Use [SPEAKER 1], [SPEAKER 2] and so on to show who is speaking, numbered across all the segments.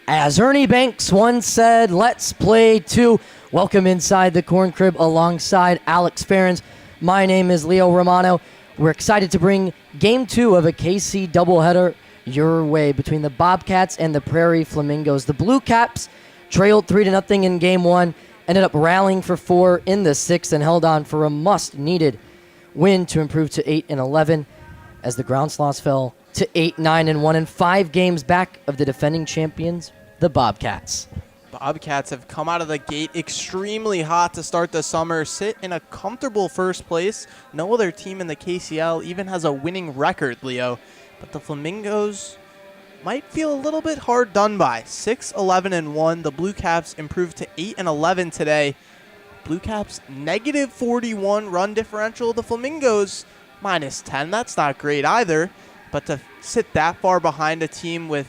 [SPEAKER 1] As Ernie Banks once said, let's play two. Welcome inside the corn crib alongside Alex Ferencz. My name is Leo Romano. We're excited to bring game two of a KC doubleheader your way between the Bobcats and the Prairie Flamingos. The Blue Caps trailed 3-0 in game one, ended up rallying for 4 in the sixth, and held on for a much-needed win to improve to 8-11 as the ground sloths fell to 8-9-1 and 5 games back of the defending champions, the Bobcats.
[SPEAKER 2] Bobcats have come out of the gate extremely hot to start the summer, sit in a comfortable first place. No other team in the KCL even has a winning record, Leo. But the Flamingos might feel a little bit hard done by. 6-11-1. The Blue Caps improved to 8-11 today. Blue Caps negative 41 run differential. The Flamingos minus 10. That's not great either. But to sit that far behind a team with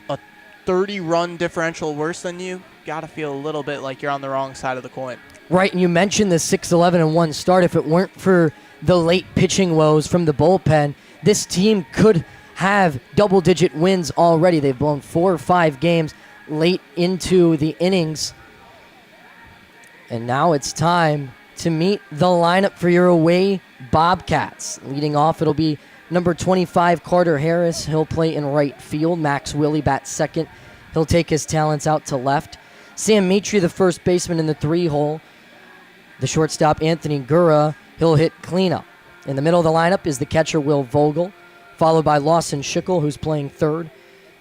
[SPEAKER 2] a 30-run differential worse than you, got to feel a little bit like you're on the wrong side of the coin.
[SPEAKER 1] Right, and you mentioned the 6-11-1 start. If it weren't for the late pitching woes from the bullpen, this team could have double-digit wins already. They've blown 4 or 5 games late into the innings. And now it's time to meet the lineup for your away Bobcats. Leading off, it'll be number 25, Carter Harris. He'll play in right field. Max Willie bats second. He'll take his talents out to left. Sam Mitri, the first baseman in the 3-hole. The shortstop, Anthony Gura, he'll hit cleanup. In the middle of the lineup is the catcher, Will Vogel, followed by Lawson Schickel, who's playing third.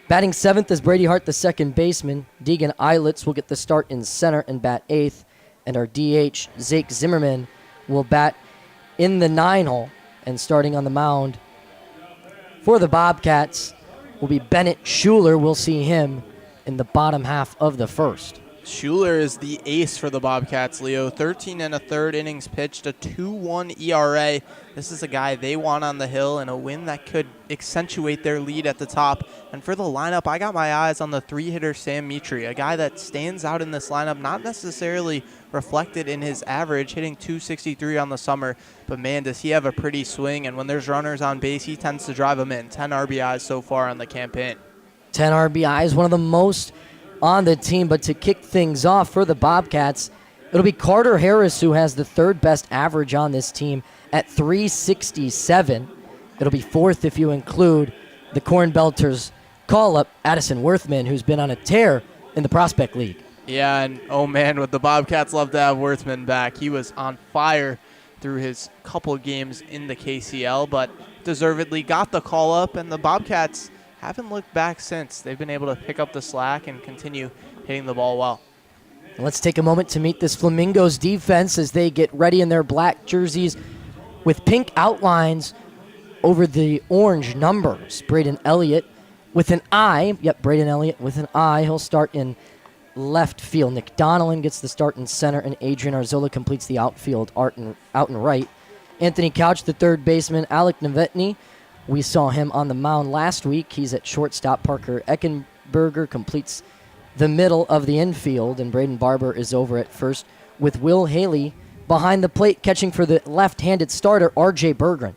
[SPEAKER 1] Batting seventh is Brady Hart, the second baseman. Deegan Eilitz will get the start in center and bat eighth. And our DH, Zake Zimmerman, will bat in the 9-hole. And starting on the mound for the Bobcats will be Bennett Schuler. We'll see him in the bottom half of the first.
[SPEAKER 2] Schuler is the ace for the Bobcats, Leo. 13 1/3 innings pitched, a 2.1 ERA. This is a guy they want on the hill and a win that could accentuate their lead at the top. And for the lineup, I got my eyes on the 3-hitter Sam Mitri, a guy that stands out in this lineup, not necessarily reflected in his average, hitting .263 on the summer. But man, does he have a pretty swing, and when there's runners on base, he tends to drive them in. 10 RBIs so far on the campaign.
[SPEAKER 1] 10 RBIs, one of the most on the team. But to kick things off for the Bobcats, it'll be Carter Harris, who has the third best average on this team at 367. It'll be fourth if you include the Corn Belters call-up, Addison Worthman, who's been on a tear in the Prospect League.
[SPEAKER 2] Yeah, and oh man, would the Bobcats love to have Worthman back. He was on fire through his couple games in the KCL, but deservedly got the call-up, and the Bobcats haven't looked back since. They've been able to pick up the slack and continue hitting the ball well.
[SPEAKER 1] Let's take a moment to meet this Flamingos defense as they get ready in their black jerseys with pink outlines over the orange numbers. Braden Elliott with an I. Yep, Braden Elliott with an I. He'll start in left field. Nick Donnellan gets the start in center, and Adrian Arzola completes the outfield out and right. Anthony Couch, the third baseman. Alec Nevetny, we saw him on the mound last week. He's at shortstop. Parker Eckenberger completes the middle of the infield, and Braden Barber is over at first with Will Haley behind the plate catching for the left-handed starter, R.J. Berggren.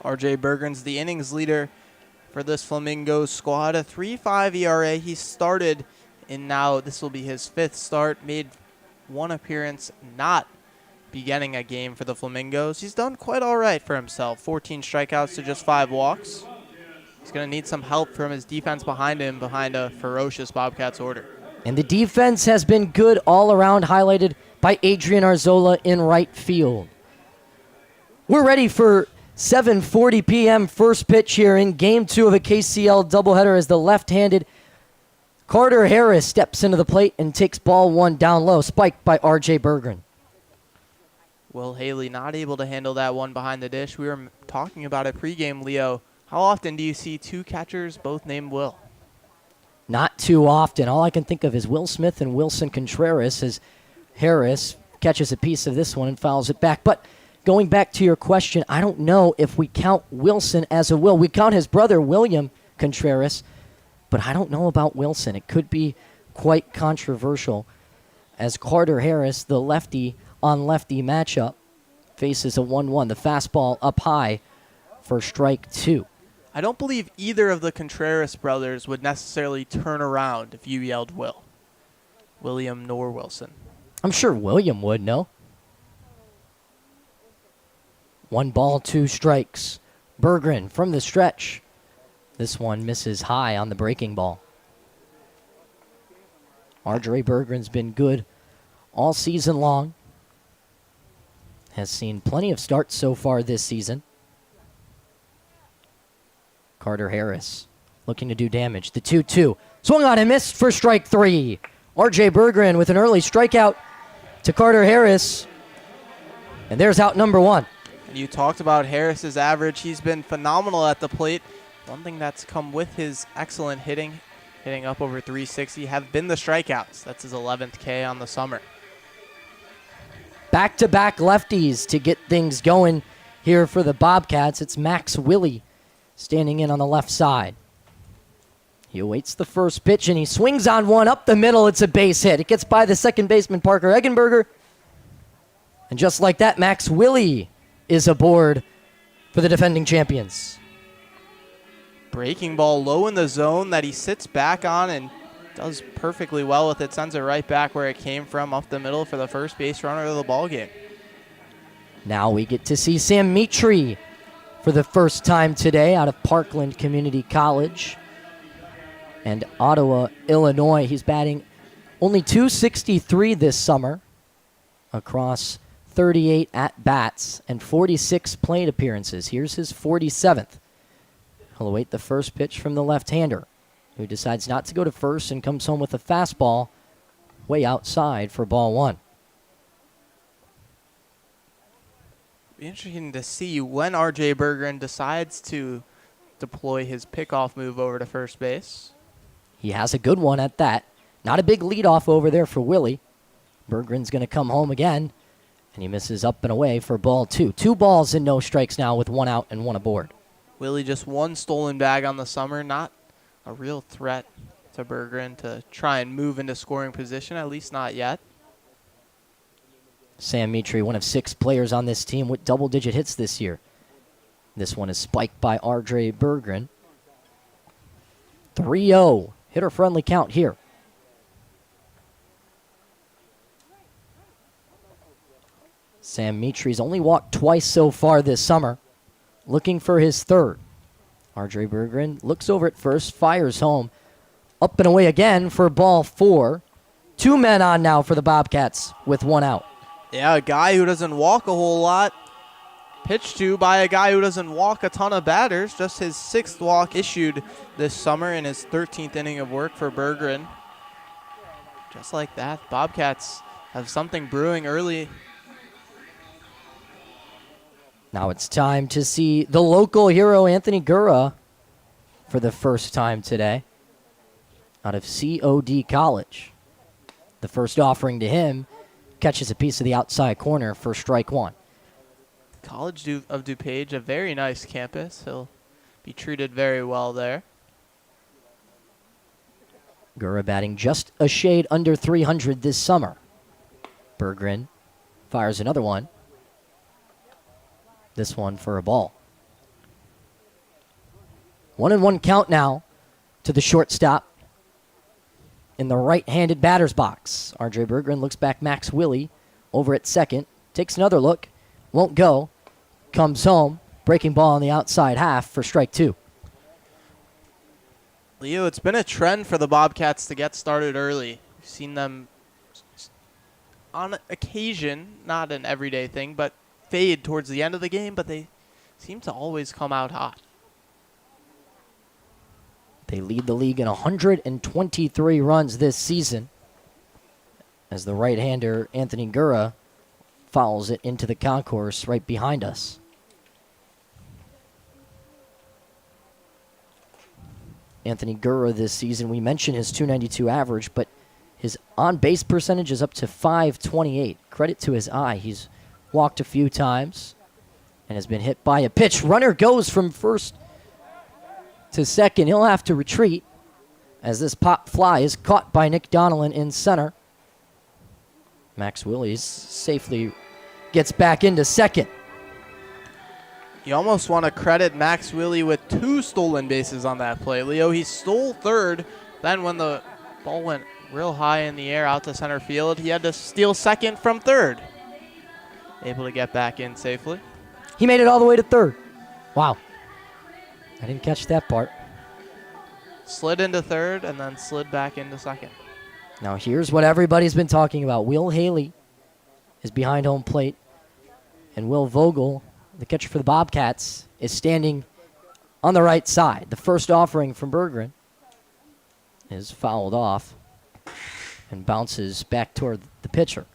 [SPEAKER 2] R.J. Berggren's the innings leader for this Flamingos squad, a 3.5 ERA. He started, and now this will be his 5th start, made one appearance not beginning a game for the Flamingos. He's done quite all right for himself. 14 strikeouts to just 5 walks. He's going to need some help from his defense behind him, behind a ferocious Bobcats order.
[SPEAKER 1] And the defense has been good all around, highlighted by Adrian Arzola in right field. We're ready for 7:40 p.m. first pitch here in Game 2 of a KCL doubleheader as the left-handed Carter Harris steps into the plate and takes ball 1 down low, spiked by R.J. Berggren.
[SPEAKER 2] Will Haley not able to handle that one behind the dish. We were talking about it pregame, Leo. How often do you see 2 catchers both named Will?
[SPEAKER 1] Not too often. All I can think of is Will Smith and Wilson Contreras as Harris catches a piece of this one and fouls it back. But going back to your question, I don't know if we count Wilson as a Will. We count his brother, William Contreras, but I don't know about Wilson. It could be quite controversial as Carter Harris, the lefty-on-lefty matchup, faces a 1-1. The fastball up high for strike 2.
[SPEAKER 2] I don't believe either of the Contreras brothers would necessarily turn around if you yelled William nor Wilson.
[SPEAKER 1] I'm sure William would, no? 1 ball, 2 strikes. Berggren from the stretch. This one misses high on the breaking ball. Ardre Berggren's been good all season long. Has seen plenty of starts so far this season. Carter Harris looking to do damage. The 2-2. Swung on and missed for strike 3. R.J. Berggren with an early strikeout to Carter Harris. And there's out number 1.
[SPEAKER 2] And you talked about Harris's average. He's been phenomenal at the plate. One thing that's come with his excellent hitting up over 360, have been the strikeouts. That's his 11th K on the summer.
[SPEAKER 1] Back-to-back lefties to get things going here for the Bobcats. It's Max Willie standing in on the left side. He awaits the first pitch, and he swings on one up the middle. It's a base hit. It gets by the second baseman, Parker Eggenberger. And just like that, Max Willie is aboard for the defending champions.
[SPEAKER 2] Breaking ball low in the zone that he sits back on and does perfectly well with it. Sends it right back where it came from, up the middle for the first base runner of the ball game.
[SPEAKER 1] Now we get to see Sam Mitri for the first time today out of Parkland Community College and Ottawa, Illinois. He's batting only .263 this summer across 38 at-bats and 46 plate appearances. Here's his 47th. He'll await the first pitch from the left-hander, who decides not to go to first and comes home with a fastball way outside for ball 1.
[SPEAKER 2] Be interesting to see when R.J. Berggren decides to deploy his pickoff move over to first base.
[SPEAKER 1] He has a good one at that. Not a big leadoff over there for Willie. Berggren's going to come home again, and he misses up and away for ball 2. 2 balls and no strikes now with 1 out and 1 aboard.
[SPEAKER 2] Willie just 1 stolen bag on the summer. Not a real threat to Berggren to try and move into scoring position, at least not yet.
[SPEAKER 1] Sam Mitri, one of 6 players on this team with double-digit hits this year. This one is spiked by R.J. Berggren. 3-0. Hitter-friendly count here. Sam Mitri's only walked twice so far this summer, looking for his 3rd. R.J. Berggren looks over at first, fires home. Up and away again for ball 4. 2 men on now for the Bobcats with 1 out.
[SPEAKER 2] Yeah, a guy who doesn't walk a whole lot. Pitched to by a guy who doesn't walk a ton of batters. Just his 6th walk issued this summer in his 13th inning of work for Berggren. Just like that, Bobcats have something brewing early.
[SPEAKER 1] Now it's time to see the local hero, Anthony Gura, for the first time today out of COD College. The first offering to him catches a piece of the outside corner for strike 1.
[SPEAKER 2] College of DuPage, a very nice campus. He'll be treated very well there.
[SPEAKER 1] Gura batting just a shade under 300 this summer. Berggren fires another one. This one for a ball. 1-1 count now to the shortstop in the right-handed batter's box. R.J. Berggren looks back Max Willie over at second. Takes another look. Won't go. Comes home. Breaking ball on the outside half for strike 2.
[SPEAKER 2] Leo, it's been a trend for the Bobcats to get started early. We've seen them on occasion, not an everyday thing, but fade towards the end of the game, but they seem to always come out hot.
[SPEAKER 1] They lead the league in 123 runs this season as the right-hander Anthony Gura fouls it into the concourse right behind us. Anthony Gura this season, we mentioned his .292 average, but his on-base percentage is up to .528. Credit to his eye. He's walked a few times and has been hit by a pitch. Runner goes from first to second. He'll have to retreat as this pop fly is caught by Nick Donnellan in center. Max Willies safely gets back into second.
[SPEAKER 2] You almost want to credit Max Willie with 2 stolen bases on that play. Leo, he stole third. Then when the ball went real high in the air out to center field, he had to steal second from third. Able to get back in safely.
[SPEAKER 1] He made it all the way to third. Wow. I didn't catch that part.
[SPEAKER 2] Slid into third and then slid back into second.
[SPEAKER 1] Now here's what everybody's been talking about. Will Haley is behind home plate, and Will Vogel, the catcher for the Bobcats, is standing on the right side. The first offering from Berggren is fouled off and bounces back toward the pitcher.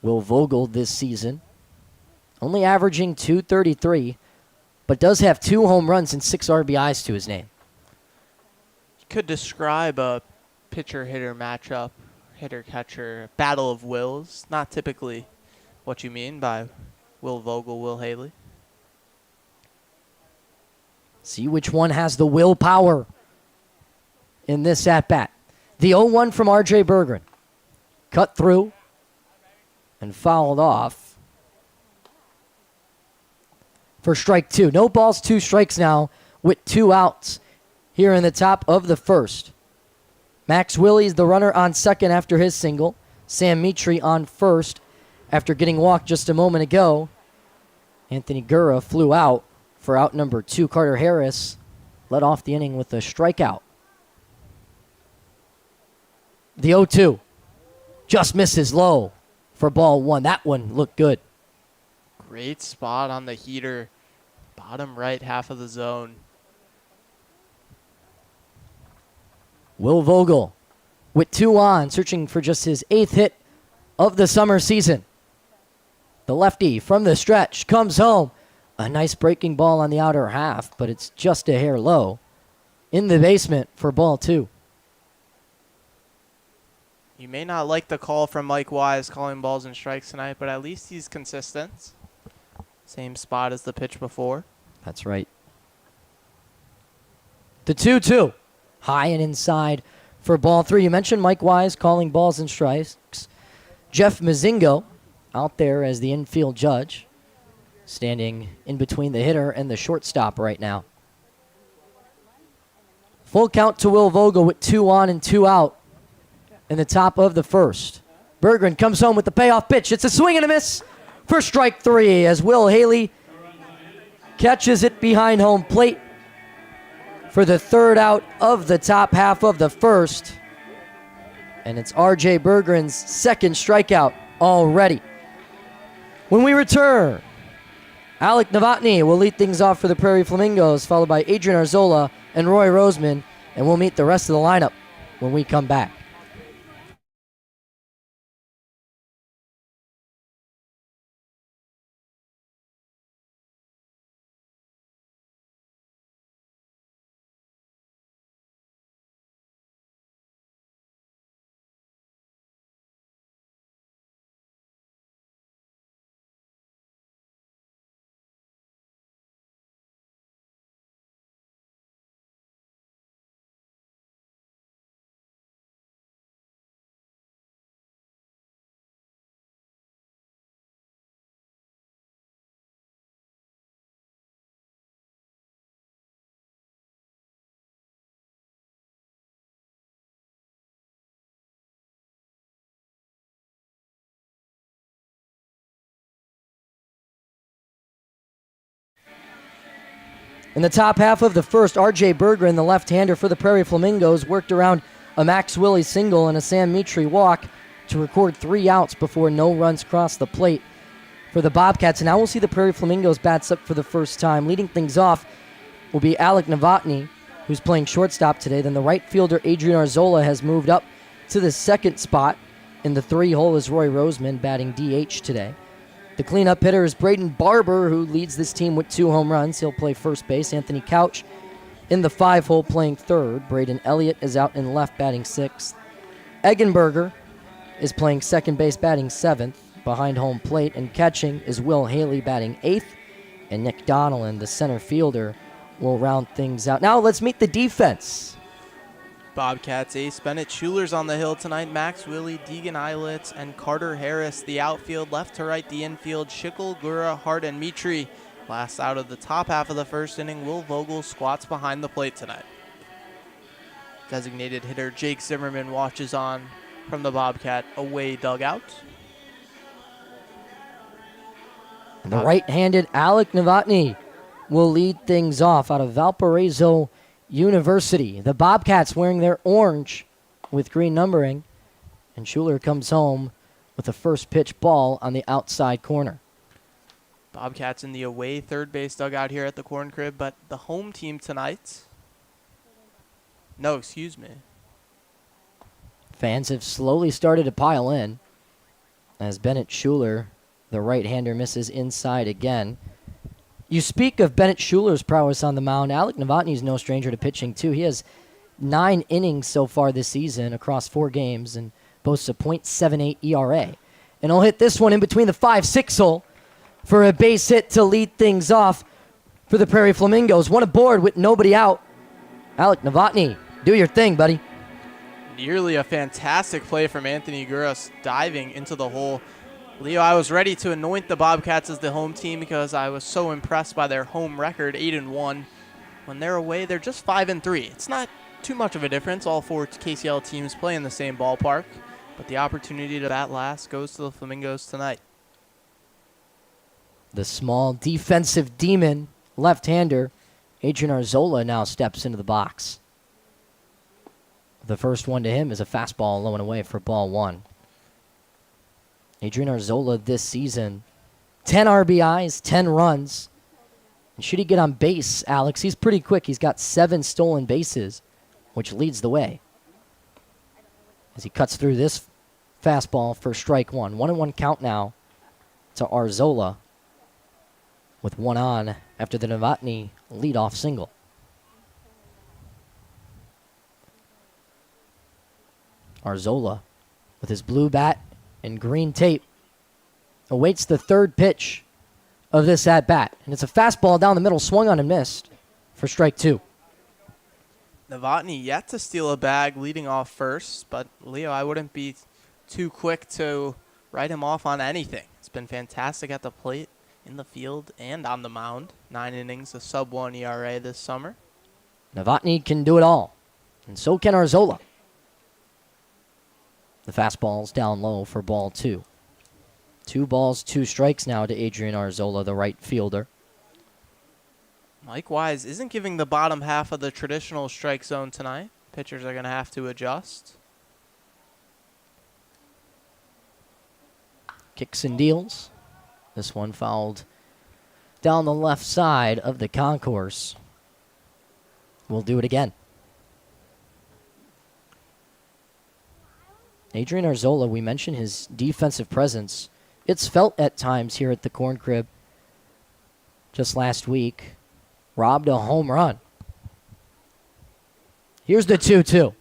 [SPEAKER 1] Will Vogel this season only averaging .233, but does have 2 home runs and 6 RBIs to his name.
[SPEAKER 2] You could describe a pitcher-hitter matchup, hitter-catcher, battle of wills. Not typically what you mean by Will Vogel, Will Haley.
[SPEAKER 1] See which one has the willpower in this at-bat. The 0-1 from R.J. Berggren. Cut through and fouled off for strike 2. No balls, 2 strikes now with 2 outs here in the top of the first. Max Willie's the runner on second after his single. Sam Mitri on first after getting walked just a moment ago. Anthony Gura flew out for out number 2. Carter Harris led off the inning with a strikeout. The 0-2 just misses low for ball 1. That one looked good.
[SPEAKER 2] Great spot on the heater. Bottom right half of the zone.
[SPEAKER 1] Will Vogel with 2 on, searching for just his 8th hit of the summer season. The lefty from the stretch comes home. A nice breaking ball on the outer half, but it's just a hair low. In the basement for ball 2.
[SPEAKER 2] You may not like the call from Mike Wise calling balls and strikes tonight, but at least he's consistent. Same spot as the pitch before.
[SPEAKER 1] That's right. The 2-2. High and inside for ball 3. You mentioned Mike Wise calling balls and strikes. Jeff Mazingo out there as the infield judge, standing in between the hitter and the shortstop right now. Full count to Will Vogel with 2 on and 2 out in the top of the first. Berggren comes home with the payoff pitch. It's a swing and a miss for strike 3 as Will Haley catches it behind home plate for the 3rd out of the top half of the first. And it's R.J. Berggren's 2nd strikeout already. When we return, Alec Novotny will lead things off for the Prairie Flamingos, followed by Adrian Arzola and Roy Roseman, and we'll meet the rest of the lineup when we come back. In the top half of the first, R.J. Berggren, the left-hander for the Prairie Flamingos, worked around a Max Willie single and a Sam Mitri walk to record 3 outs before no runs crossed the plate for the Bobcats. And now we'll see the Prairie Flamingos bats up for the first time. Leading things off will be Alec Novotny, who's playing shortstop today. Then the right fielder, Adrian Arzola, has moved up to the 2nd spot. In the 3-hole is Roy Roseman, batting DH today. The cleanup hitter is Braden Barber, who leads this team with 2 home runs. He'll play first base. Anthony Couch in the 5-hole playing third. Braden Elliott is out in left, batting 6th. Eggenberger is playing second base, batting 7th. Behind home plate and catching is Will Haley, batting 8th. And Nick Donnellan, the center fielder, will round things out. Now let's meet the defense
[SPEAKER 2] Bobcats ace Bennett Schuler's on the hill tonight. Max Willie, Deegan Eilitz, and Carter Harris. The outfield, left to right, the infield, Schickel, Gura, Hart, and Mitri. Last out of the top half of the first inning, Will Vogel squats behind the plate tonight. Designated hitter Jake Zimmerman watches on from the Bobcat away dugout.
[SPEAKER 1] And the right-handed Alec Novotny will lead things off out of Valparaiso University. The Bobcats wearing their orange with green numbering. And Schuler comes home with a first pitch ball on the outside corner.
[SPEAKER 2] Bobcats in the away third base dugout here at the Corn Crib, but the home team tonight... No, excuse me.
[SPEAKER 1] Fans have slowly started to pile in as Bennett Schuler, the right-hander, misses inside again. You speak of Bennett Schuler's prowess on the mound. Alec Novotny is no stranger to pitching, too. He has 9 innings so far this season across 4 games and boasts a .78 ERA. And he'll hit this one in between the 5-6 hole for a base hit to lead things off for the Prairie Flamingos. One aboard with nobody out. Alec Novotny, do your thing, buddy.
[SPEAKER 2] Nearly a fantastic play from Anthony Guras diving into the hole. Leo, I was ready to anoint the Bobcats as the home team because I was so impressed by their home record, 8-1. When they're away, they're just 5-3. It's not too much of a difference. All 4 KCL teams play in the same ballpark, but the opportunity to bat last goes to the Flamingos tonight.
[SPEAKER 1] The small defensive demon left-hander, Adrian Arzola, now steps into the box. The first one to him is a fastball low and away for ball 1. Adrian Arzola this season, 10 RBIs, 10 runs. And should he get on base, Alex, he's pretty quick. He's got 7 stolen bases, which leads the way. As he cuts through this fastball for strike 1. 1-1 count now to Arzola with 1 on after the Novotny leadoff single. Arzola with his blue bat and green tape awaits the third pitch of this at-bat. And it's a fastball down the middle, swung on and missed for strike 2.
[SPEAKER 2] Novotny yet to steal a bag leading off first, but Leo, I wouldn't be too quick to write him off on anything. It's been fantastic at the plate, in the field, and on the mound. 9 innings, a sub-1 ERA this summer.
[SPEAKER 1] Novotny can do it all, and so can Arzola. The fastball's down low for ball 2. 2 balls, 2 strikes now to Adrian Arzola, the right fielder.
[SPEAKER 2] Mike Wise isn't giving the bottom half of the traditional strike zone tonight. Pitchers are going to have to adjust.
[SPEAKER 1] Kicks and deals. This one fouled down the left side of the concourse. We'll do it again. Adrian Arzola, we mentioned his defensive presence. It's felt at times here at the Corn Crib. Just last week, robbed a home run. Here's the 2-2.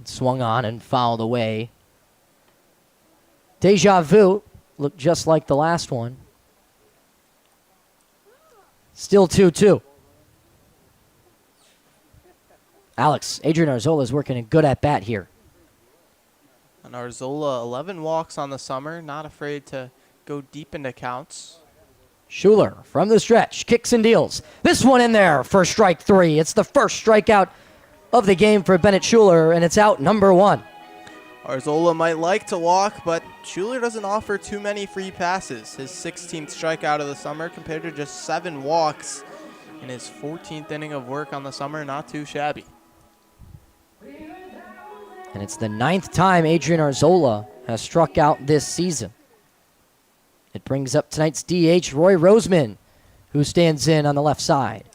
[SPEAKER 1] Swung on and fouled away. Deja vu. Looked just like the last one. Still 2-2. Alex, Adrian Arzola is working a good at-bat here.
[SPEAKER 2] And Arzola, 11 walks on the summer, not afraid to go deep into counts.
[SPEAKER 1] Schuler from the stretch, kicks and deals. This one in there for strike 3. It's the first strikeout of the game for Bennett Schuler, and it's out number 1.
[SPEAKER 2] Arzola might like to walk, but Schuler doesn't offer too many free passes. His 16th strikeout of the summer compared to just 7 walks in his 14th inning of work on the summer. Not too shabby.
[SPEAKER 1] And it's the 9th time Adrian Arzola has struck out this season. It brings up tonight's DH, Roy Roseman, who stands in on the left side.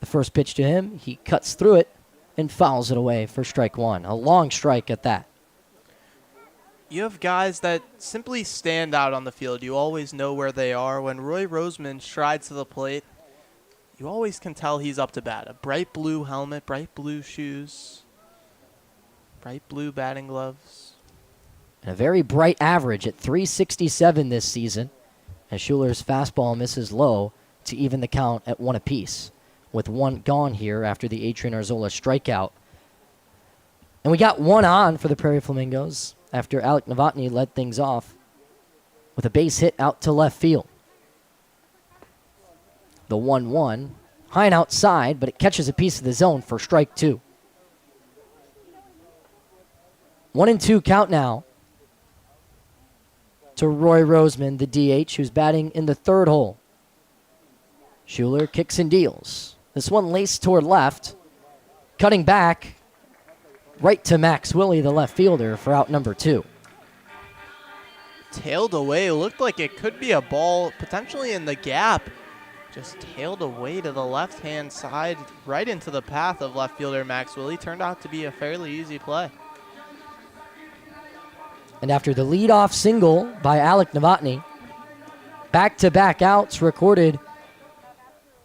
[SPEAKER 1] The first pitch to him, he cuts through it and fouls it away for strike 1. A long strike at that.
[SPEAKER 2] You have guys that simply stand out on the field. You always know where they are. When Roy Roseman strides to the plate, you always can tell he's up to bat. A bright blue helmet, bright blue shoes, bright blue batting gloves.
[SPEAKER 1] And a very bright average at .367 this season, as Schuler's fastball misses low to even the count at 1 apiece. with one gone here after the Adrian Arzola strikeout. And we got one on for the Prairie Flamingos after Alec Novotny led things off with a base hit out to left field. The 1-1, high and outside, but it catches a piece of the zone for strike two. 1-2 count now to Roy Roseman, the DH, who's batting in the third hole. Schuler kicks and deals. This one laced toward left, cutting back right to Max Willie, the left fielder, for out number two.
[SPEAKER 2] Tailed away. Looked like it could be a ball potentially in the gap. Just tailed away to the left-hand side, right into the path of left fielder Max Willie. Turned out to be a fairly easy play.
[SPEAKER 1] And after the leadoff single by Alec Novotny, back-to-back outs recorded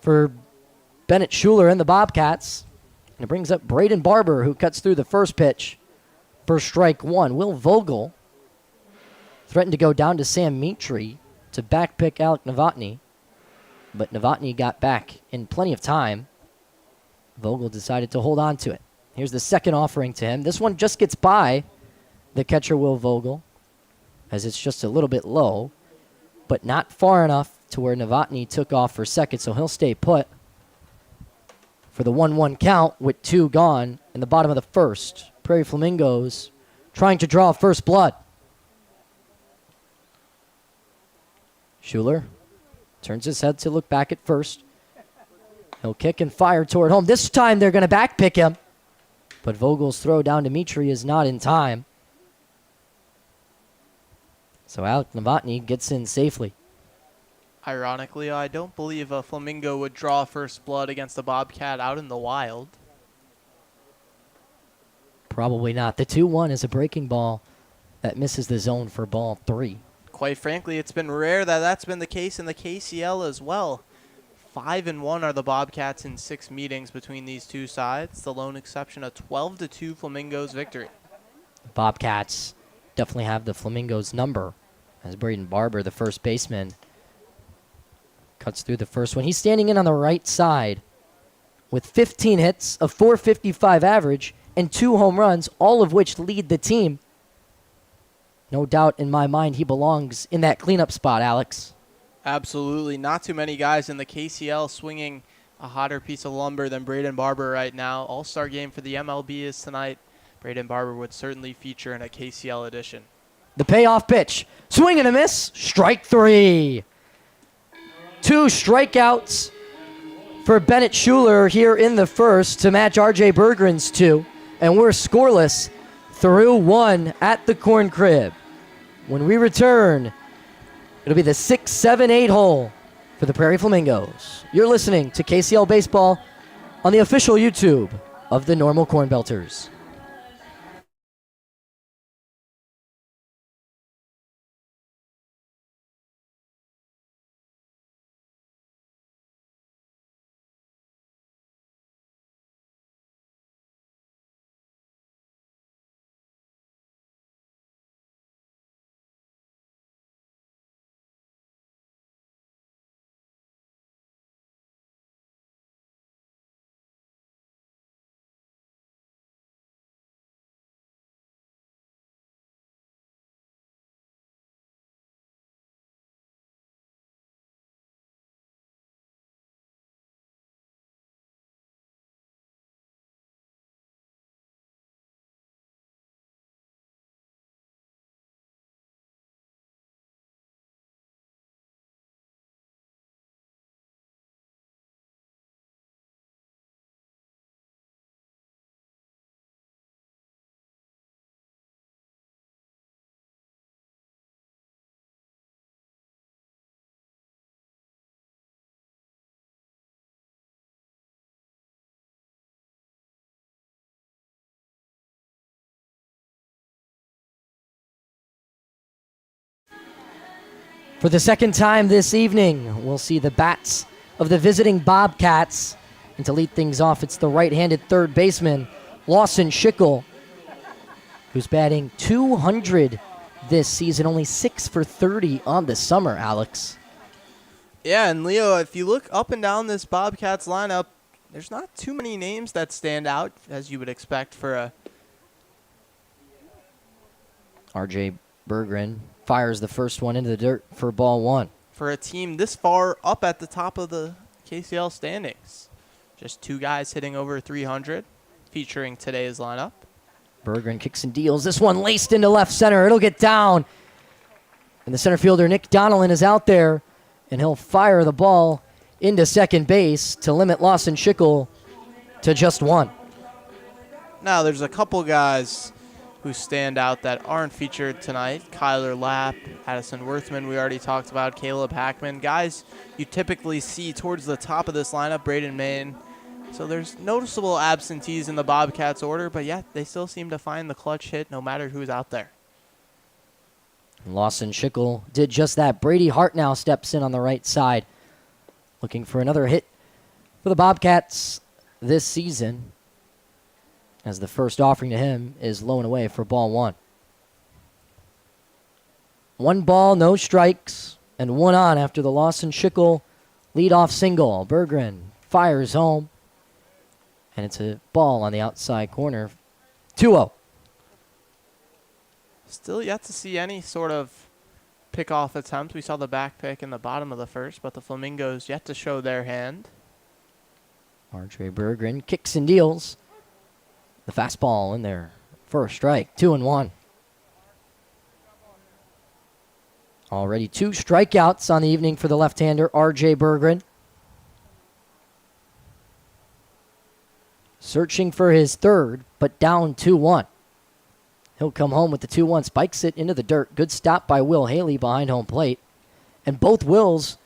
[SPEAKER 1] for Bennett Schuler and the Bobcats. And it brings up Braden Barber, who cuts through the first pitch for strike one. Will Vogel threatened to go down to Sam Mitri to backpick Alec Novotny, but Novotny got back in plenty of time. Vogel decided to hold on to it. Here's the second offering to him. This one just gets by the catcher, Will Vogel, as it's just a little bit low, but not far enough to where Novotny took off for second, so he'll stay put for the 1-1 count with two gone in the bottom of the first. Prairie Flamingos trying to draw first blood. Schuler turns his head to look back at first. He'll kick and fire toward home. This time they're going to backpick him, but Vogel's throw down to Mitri is not in time. So Alec Novotny gets in safely.
[SPEAKER 2] Ironically, I don't believe a Flamingo would draw first blood against a Bobcat out in the wild.
[SPEAKER 1] Probably not. The 2-1 is a breaking ball that misses the zone for ball three.
[SPEAKER 2] Quite frankly, it's been rare that that's been the case in the KCL as well. 5-1 are the Bobcats in 6 meetings between these two sides. The lone exception, a 12-2 Flamingos victory.
[SPEAKER 1] The Bobcats definitely have the Flamingos number, as Braden Barber, the first baseman, cuts through the first one. He's standing in on the right side with 15 hits, a .455 average, and 2 home runs, all of which lead the team. No doubt in my mind he belongs in that cleanup spot, Alex.
[SPEAKER 2] Absolutely. Not too many guys in the KCL swinging a hotter piece of lumber than Braden Barber right now. All-star game for the MLB is tonight. Braden Barber would certainly feature in a KCL edition.
[SPEAKER 1] The payoff pitch. Swing and a miss. Strike three. 2 strikeouts for Bennett Schuler here in the first to match R.J. Berggren's 2. And we're scoreless through 1 at the Corn Crib. When we return, it'll be the 6, 7, 8 hole for the Prairie Flamingos. You're listening to KCL Baseball on the official YouTube of the Normal Corn Belters. For the second time this evening, we'll see the bats of the visiting Bobcats. And to lead things off, it's the right-handed third baseman, Lawson Schickel, who's batting .200 this season, only 6 for 30 on the summer, Alex.
[SPEAKER 2] Yeah, and Leo, if you look up and down this Bobcats lineup, there's not too many names that stand out, as you would expect for a...
[SPEAKER 1] R.J. Berggren fires the first one into the dirt for ball one.
[SPEAKER 2] For a team this far up at the top of the KCL standings. Just two guys hitting over 300, featuring today's lineup.
[SPEAKER 1] Berggren kicks and deals. This one laced into left center. It'll get down. And the center fielder, Nick Donnellan, is out there, and he'll fire the ball into second base to limit Lawson Schickel to just one.
[SPEAKER 2] Now, there's a couple guys who stand out that aren't featured tonight. Kyler Lapp, Addison Worthman, we already talked about, Caleb Hackman. Guys you typically see towards the top of this lineup, Braden Main. So there's noticeable absentees in the Bobcats order, but yet they still seem to find the clutch hit no matter who's out there.
[SPEAKER 1] Lawson Schickel did just that. Brady Hart now steps in on the right side, looking for another hit for the Bobcats this season, as the first offering to him is low and away for ball one. 1 ball, no strikes, and 1 on after the Lawson Schickel leadoff single. Berggren fires home, and it's a ball on the outside corner. 2-0.
[SPEAKER 2] Still yet to see any sort of pickoff attempt. We saw the back pick in the bottom of the first, but the Flamingos yet to show their hand.
[SPEAKER 1] R.J. Berggren kicks and deals. The fastball in there for a strike. 2-1. Already 2 strikeouts on the evening for the left-hander, R.J. Berggren. Searching for his third, but down 2-1. He'll come home with the 2-1, spikes it into the dirt. Good stop by Will Haley behind home plate. And both Wills,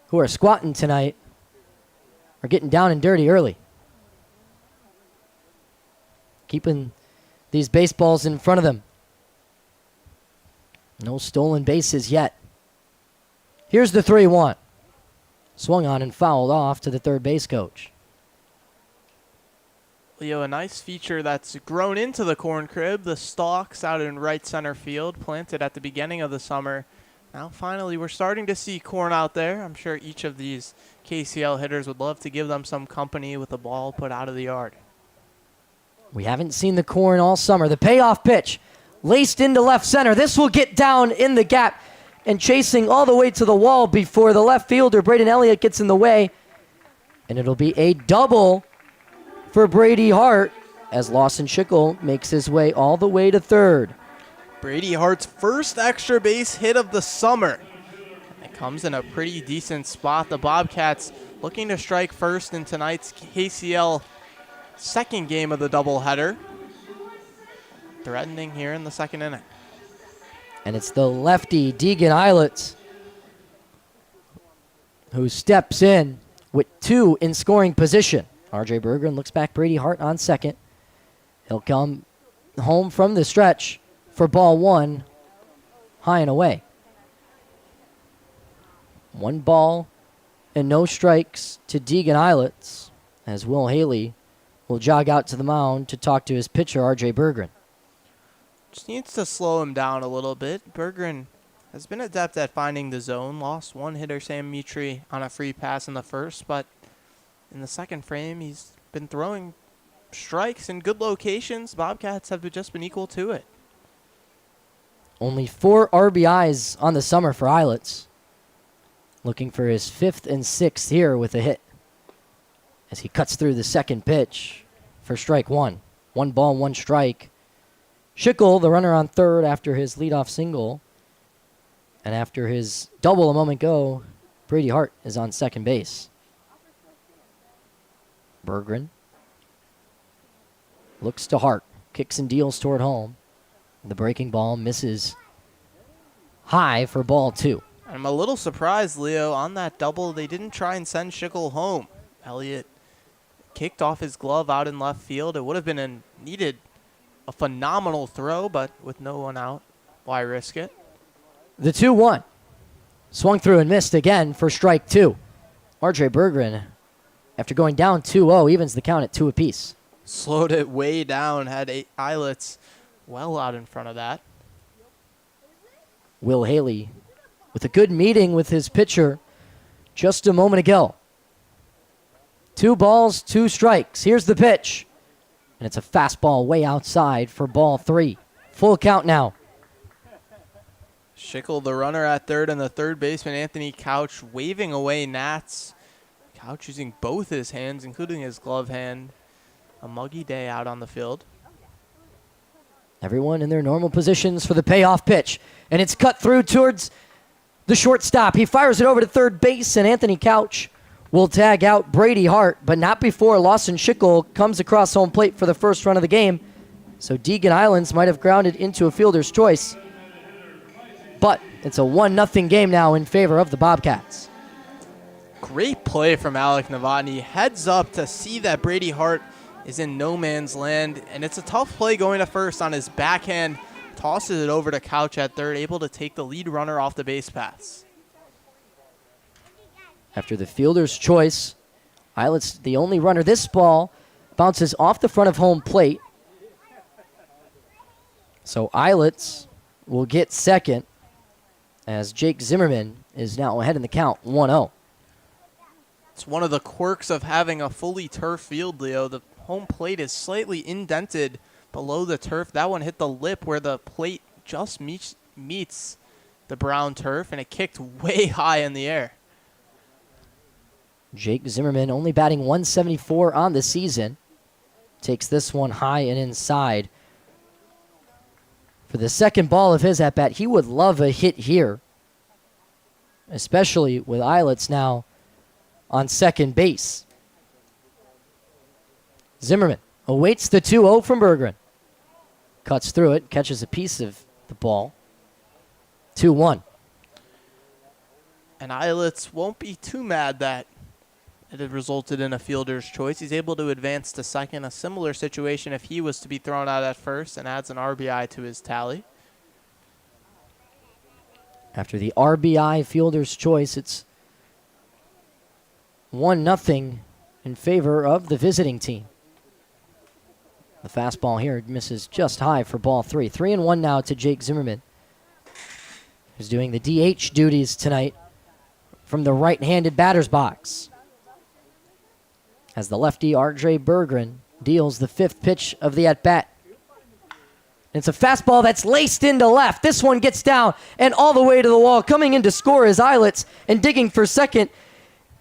[SPEAKER 1] who are squatting tonight, are getting down and dirty early. Keeping these baseballs in front of them. No stolen bases yet. Here's the 3-1. Swung on and fouled off to the third base coach.
[SPEAKER 2] Leo, a nice feature that's grown into the corn crib. The stalks out in right center field, planted at the beginning of the summer. Now finally we're starting to see corn out there. I'm sure each of these KCL hitters would love to give them some company with the ball put out of the yard.
[SPEAKER 1] We haven't seen the corn all summer. The payoff pitch laced into left center. This will get down in the gap and chasing all the way to the wall before the left fielder, Braden Elliott, gets in the way. And it'll be a double for Brady Hart as Lawson Schickel makes his way all the way to third.
[SPEAKER 2] Brady Hart's first extra base hit of the summer. It comes in a pretty decent spot. The Bobcats looking to strike first in tonight's KCL second game of the doubleheader. Threatening here in the second inning.
[SPEAKER 1] And it's the lefty, Deegan Eilitz, who steps in with 2 in scoring position. R.J. Berggren looks back, Brady Hart on second. He'll come home from the stretch for ball 1, high and away. 1 ball and no strikes to Deegan Eilitz as Will Haley will jog out to the mound to talk to his pitcher, R.J. Berggren.
[SPEAKER 2] Just needs to slow him down a little bit. Berggren has been adept at finding the zone. Lost one hitter, Sam Mitri, on a free pass in the first, but in the second frame, he's been throwing strikes in good locations. Bobcats have just been equal to it.
[SPEAKER 1] Only 4 RBIs on the summer for Eilitz. Looking for his 5th and 6th here with a hit as he cuts through the second pitch for strike 1. 1 ball, 1 strike. Schickel, the runner on third after his leadoff single. And after his double a moment ago, Brady Hart is on second base. Berggren looks to Hart, kicks and deals toward home. The breaking ball misses high for ball 2.
[SPEAKER 2] I'm a little surprised, Leo, on that double, they didn't try and send Schickel home. Elliott kicked off his glove out in left field. It would have been needed a phenomenal throw, but with no one out, why risk it?
[SPEAKER 1] The 2-1. Swung through and missed again for strike 2. R.J. Berggren, after going down 2-0, evens the count at 2 apiece.
[SPEAKER 2] Slowed it way down, had Eilitz well out in front of that.
[SPEAKER 1] Will Haley with a good meeting with his pitcher just a moment ago. 2 balls, 2 strikes. Here's the pitch. And it's a fastball way outside for ball 3. Full count now.
[SPEAKER 2] Schickel, the runner at third, and the third baseman, Anthony Couch, waving away Nats. Couch using both his hands, including his glove hand. A muggy day out on the field.
[SPEAKER 1] Everyone in their normal positions for the payoff pitch. And it's cut through towards the shortstop. He fires it over to third base, and Anthony Couch will tag out Brady Hart, but not before Lawson Schickel comes across home plate for the first run of the game. So Deegan Islands might have grounded into a fielder's choice. But it's a 1-0 game now in favor of the Bobcats.
[SPEAKER 2] Great play from Alec Novotny. Heads up to see that Brady Hart is in no man's land, and it's a tough play going to first on his backhand. Tosses it over to Couch at third, able to take the lead runner off the base paths.
[SPEAKER 1] After the fielder's choice, Islet's the only runner. This ball bounces off the front of home plate. So Islet's will get second as Jake Zimmerman is now ahead in the count, 1-0.
[SPEAKER 2] It's one of the quirks of having a fully turf field, Leo. The home plate is slightly indented below the turf. That one hit the lip where the plate just meets the brown turf, and it kicked way high in the air.
[SPEAKER 1] Jake Zimmerman only batting 174 on the season. Takes this one high and inside. For the second ball of his at-bat, he would love a hit here, especially with Islets now on second base. Zimmerman awaits the 2-0 from Berggren. Cuts through it, catches a piece of the ball. 2-1.
[SPEAKER 2] And Islets won't be too mad that it had resulted in a fielder's choice. He's able to advance to second, a similar situation if he was to be thrown out at first, and adds an RBI to his tally.
[SPEAKER 1] After the RBI fielder's choice, it's 1-0 in favor of the visiting team. The fastball here misses just high for ball 3. 3-1 now to Jake Zimmerman, who's doing the DH duties tonight from the right-handed batter's box, as the lefty R.J. Berggren deals the 5th pitch of the at-bat. It's a fastball that's laced into left. This one gets down and all the way to the wall. Coming in to score is Islets, and digging for second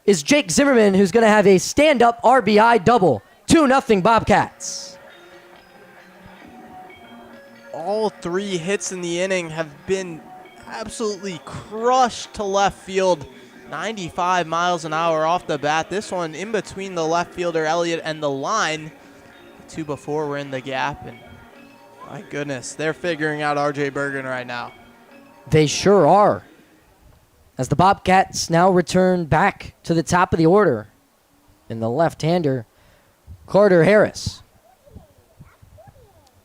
[SPEAKER 1] is Jake Zimmerman, who's going to have a stand-up RBI double. 2-0 Bobcats.
[SPEAKER 2] All 3 hits in the inning have been absolutely crushed to left field. 95 miles an hour off the bat. This one in between the left fielder, Elliott, and the line. The 2 before were in the gap, and my goodness, they're figuring out R.J. Berggren right now.
[SPEAKER 1] They sure are. As the Bobcats now return back to the top of the order in the left-hander, Carter Harris.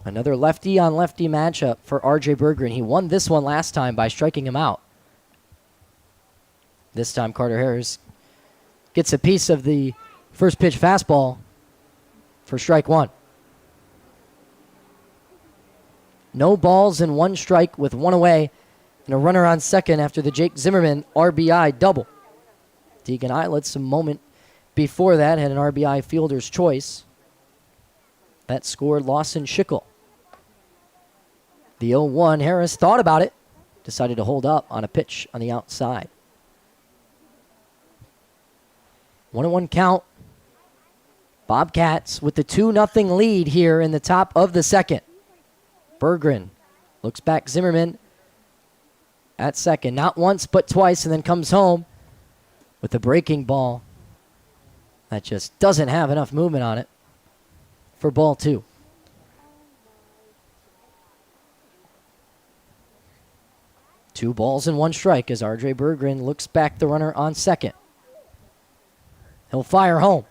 [SPEAKER 1] Another lefty-on-lefty matchup for R.J. Berggren. He won this one last time by striking him out. This time Carter Harris gets a piece of the first pitch fastball for strike 1. No balls and 1 strike with 1 away and a runner on second after the Jake Zimmerman RBI double. Deegan Islets a moment before that had an RBI fielder's choice. That scored Lawson Schickel. The 0-1, Harris thought about it, decided to hold up on a pitch on the outside. 1-1 count. Bobcats with the 2-0 lead here in the top of the second. Berggren looks back Zimmerman at second. Not once, but twice, and then comes home with a breaking ball that just doesn't have enough movement on it for ball 2. Two balls and 1 strike as R.J. Berggren looks back the runner on second. He'll fire home.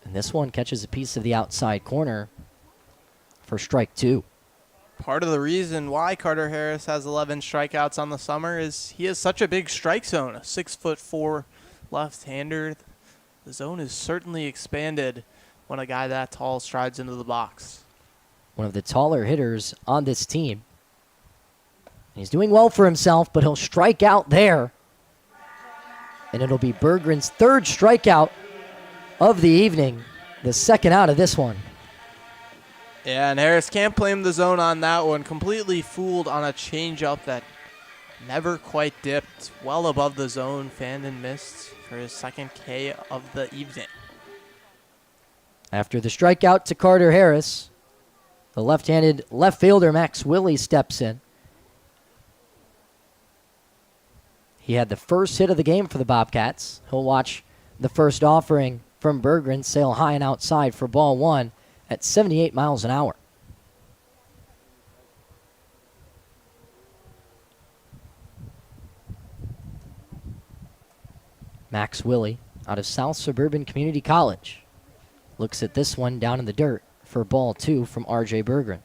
[SPEAKER 1] And this one catches a piece of the outside corner for strike 2.
[SPEAKER 2] Part of the reason why Carter Harris has 11 strikeouts on the summer is he has such a big strike zone. A 6'4" left-hander. The zone is certainly expanded when a guy that tall strides into the box.
[SPEAKER 1] One of the taller hitters on this team. He's doing well for himself, but he'll strike out there. And it'll be Berggren's 3rd strikeout of the evening. The second out of this one.
[SPEAKER 2] Yeah, and Harris can't blame the zone on that one. Completely fooled on a changeup that never quite dipped. Well above the zone. Fandon missed for his second K of the evening.
[SPEAKER 1] After the strikeout to Carter Harris, the left-handed left fielder Max Willie steps in. He had the first hit of the game for the Bobcats. He'll watch the first offering from Berggren sail high and outside for ball one at 78 miles an hour. Max Willie out of South Suburban Community College looks at this one down in the dirt for ball two from R.J. Berggren.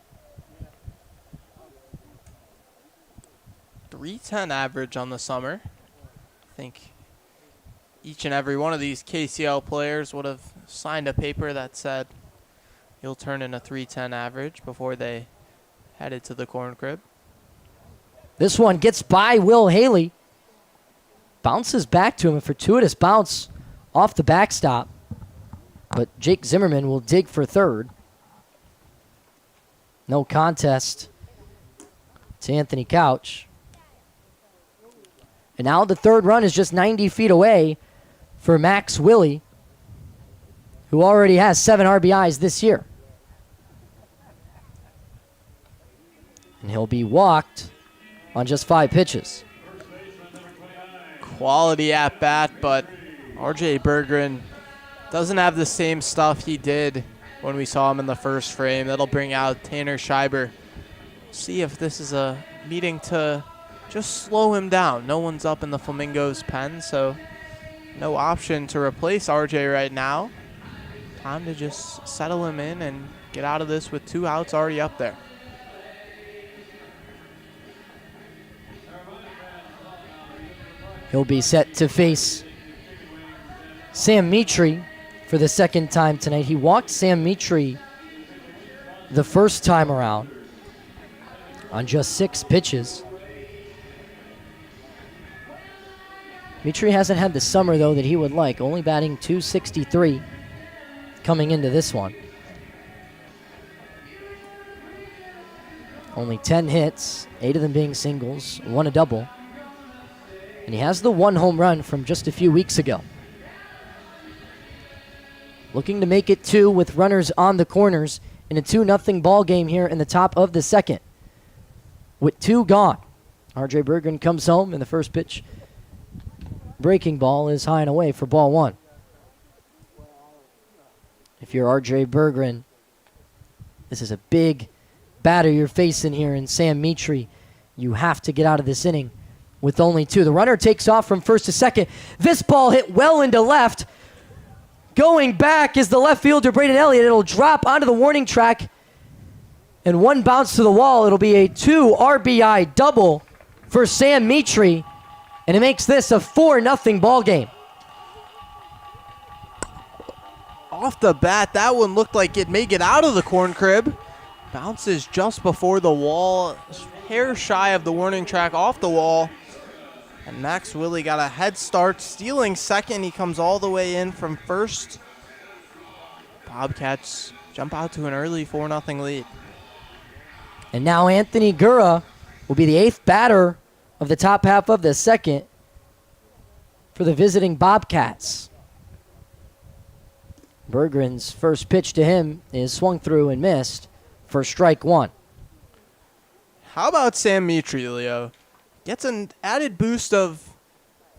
[SPEAKER 2] .310 average on the summer. I think each and every one of these KCL players would have signed a paper that said he'll turn in a .310 average before they headed to the corn crib.
[SPEAKER 1] This one gets by Will Haley. Bounces back to him, a fortuitous bounce off the backstop. But Jake Zimmerman will dig for third. No contest to Anthony Couch. And now the third run is just 90 feet away for Max Willie, who already has 7 RBIs this year. And he'll be walked on just 5 pitches.
[SPEAKER 2] Quality at bat, but R.J. Berggren doesn't have the same stuff he did when we saw him in the first frame. That'll bring out Tanner Schreiber. See if this is a meeting to just slow him down. No one's up in the Flamingos pen, so no option to replace RJ right now. Time to just settle him in and get out of this with 2 outs already up there.
[SPEAKER 1] He'll be set to face Sam Mitri for the second time tonight. He walked Sam Mitri the first time around on just 6 pitches. Mitri hasn't had the summer, though, that he would like, only batting .263 coming into this one. Only 10 hits, 8 of them being singles, 1 a double. And he has the 1 home run from just a few weeks ago. Looking to make it 2 with runners on the corners in a 2-0 ball game here in the top of the second. With 2 gone, R.J. Berggren comes home, and the first pitch breaking ball is high and away for ball 1. If you're R.J. Berggren, this is a big batter you're facing here in Sam Mitri. You have to get out of this inning with only 2. The runner takes off from first to second. This ball hit well into left. Going back is the left fielder, Braden Elliott. It'll drop onto the warning track. And 1 bounce to the wall. It'll be a 2 RBI double for Sam Mitri. And it makes this a 4-0 ball game.
[SPEAKER 2] Off the bat, that one looked like it may get out of the corn crib. Bounces just before the wall. Hair shy of the warning track off the wall. And Max Willie got a head start, stealing second. He comes all the way in from first. Bobcats jump out to an early 4-0 lead.
[SPEAKER 1] And now Anthony Gura will be the 8th batter of the top half of the second for the visiting Bobcats. Berggren's first pitch to him is swung through and missed for strike 1.
[SPEAKER 2] How about Sam Mitri, Leo? Gets an added boost of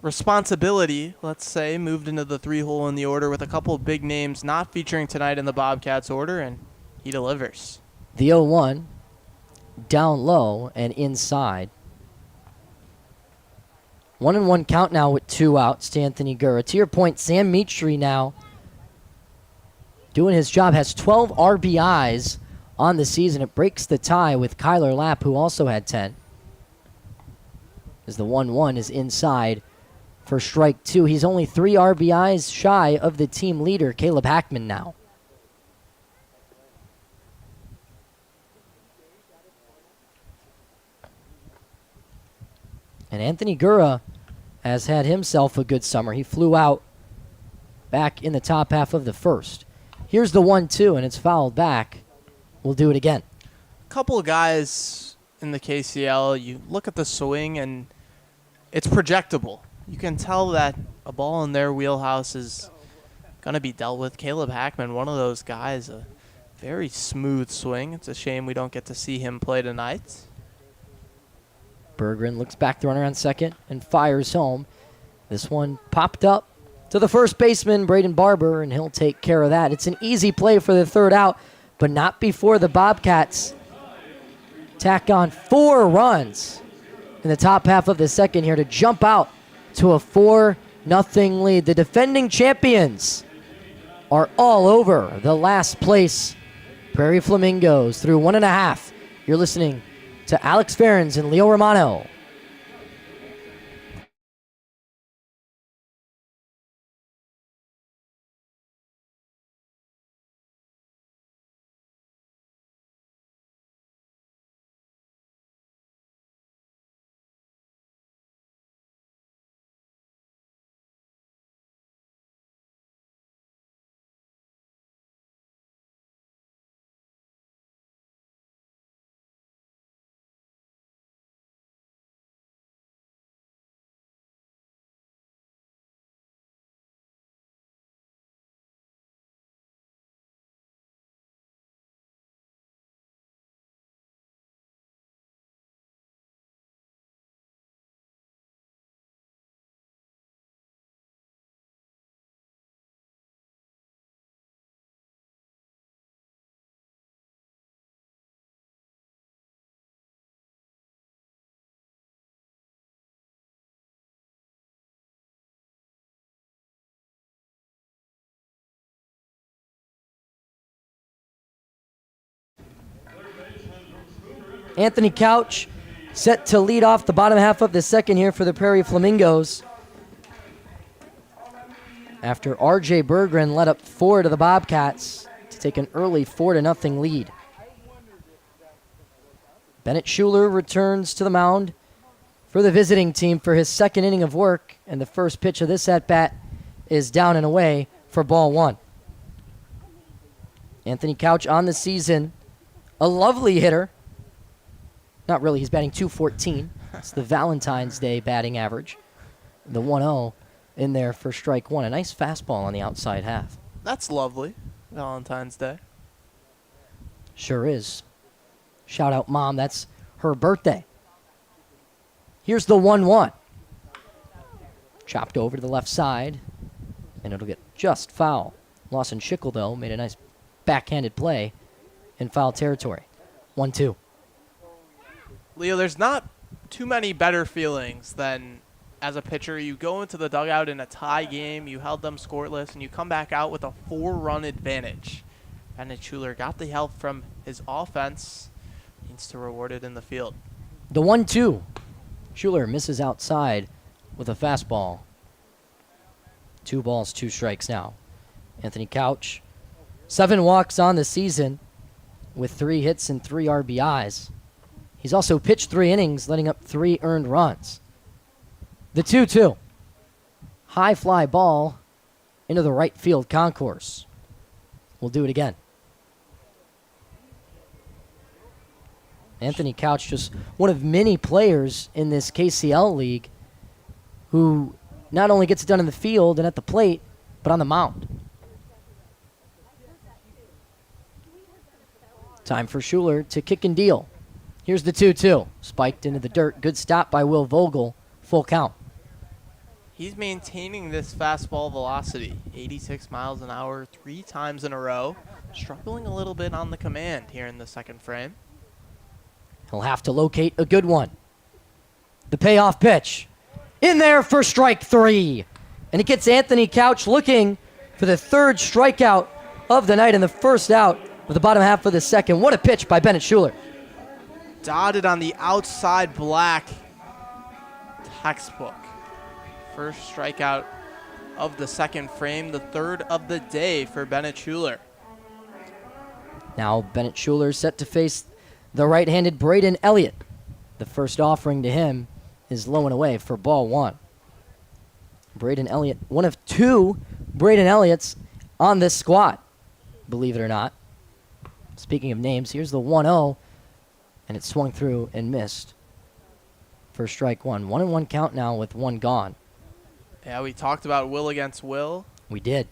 [SPEAKER 2] responsibility, let's say, moved into the 3-hole in the order with a couple of big names not featuring tonight in the Bobcats order, and he delivers.
[SPEAKER 1] The 0-1 down low and inside. 1-1 count now with 2 outs to Anthony Gura. To your point, Sam Mitri now doing his job, has 12 RBIs on the season. It breaks the tie with Kyler Lapp, who also had 10. As the 1-1 is inside for strike 2. He's only 3 RBIs shy of the team leader, Caleb Hackman, now. And Anthony Gura has had himself a good summer. He flew out back in the top half of the first. Here's the 1-2, and it's fouled back. We'll do it again.
[SPEAKER 2] A couple of guys in the KCL, you look at the swing, and it's projectable. You can tell that a ball in their wheelhouse is going to be dealt with. Caleb Hackman, one of those guys, a very smooth swing. It's a shame we don't get to see him play tonight.
[SPEAKER 1] Berggren looks back the runner on second and fires home. This one popped up to the first baseman, Braden Barber, and he'll take care of that. It's an easy play for the third out, but not before the Bobcats tack on 4 runs in the top half of the second here to jump out to a 4-0 lead. The defending champions are all over the last place Prairie Flamingos through 1.5. You're listening to Alex Ferencz and Leo Romano. Anthony Couch set to lead off the bottom half of the second here for the Prairie Flamingos, after R.J. Berggren led up 4 to the Bobcats to take an early 4-0 lead. Bennett Schuler returns to the mound for the visiting team for his second inning of work, and the first pitch of this at-bat is down and away for ball 1. Anthony Couch on the season, a lovely hitter. Not really, he's batting .214. It's the Valentine's Day batting average. The 1-0 in there for strike 1. A nice fastball on the outside half.
[SPEAKER 2] That's lovely. Valentine's Day.
[SPEAKER 1] Sure is. Shout out, Mom. That's her birthday. Here's the 1-1. Chopped over to the left side, and it'll get just foul. Lawson Schickel, though, made a nice backhanded play in foul territory. 1-2.
[SPEAKER 2] Leo, there's not too many better feelings than as a pitcher, you go into the dugout in a tie game, you held them scoreless, and you come back out with a 4-run advantage. Bennett Schuler got the help from his offense, needs to reward it in the field.
[SPEAKER 1] The 1-2. Schuler misses outside with a fastball. 2 balls, 2 strikes now. Anthony Couch, 7 walks on the season with 3 hits and 3 RBIs. He's also pitched 3 innings, letting up 3 earned runs. The 2-2. High fly ball into the right field concourse. We'll do it again. Anthony Couch, just one of many players in this KCL league who not only gets it done in the field and at the plate, but on the mound. Time for Schuler to kick and deal. Here's the 2-2. Spiked into the dirt. Good stop by Will Vogel. Full count.
[SPEAKER 2] He's maintaining this fastball velocity, 86 miles an hour, 3 times in a row. Struggling a little bit on the command here in the second frame.
[SPEAKER 1] He'll have to locate a good one. The payoff pitch. In there for strike 3. And it gets Anthony Couch looking for the 3rd strikeout of the night and the first out of the bottom half of the second. What a pitch by Bennett Schuler.
[SPEAKER 2] Dotted on the outside black. Textbook. First strikeout of the second frame, the 3rd of the day for Bennett Schuler.
[SPEAKER 1] Now Bennett Schuler set to face the right-handed Braden Elliott. The first offering to him is low and away for ball 1. Braden Elliott, one of 2 Braden Elliott's on this squad, believe it or not. Speaking of names, here's the 1-0, and it swung through and missed for strike one. 1-1 count now with one gone.
[SPEAKER 2] Yeah, we talked about will against will.
[SPEAKER 1] We did.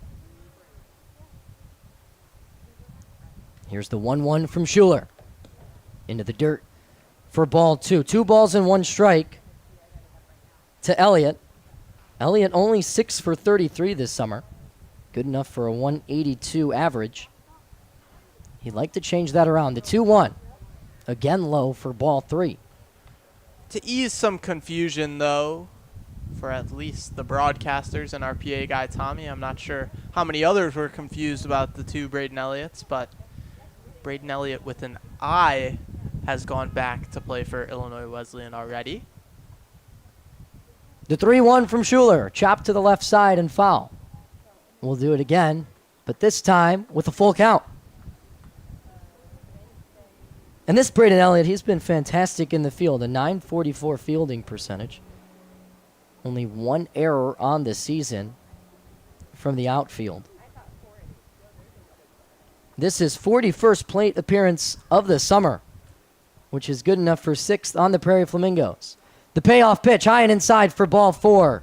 [SPEAKER 1] Here's the 1-1 from Schuler. Into the dirt for ball two. 2 balls and 1 strike to Elliott. Elliott only 6 for 33 this summer. Good enough for a 182 average. He'd like to change that around. The 2-1. Again low for ball 3.
[SPEAKER 2] To ease some confusion, though, for at least the broadcasters and our PA guy, Tommy, I'm not sure how many others were confused about the 2 Braden Elliott's, but Braden Elliott with an I has gone back to play for Illinois Wesleyan already.
[SPEAKER 1] The 3-1 from Schuler. Chopped to the left side and foul. We'll do it again, but this time with a full count. And this Braden Elliott, he's been fantastic in the field. A .944 fielding percentage. Only 1 error on the season from the outfield. This is 41st plate appearance of the summer, which is good enough for 6th on the Prairie Flamingos. The payoff pitch, high and inside for ball 4.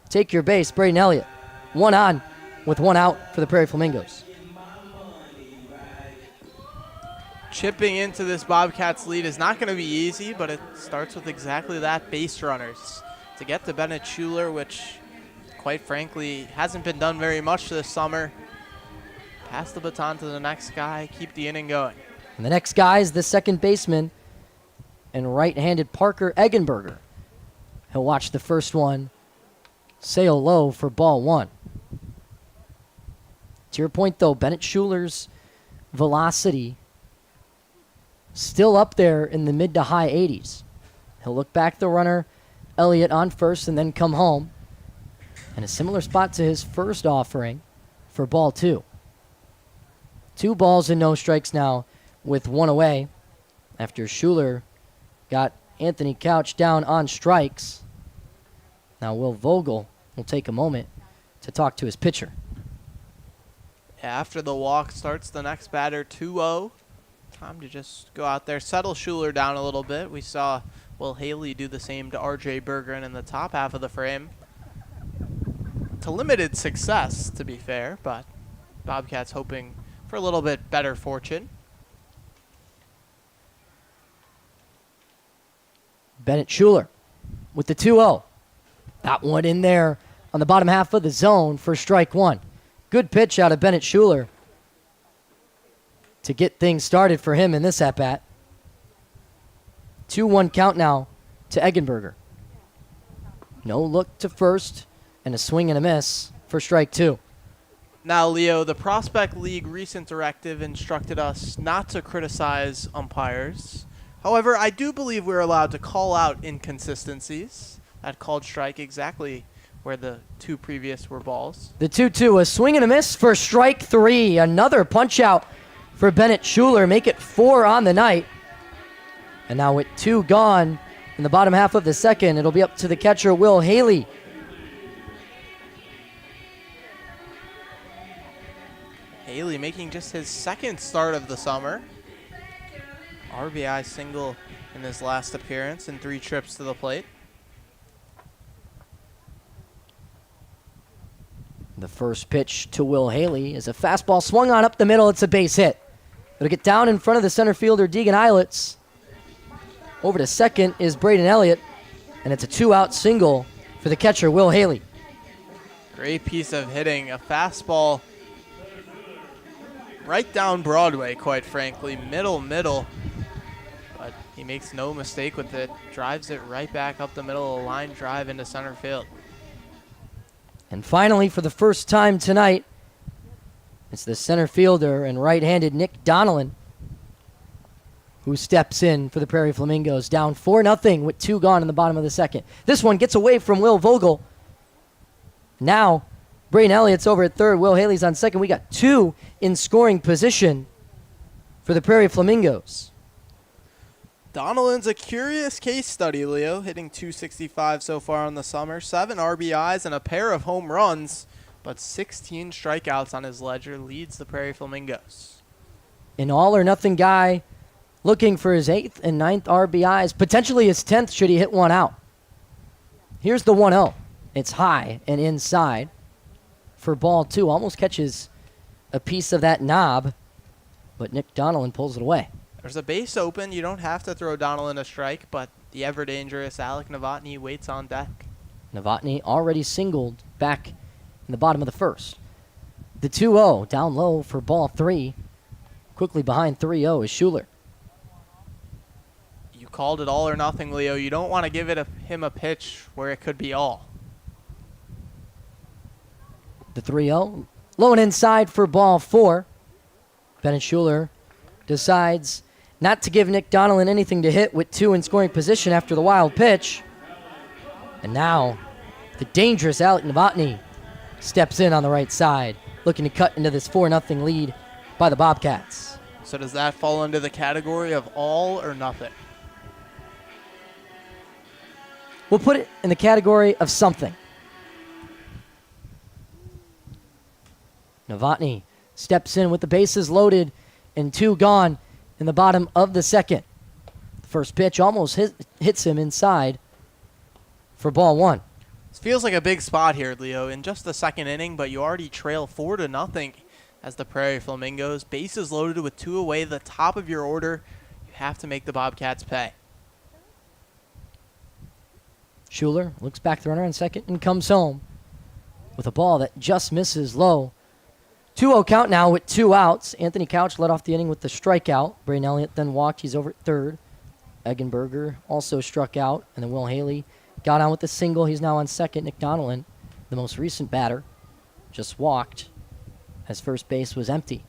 [SPEAKER 1] Take your base, Braden Elliott. 1 on with 1 out for the Prairie Flamingos.
[SPEAKER 2] Chipping into this Bobcats lead is not going to be easy, but it starts with exactly that, base runners. To get to Bennett Schuler, which, quite frankly, hasn't been done very much this summer. Pass the baton to the next guy, keep the inning going.
[SPEAKER 1] And the next guy is the second baseman and right-handed Parker Eggenberger. He'll watch the first one sail low for ball 1. To your point, though, Bennett Schuler's velocity still up there in the mid to high 80s. He'll look back the runner, Elliott on first, and then come home. And a similar spot to his first offering for ball 2. 2 balls and no strikes now with 1 away after Schuler got Anthony Couch down on strikes. Now Will Vogel will take a moment to talk to his pitcher.
[SPEAKER 2] After the walk starts the next batter, 2-0. Time to just go out there, settle Schuler down a little bit. We saw Will Haley do the same to R.J. Bergeron in the top half of the frame. To limited success, to be fair, but Bobcats hoping for a little bit better fortune.
[SPEAKER 1] Bennett Schuler with the 2-0. That one in there on the bottom half of the zone for strike 1. Good pitch out of Bennett Schuler to get things started for him in this at-bat. 2-1 count now to Eggenberger. No look to first and a swing and a miss for strike 2.
[SPEAKER 2] Now, Leo, the Prospect League recent directive instructed us not to criticize umpires. However, I do believe we're allowed to call out inconsistencies. That called strike exactly where the 2 previous were balls.
[SPEAKER 1] The 2-2, a swing and a miss for strike 3. Another punch out for Bennett Schuler. Make it 4 on the night. And now with 2 gone in the bottom half of the second, it'll be up to the catcher, Will Haley.
[SPEAKER 2] Haley making just his 2nd start of the summer. RBI single in his last appearance and 3 trips to the plate.
[SPEAKER 1] The first pitch to Will Haley is a fastball swung on up the middle. It's a base hit. It'll get down in front of the center fielder, Deegan Eilitz. Over to second is Braden Elliott, and it's a 2-out single for the catcher, Will Haley.
[SPEAKER 2] Great piece of hitting. A fastball right down Broadway, quite frankly. Middle. But he makes no mistake with it. Drives it right back up the middle, a line drive into center field.
[SPEAKER 1] And finally, for the first time tonight, it's the center fielder and right-handed Nick Donnellan who steps in for the Prairie Flamingos, down 4-0 with 2 gone in the bottom of the second. This one gets away from Will Vogel. Now, Braden Elliott's over at third. Will Haley's on second. We got 2 in scoring position for the Prairie Flamingos.
[SPEAKER 2] Donnellan's a curious case study, Leo, hitting .265 so far in the summer, 7 RBIs and a pair of home runs, but 16 strikeouts on his ledger leads the Prairie Flamingos.
[SPEAKER 1] An all-or-nothing guy looking for his 8th and 9th RBIs, potentially his 10th should he hit one out. Here's the 1-0. It's high and inside for ball 2. Almost catches a piece of that knob, but Nick Donnellan pulls it away.
[SPEAKER 2] There's a base open. You don't have to throw Donnellan a strike, but the ever-dangerous Alec Novotny waits on deck.
[SPEAKER 1] Novotny already singled back in the bottom of the first. The 2-0 down low for ball 3. Quickly behind 3-0 is Schuler.
[SPEAKER 2] You called it all or nothing, Leo. You don't want to give him a pitch where it could be all.
[SPEAKER 1] The 3-0 low and inside for ball 4. Bennett Schuler decides not to give Nick Donnellan anything to hit with 2 in scoring position after the wild pitch. And now the dangerous Alec Novotny steps in on the right side, looking to cut into this 4-0 lead by the Bobcats.
[SPEAKER 2] So does that fall into the category of all or nothing?
[SPEAKER 1] We'll put it in the category of something. Novotny steps in with the bases loaded and 2 gone in the bottom of the second. The first pitch almost hits him inside for ball 1.
[SPEAKER 2] This feels like a big spot here, Leo, in just the second inning, but you already trail 4-0 as the Prairie Flamingos. Bases loaded with 2 away, the top of your order. You have to make the Bobcats pay.
[SPEAKER 1] Schuler looks back the runner on second and comes home with a ball that just misses low. 2-0 count now with 2 outs. Anthony Couch led off the inning with the strikeout. Braden Elliott then walked. He's over at third. Eggenberger also struck out. And then Will Haley got on with the single. He's now on second. Nick Donnellan, the most recent batter, just walked as first base was empty.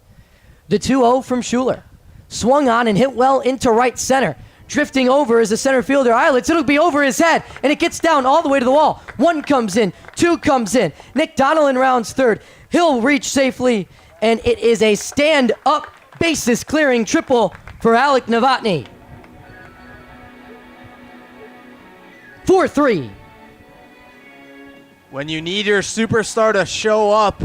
[SPEAKER 1] The 2-0 from Schuler. Swung on and hit well into right center. Drifting over is the center fielder Eilitz. It'll be over his head, and it gets down all the way to the wall. 1 comes in, 2 comes in. Nick Donnellan rounds third. He'll reach safely, and it is a stand-up bases-clearing triple for Alec Novotny. 4-3.
[SPEAKER 2] When you need your superstar to show up,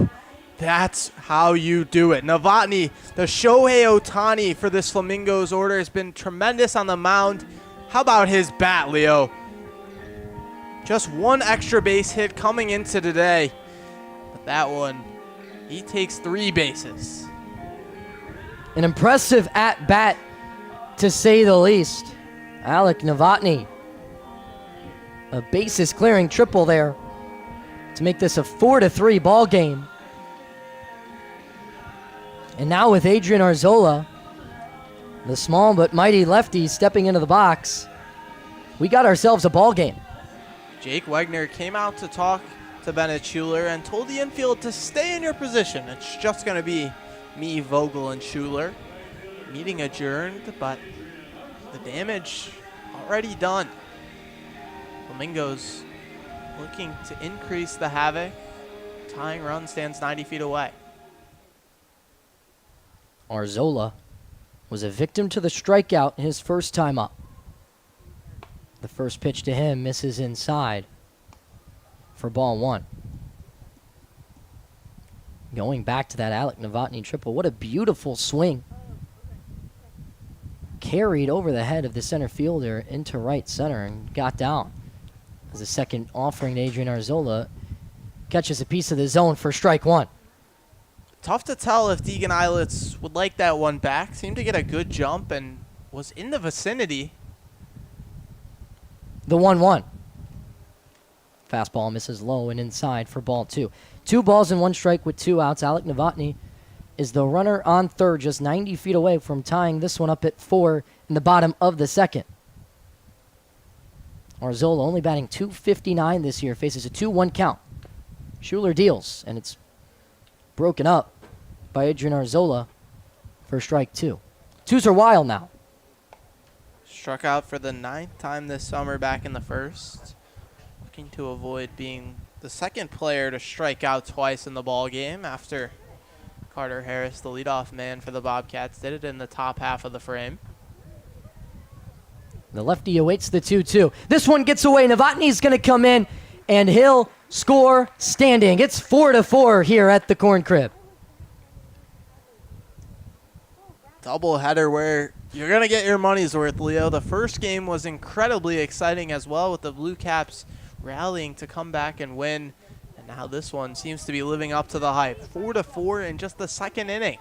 [SPEAKER 2] that's how you do it. Novotny, the Shohei Ohtani for this Flamingos order, has been tremendous on the mound. How about his bat, Leo? Just 1 extra base hit coming into today. But that one, he takes 3 bases.
[SPEAKER 1] An impressive at-bat, to say the least. Alec Novotny. A bases-clearing triple there to make this a 4-3 ball game. And now with Adrian Arzola, the small but mighty lefty, stepping into the box, we got ourselves a ball game.
[SPEAKER 2] Jake Wegner came out to talk to Bennett Schuler and told the infield to stay in your position. It's just going to be me, Vogel, and Schuler. Meeting adjourned, but the damage already done. Flamingos looking to increase the havoc. Tying run stands 90 feet away.
[SPEAKER 1] Arzola was a victim to the strikeout his first time up. The first pitch to him misses inside for ball 1. Going back to that Alec Novotny triple, what a beautiful swing. Carried over the head of the center fielder into right center and got down. As the second offering to Adrian Arzola catches a piece of the zone for strike 1.
[SPEAKER 2] Tough to tell if Deegan Eilitz would like that one back. Seemed to get a good jump and was in the vicinity.
[SPEAKER 1] The 1-1. Fastball misses low and inside for ball 2. 2 balls and 1 strike with 2 outs. Alec Novotny is the runner on third, just 90 feet away from tying this one up at 4 in the bottom of the second. Arzola only batting .259 this year, faces a 2-1 count. Schuler deals, and it's broken up by Adrian Arzola for strike 2. 2s are wild now.
[SPEAKER 2] Struck out for the 9th time this summer back in the first. Looking to avoid being the second player to strike out twice in the ball game after Carter Harris, the leadoff man for the Bobcats, did it in the top half of the frame.
[SPEAKER 1] The lefty awaits the 2-2. This one gets away. Novotny's going to come in, and he'll score standing. It's 4-4 here at the Corn Crib.
[SPEAKER 2] Doubleheader where you're going to get your money's worth, Leo. The first game was incredibly exciting as well, with the Blue Caps rallying to come back and win. And now this one seems to be living up to the hype. 4-4 in just the second inning.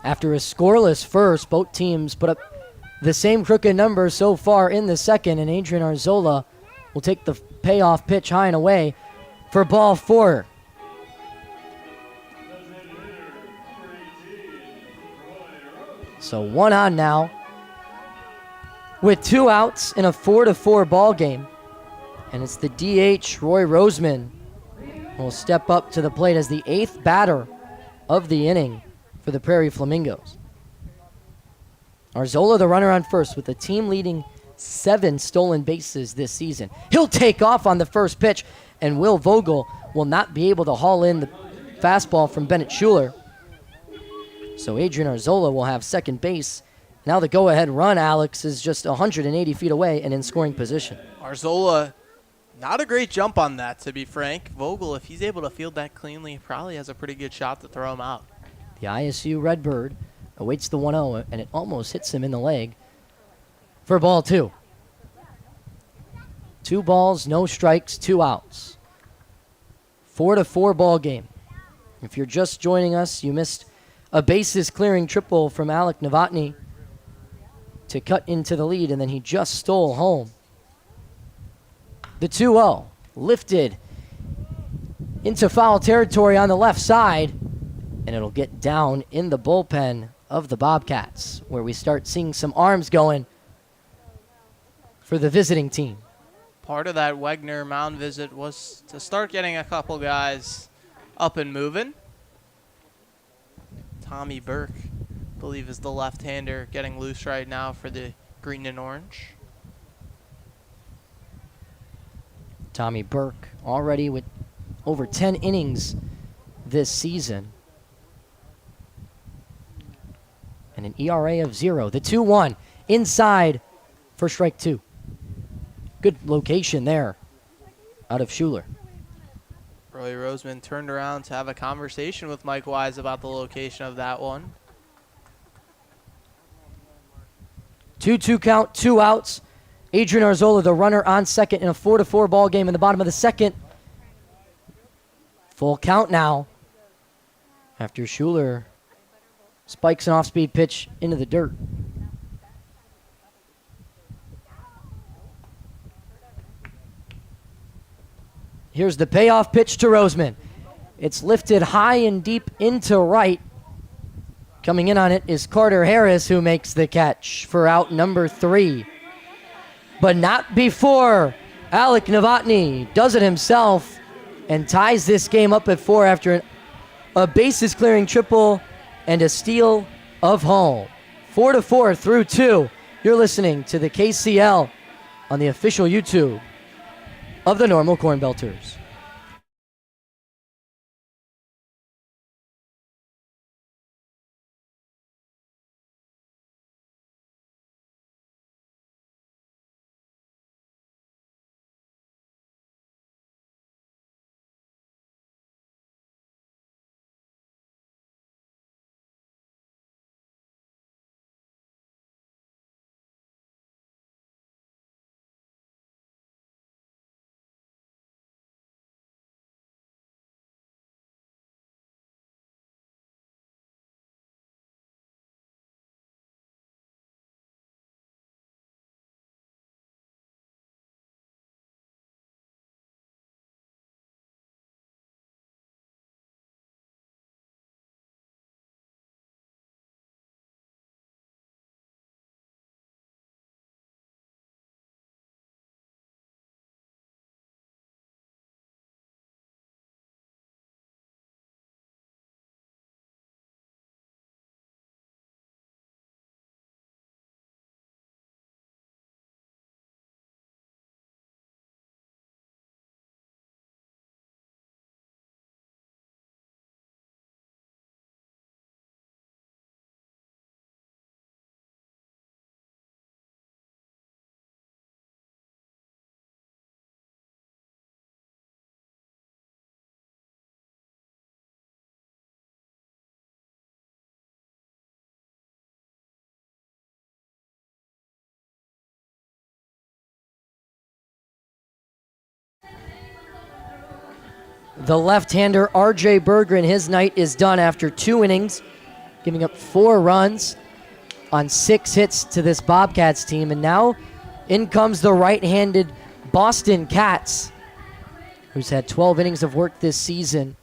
[SPEAKER 1] After a scoreless first, both teams put up the same crooked numbers so far in the second, and Adrian Arzola will take the payoff pitch high and away for ball 4. So 1 on now with 2 outs in a 4-4 ball game. And it's the DH, Roy Roseman, who will step up to the plate as the 8th batter of the inning for the Prairie Flamingos. Arzola, the runner on first, with the team leading 7 stolen bases this season. He'll take off on the first pitch, and Will Vogel will not be able to haul in the fastball from Bennett Schuler. So Adrian Arzola will have second base. Now the go-ahead run, Alex, is just 180 feet away and in scoring position.
[SPEAKER 2] Arzola, not a great jump on that, to be frank. Vogel, if he's able to field that cleanly, probably has a pretty good shot to throw him out.
[SPEAKER 1] The ISU Redbird awaits the 1-0, and it almost hits him in the leg for ball 2. 2 balls, no strikes, 2 outs. 4-4 ball game. If you're just joining us, you missed a bases-clearing triple from Alec Novotny to cut into the lead, and then he just stole home. The 2-0 lifted into foul territory on the left side, and it'll get down in the bullpen of the Bobcats, where we start seeing some arms going for the visiting team.
[SPEAKER 2] Part of that Wegner mound visit was to start getting a couple guys up and moving. Tommy Burke, I believe, is the left-hander getting loose right now for the green and orange.
[SPEAKER 1] Tommy Burke already with over 10 innings this season. And an ERA of 0. The 2-1 inside for strike 2. Good location there out of Schuler.
[SPEAKER 2] Roy Roseman turned around to have a conversation with Mike Wise about the location of that one.
[SPEAKER 1] 2-2 count, 2 outs. Adrian Arzola, the runner on second in a 4-4 ball game in the bottom of the second. Full count now after Schuler spikes an off-speed pitch into the dirt. Here's the payoff pitch to Roseman. It's lifted high and deep into right. Coming in on it is Carter Harris, who makes the catch for out number 3. But not before Alec Novotny does it himself and ties this game up at 4 after a bases-clearing triple and a steal of home. 4-4 through 2. You're listening to the KCL on the official YouTube of the Normal Corn Belters. The left-hander, R.J. Berggren, his night is done after 2 innings, giving up 4 runs on 6 hits to this Bobcats team. And now in comes the right-handed Boston Cats, who's had 12 innings of work this season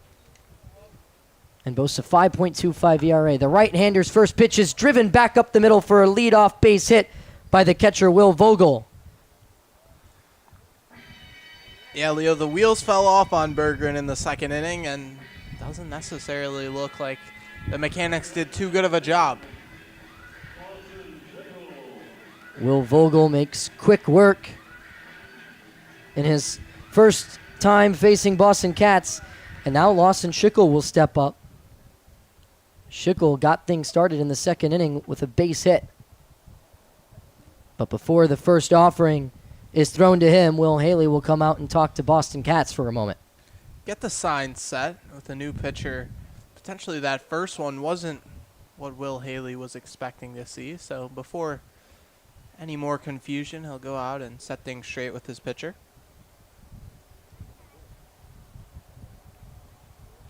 [SPEAKER 1] and boasts a 5.25 ERA. The right-hander's first pitch is driven back up the middle for a leadoff base hit by the catcher, Will Vogel.
[SPEAKER 2] Yeah, Leo, the wheels fell off on Berggren in the second inning, and doesn't necessarily look like the mechanics did too good of a job.
[SPEAKER 1] Will Vogel makes quick work in his first time facing Boston Cats, and now Lawson Schickel will step up. Schickel got things started in the second inning with a base hit. But before the first offering is thrown to him, Will Haley will come out and talk to Boston Cats for a moment.
[SPEAKER 2] Get the sign set with a new pitcher. Potentially that first one wasn't what Will Haley was expecting to see, so before any more confusion, he'll go out and set things straight with his pitcher.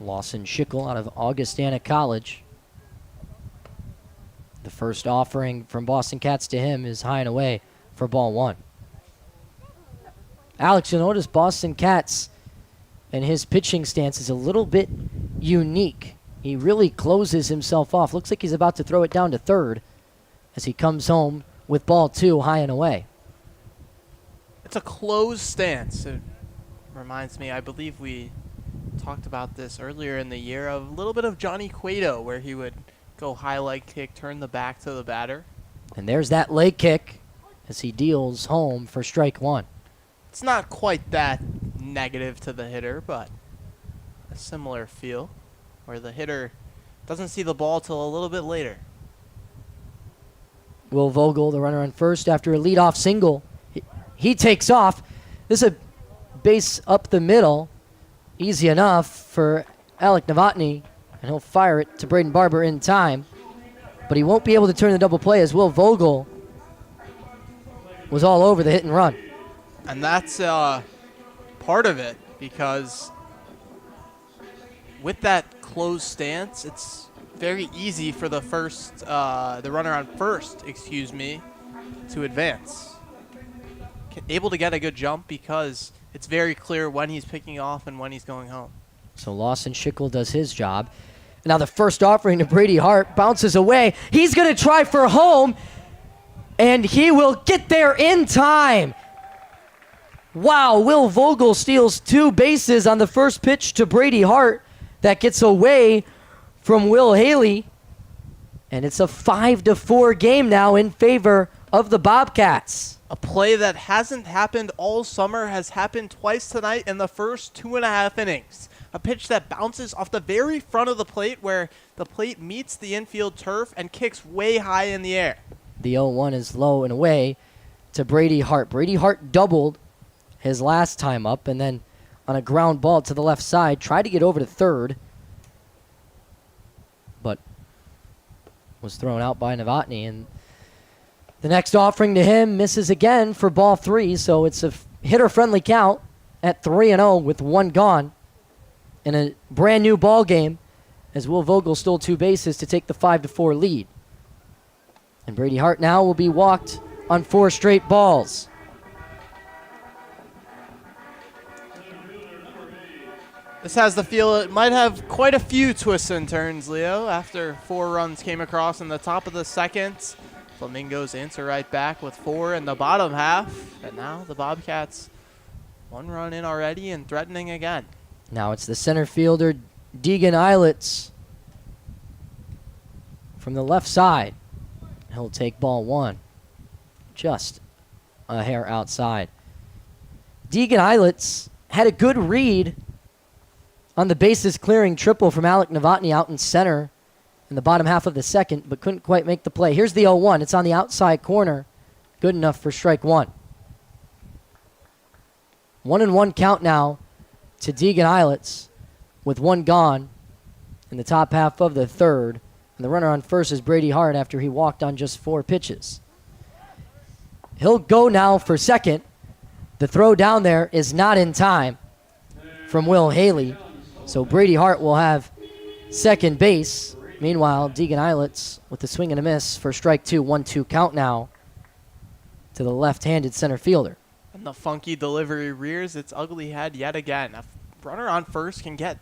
[SPEAKER 1] Lawson Schickel out of Augustana College. The first offering from Boston Cats to him is high and away for ball 1. Alex, you'll notice Boston Cats and his pitching stance is a little bit unique. He really closes himself off. Looks like he's about to throw it down to third as he comes home with ball 2 high and away.
[SPEAKER 2] It's a closed stance. It reminds me, I believe we talked about this earlier in the year, of a little bit of Johnny Cueto, where he would go high leg kick, turn the back to the batter.
[SPEAKER 1] And there's that leg kick as he deals home for strike 1.
[SPEAKER 2] It's not quite that negative to the hitter, but a similar feel where the hitter doesn't see the ball till a little bit later.
[SPEAKER 1] Will Vogel, the runner on first after a leadoff single. He takes off. This is a base up the middle. Easy enough for Alec Novotny, and he'll fire it to Braden Barber in time. But he won't be able to turn the double play as Will Vogel was all over the hit and run.
[SPEAKER 2] And that's part of it, because with that closed stance, it's very easy for the runner on first, to advance. Able to get a good jump because it's very clear when he's picking off and when he's going home.
[SPEAKER 1] So Lawson Schickel does his job. Now the first offering to Brady Hart bounces away. He's going to try for home, and he will get there in time. Wow, Will Vogel steals 2 bases on the first pitch to Brady Hart. That gets away from Will Haley. And it's a 5-4 game now in favor of the Bobcats.
[SPEAKER 2] A play that hasn't happened all summer has happened twice tonight in the first 2.5 innings. A pitch that bounces off the very front of the plate where the plate meets the infield turf and kicks way high in the air.
[SPEAKER 1] The 0-1 is low and away to Brady Hart. Brady Hart doubled his last time up, and then on a ground ball to the left side, tried to get over to third, but was thrown out by Novotny. And the next offering to him misses again for ball 3, so it's a hitter-friendly count at 3-0 with 1 gone in a brand-new ball game as Will Vogel stole 2 bases to take the 5-4 lead. And Brady Hart now will be walked on 4 straight balls.
[SPEAKER 2] This has the feel it might have quite a few twists and turns, Leo, after 4 runs came across in the top of the second. Flamingos answer right back with 4 in the bottom half. And now the Bobcats 1 run in already and threatening again.
[SPEAKER 1] Now it's the center fielder, Deegan Eilitz, from the left side. He'll take ball 1, just a hair outside. Deegan Eilitz had a good read on the bases clearing triple from Alec Novotny out in center in the bottom half of the second, but couldn't quite make the play. Here's the 0-1. It's on the outside corner. Good enough for strike 1. 1-1 count now to Deegan Eilitz with 1 gone in the top half of the third. And the runner on first is Brady Hart after he walked on just 4 pitches. He'll go now for second. The throw down there is not in time from Will Haley. So Brady Hart will have second base. Meanwhile, Deegan Eilitz with the swing and a miss for strike two. 1-2 count now to the left-handed center fielder.
[SPEAKER 2] And the funky delivery rears its ugly head yet again. A runner on first can get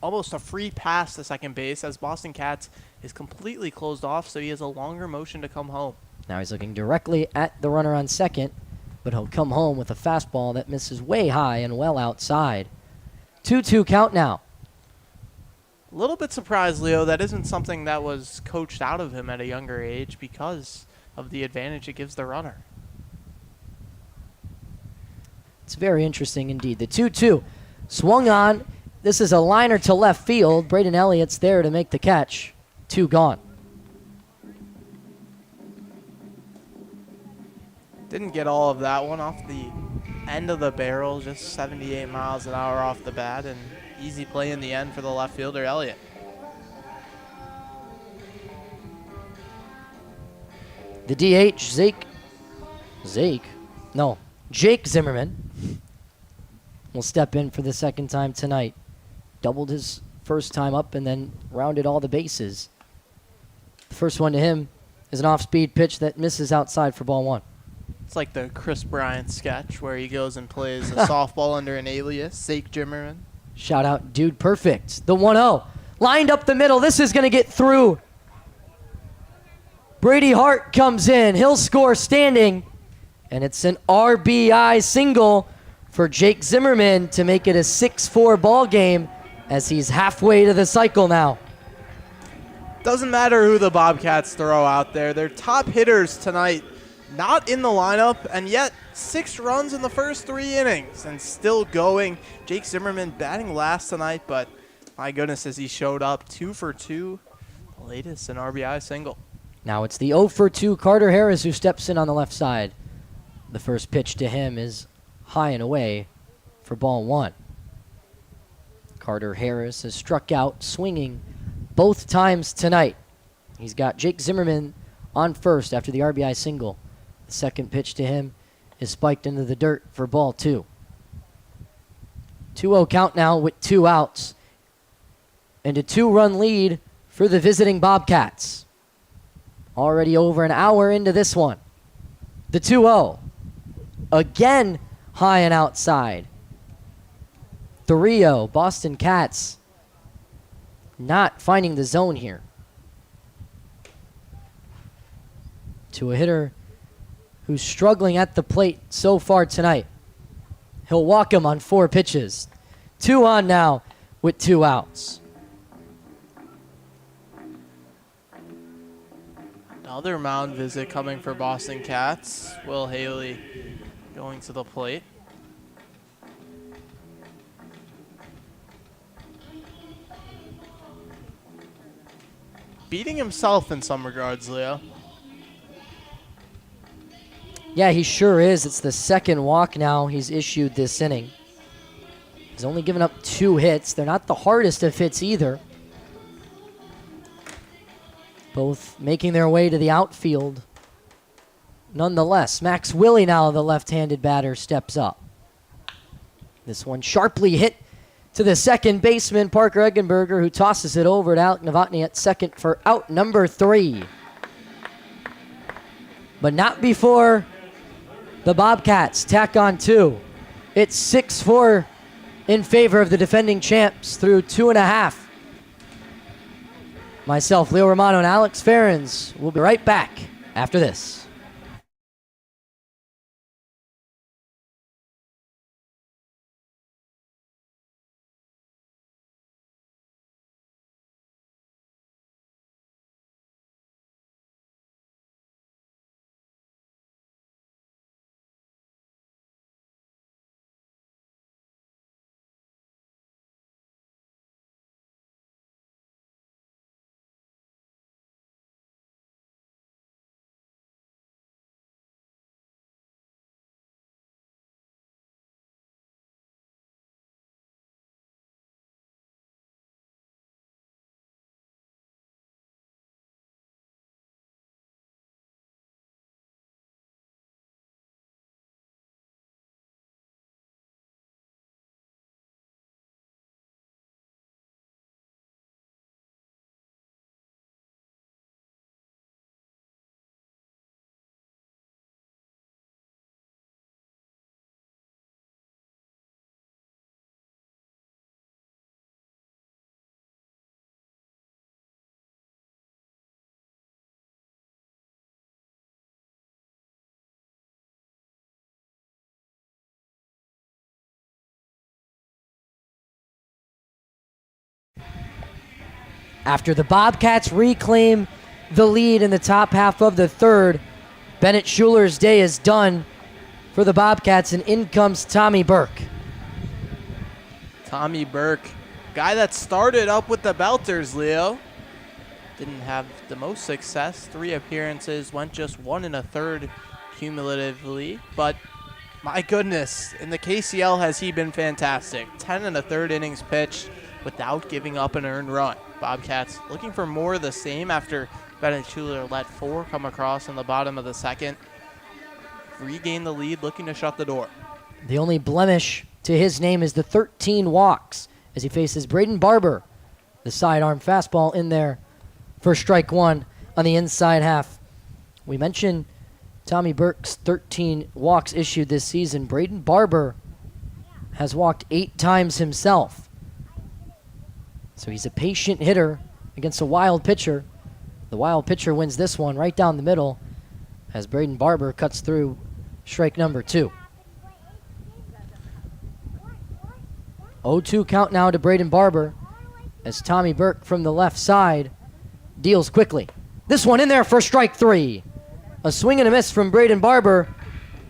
[SPEAKER 2] almost a free pass to second base as Boston Cats is completely closed off, so he has a longer motion to come home.
[SPEAKER 1] Now he's looking directly at the runner on second, but he'll come home with a fastball that misses way high and well outside. 2-2 count now.
[SPEAKER 2] A little bit surprised, Leo. That isn't something that was coached out of him at a younger age because of the advantage it gives the runner.
[SPEAKER 1] It's very interesting indeed. The 2-2 swung on. This is a liner to left field. Braden Elliott's there to make the catch. 2 gone.
[SPEAKER 2] Didn't get all of that one off the end of the barrel, just 78 miles an hour off the bat, and easy play in the end for the left fielder, Elliott.
[SPEAKER 1] The DH, Jake Zimmerman will step in for the second time tonight. Doubled his first time up and then rounded all the bases. The first one to him is an off-speed pitch that misses outside for ball 1.
[SPEAKER 2] It's like the Chris Bryant sketch where he goes and plays a softball under an alias, Jake Zimmerman.
[SPEAKER 1] Shout out, Dude Perfect. The 1-0. Lined up the middle. This is going to get through. Brady Hart comes in. He'll score standing. And it's an RBI single for Jake Zimmerman to make it a 6-4 ball game as he's halfway to the cycle now.
[SPEAKER 2] Doesn't matter who the Bobcats throw out there. Their top hitters tonight not in the lineup, and yet 6 runs in the first 3 innings and still going. Jake Zimmerman batting last tonight, but my goodness, as he showed up 2 for 2, the latest an RBI single.
[SPEAKER 1] Now it's the 0 for 2 Carter Harris who steps in on the left side. The first pitch to him is high and away for ball 1. Carter Harris has struck out swinging both times tonight. He's got Jake Zimmerman on first after the RBI single. The second pitch to him is spiked into the dirt for ball 2. 2-0 count now with 2 outs. And a 2-run lead for the visiting Bobcats. Already over an hour into this one. The 2-0. Again high and outside. 3-0. Boston Cats not finding the zone here. To a hitter who's struggling at the plate so far tonight. He'll walk him on 4 pitches. 2 on now with 2 outs.
[SPEAKER 2] Another mound visit coming for Boston Cats. Will Haley going to the plate. Beating himself in some regards, Leo.
[SPEAKER 1] Yeah, he sure is. It's the second walk now he's issued this inning. He's only given up 2 hits. They're not the hardest of hits either. Both making their way to the outfield. Nonetheless, Max Willie now, the left-handed batter, steps up. This one sharply hit to the second baseman, Parker Eggenberger, who tosses it over to Alec Novotny at second for out number 3. But not before the Bobcats tack on 2. It's 6-4 in favor of the defending champs through 2.5. Myself, Leo Romano, and Alex Ferencz will be right back after this. After the Bobcats reclaim the lead in the top half of the third, Bennett Schuler's day is done for the Bobcats, and in comes Tommy Burke.
[SPEAKER 2] Tommy Burke, guy that started up with the Belters, Leo. Didn't have the most success. 3 appearances, went just 1 1/3 cumulatively. But my goodness, in the KCL has he been fantastic. 10 1/3 innings pitched without giving up an earned run. Bobcats looking for more of the same after Bennett Schuler let 4 come across in the bottom of the second. Regain the lead, looking to shut the door.
[SPEAKER 1] The only blemish to his name is the 13 walks as he faces Braden Barber. The sidearm fastball in there for strike 1 on the inside half. We mentioned Tommy Burke's 13 walks issued this season. Braden Barber has walked 8 times himself. So he's a patient hitter against a wild pitcher. The wild pitcher wins this one right down the middle as Braden Barber cuts through strike number 2. 0-2 count now to Braden Barber as Tommy Burke from the left side deals quickly. This one in there for strike 3. A swing and a miss from Braden Barber,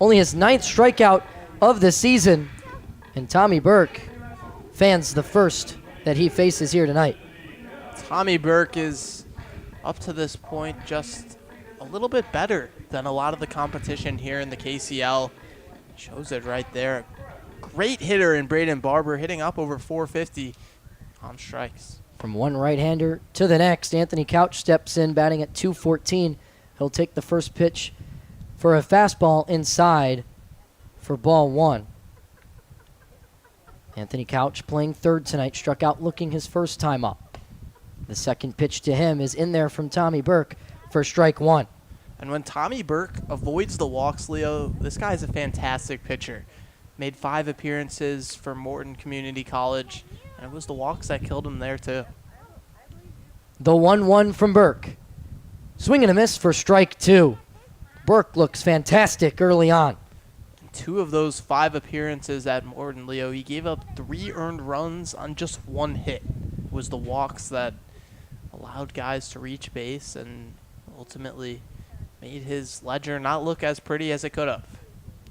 [SPEAKER 1] only his 9th strikeout of the season, and Tommy Burke fans the first that he faces here tonight.
[SPEAKER 2] Tommy Burke is, up to this point, just a little bit better than a lot of the competition here in the KCL. Shows it right there. Great hitter in Braden Barber, hitting up over 450 on strikes.
[SPEAKER 1] From one right-hander to the next, Anthony Couch steps in, batting at 214. He'll take the first pitch for a fastball inside for ball 1. Anthony Couch playing third tonight, struck out looking his first time up. The second pitch to him is in there from Tommy Burke for strike 1.
[SPEAKER 2] And when Tommy Burke avoids the walks, Leo, this guy's a fantastic pitcher. Made 5 appearances for Morton Community College, and it was the walks that killed him there too.
[SPEAKER 1] The 1-1 from Burke. Swing and a miss for strike 2. Burke looks fantastic early on.
[SPEAKER 2] 2 of those 5 appearances at Morton, Leo, he gave up 3 earned runs on just 1 hit. It was the walks that allowed guys to reach base and ultimately made his ledger not look as pretty as it could have.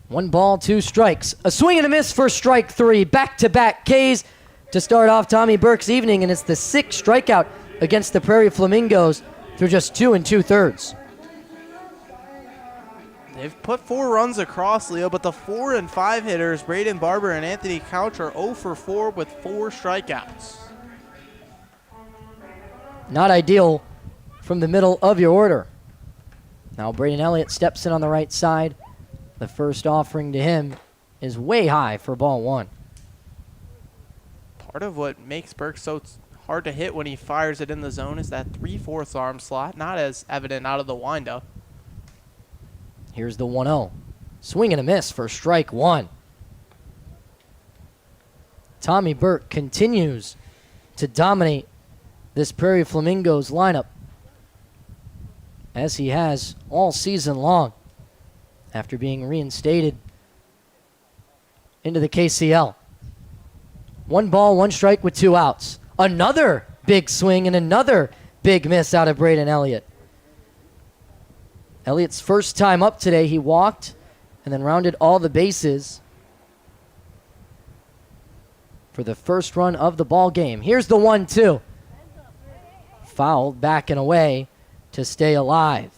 [SPEAKER 1] 1 ball, 2 strikes. A swing and a miss for strike 3. Back-to-back Ks to start off Tommy Burke's evening, and it's the 6th strikeout against the Prairie Flamingos through just 2 2/3.
[SPEAKER 2] They've put 4 runs across, Leo, but the 4 and 5 hitters, Braden Barber and Anthony Couch, are 0 for 4 with 4 strikeouts.
[SPEAKER 1] Not ideal from the middle of your order. Now Braden Elliott steps in on the right side. The first offering to him is way high for ball 1.
[SPEAKER 2] Part of what makes Burke so hard to hit when he fires it in the zone is that 3/4 arm slot, not as evident out of the windup.
[SPEAKER 1] Here's the 1-0. Swing and a miss for strike 1. Tommy Burke continues to dominate this Prairie Flamingos lineup, as he has all season long after being reinstated into the KCL. 1 ball, 1 strike with 2 outs. Another big swing and another big miss out of Braden Elliott. Elliott's first time up today, he walked and then rounded all the bases for the first run of the ball game. Here's the 1-2. Fouled back and away to stay alive.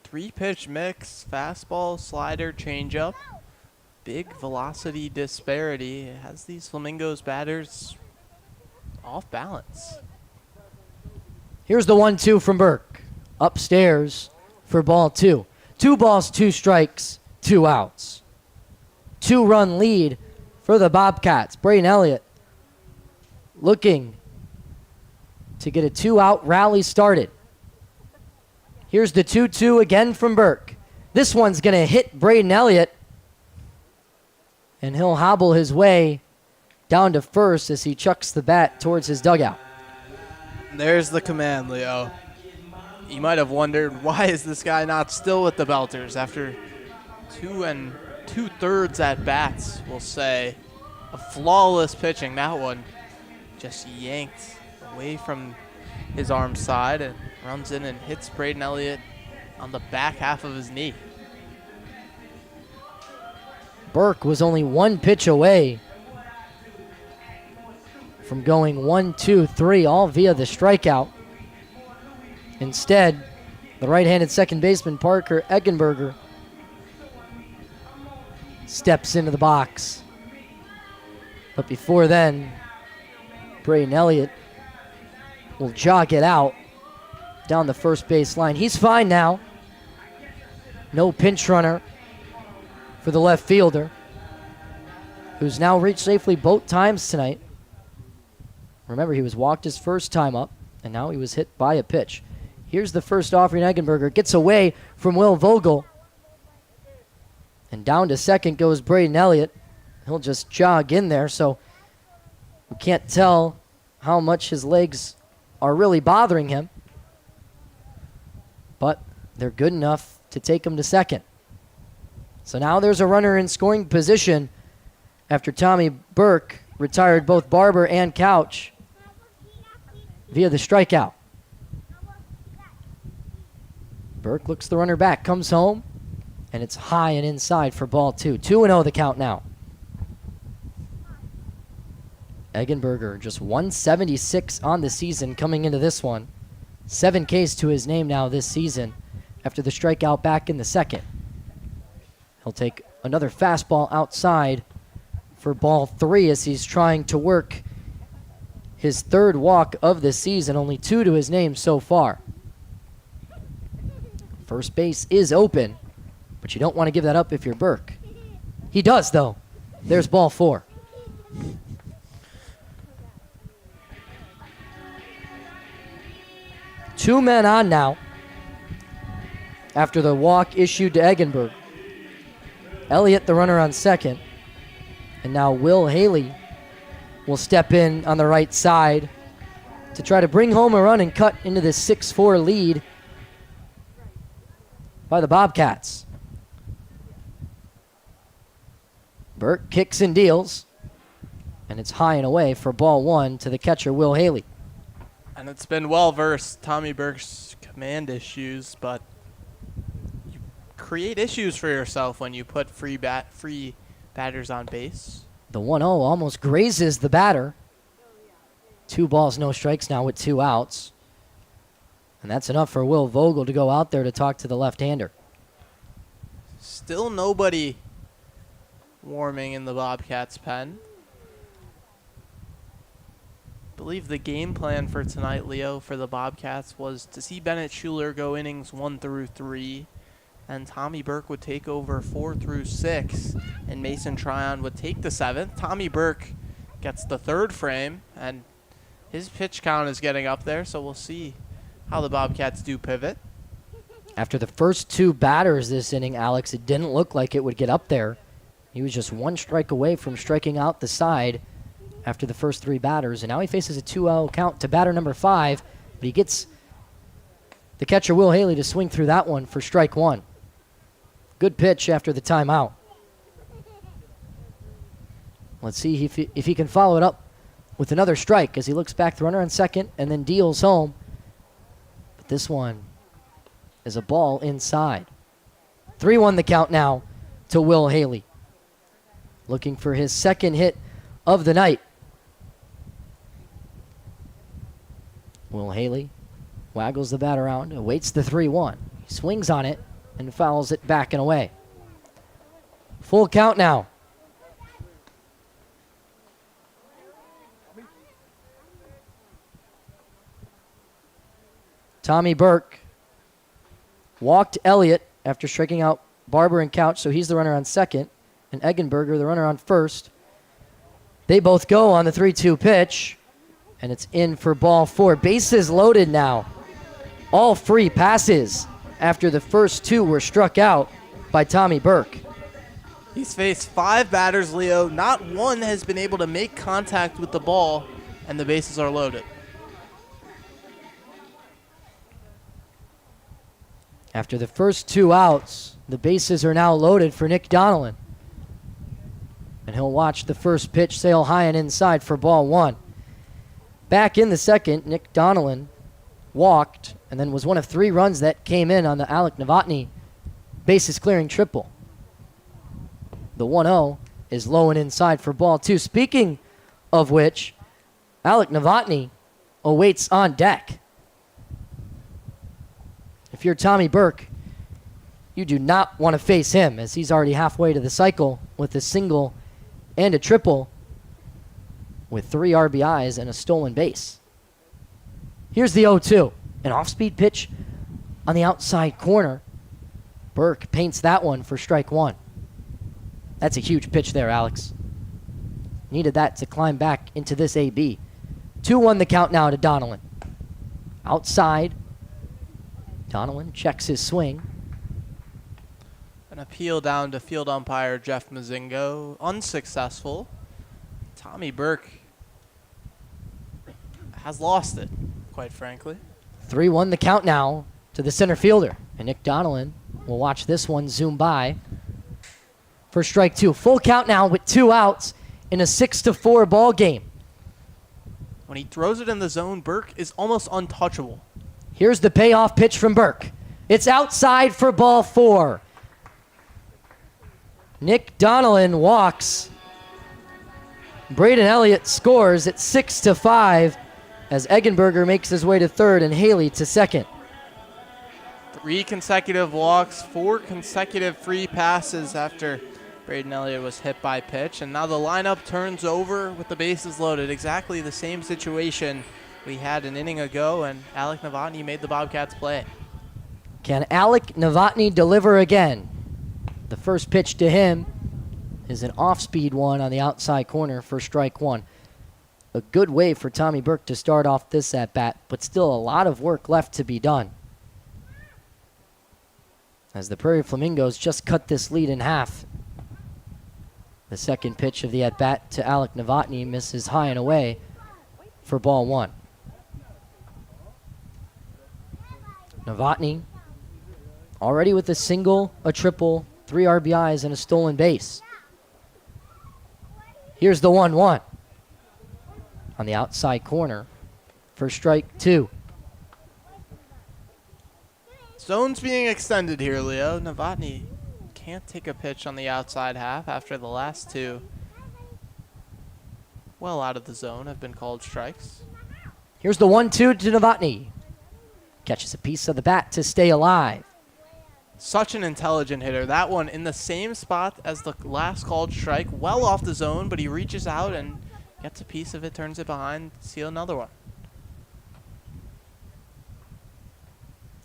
[SPEAKER 2] 3-pitch mix, fastball, slider, changeup. Big velocity disparity. It has these Flamingos batters off balance.
[SPEAKER 1] Here's the 1-2 from Burke. Upstairs for ball 2. 2 balls, 2 strikes, 2 outs. 2-run lead for the Bobcats. Braden Elliott looking to get a 2-out rally started. Here's the 2-2 again from Burke. This one's going to hit Braden Elliott, and he'll hobble his way down to first as he chucks the bat towards his dugout.
[SPEAKER 2] There's the command, Leo. You might have wondered, why is this guy not still with the Belters after 2 2/3 at bats, we'll say. A flawless pitching, that one. just yanked away from his arm side and runs in and hits Braden Elliott on the back half of his knee.
[SPEAKER 1] Burke was only one pitch away from going 1, 2, 3, all via the strikeout. Instead, the right-handed second baseman, Parker Eggenberger, steps into the box. But before then, Braden Elliott will jog it out down the first base line. He's fine now. No pinch runner for the left fielder, who's now reached safely both times tonight. Remember, he was walked his first time up, and now he was hit by a pitch. Here's the first offering. Eggenberger gets away from Will Vogel. And down to second goes Braden Elliott. He'll just jog in there, so we can't tell how much his legs are really bothering him. But they're good enough to take him to second. So now there's a runner in scoring position after Tommy Burke retired both Barber and Couch via the strikeout. Burke looks the runner back, comes home, and it's high and inside for ball 2. 2-0 the count now. Eggenberger just 176 on the season coming into this one. 7 Ks to his name now this season after the strikeout back in the second. He'll take another fastball outside for ball 3 as he's trying to work his third walk of the season, only 2 to his name so far. First base is open, but you don't want to give that up if you're Burke. He does, though. There's ball 4. Two men on now after the walk issued to Eggenberg. Elliott, the runner, on second. And now Will Haley will step in on the right side to try to bring home a run and cut into the 6-4 lead by the Bobcats. Burke kicks and deals, and it's high and away for ball 1 to the catcher, Will Haley.
[SPEAKER 2] And it's been well versed, Tommy Burke's command issues, but you create issues for yourself when you put free batters on base.
[SPEAKER 1] The 1-0 almost grazes the batter. 2 balls, no strikes now with 2 outs. And that's enough for Will Vogel to go out there to talk to the left-hander.
[SPEAKER 2] Still nobody warming in the Bobcats' pen. I believe the game plan for tonight, Leo, for the Bobcats was to see Bennett Schuler go innings 1 through 3, and Tommy Burke would take over 4 through 6, and Mason Tryon would take the 7th. Tommy Burke gets the 3rd frame, and his pitch count is getting up there, so we'll see how the Bobcats do pivot.
[SPEAKER 1] After the first 2 batters this inning, Alex, it didn't look like it would get up there. He was just 1 strike away from striking out the side after the first 3 batters, and now he faces a 2-0 count to batter number 5, but he gets the catcher Will Haley to swing through that one for strike 1. Good pitch after the timeout. Let's see if he can follow it up with another strike as he looks back the runner on second and then deals home. But this one is a ball inside. 3-1 the count now to Will Haley. Looking for his 2nd hit of the night. Will Haley waggles the bat around, awaits the 3-1. He swings on it and fouls it back and away. Full count now. Tommy Burke walked Elliott after striking out Barber and Couch, so he's the runner on second, and Eggenberger, the runner on first. They both go on the 3-2 pitch, and it's in for ball 4. Bases loaded now. All free passes after the first 2 were struck out by Tommy Burke.
[SPEAKER 2] He's faced 5 batters, Leo. Not one has been able to make contact with the ball, and the bases are loaded.
[SPEAKER 1] After the first 2 outs, the bases are now loaded for Nick Donnellan. And he'll watch the first pitch sail high and inside for ball 1. Back in the second, Nick Donnellan walked and then was one of 3 runs that came in on the Alec Novotny bases clearing triple. The 1-0 is low and inside for ball 2. Speaking of which, Alec Novotny awaits on deck. If you're Tommy Burke, you do not want to face him, as he's already halfway to the cycle with a single and a triple with 3 RBIs and a stolen base. Here's the 0-2, an off-speed pitch on the outside corner. Burke paints that one for strike 1. That's a huge pitch there, Alex. Needed that to climb back into this AB. 2-1 the count now to Donnellan. Outside. Donnellan checks his swing.
[SPEAKER 2] An appeal down to field umpire Jeff Mazingo. Unsuccessful. Tommy Burke has lost it, quite frankly.
[SPEAKER 1] 3-1 the count now to the center fielder. And Nick Donnellan will watch this one zoom by for strike 2. Full count now with 2 outs in a 6-4 ball game.
[SPEAKER 2] When he throws it in the zone, Burke is almost untouchable.
[SPEAKER 1] Here's the payoff pitch from Burke. It's outside for ball 4. Nick Donnellan walks. Braden Elliott scores at 6-5 as Eggenberger makes his way to third and Haley to second.
[SPEAKER 2] 3 consecutive walks, 4 consecutive free passes after Braden Elliott was hit by pitch, and now the lineup turns over with the bases loaded. Exactly the same situation we had an inning ago, and Alec Novotny made the Bobcats play.
[SPEAKER 1] Can Alec Novotny deliver again? The first pitch to him is an off-speed one on the outside corner for strike 1. A good way for Tommy Burke to start off this at-bat, but still a lot of work left to be done, as the Prairie Flamingos just cut this lead in half. The second pitch of the at-bat to Alec Novotny misses high and away for ball 1. Novotny already with a single, a triple, 3 RBIs, and a stolen base. Here's the 1-1 on the outside corner for strike 2.
[SPEAKER 2] Zone's being extended here, Leo. Novotny can't take a pitch on the outside half after the last 2, well out of the zone, have been called strikes.
[SPEAKER 1] Here's the 1-2 to Novotny. Catches a piece of the bat to stay alive.
[SPEAKER 2] Such an intelligent hitter. That one in the same spot as the last called strike, well off the zone, but he reaches out and gets a piece of it, turns it behind, seal another one.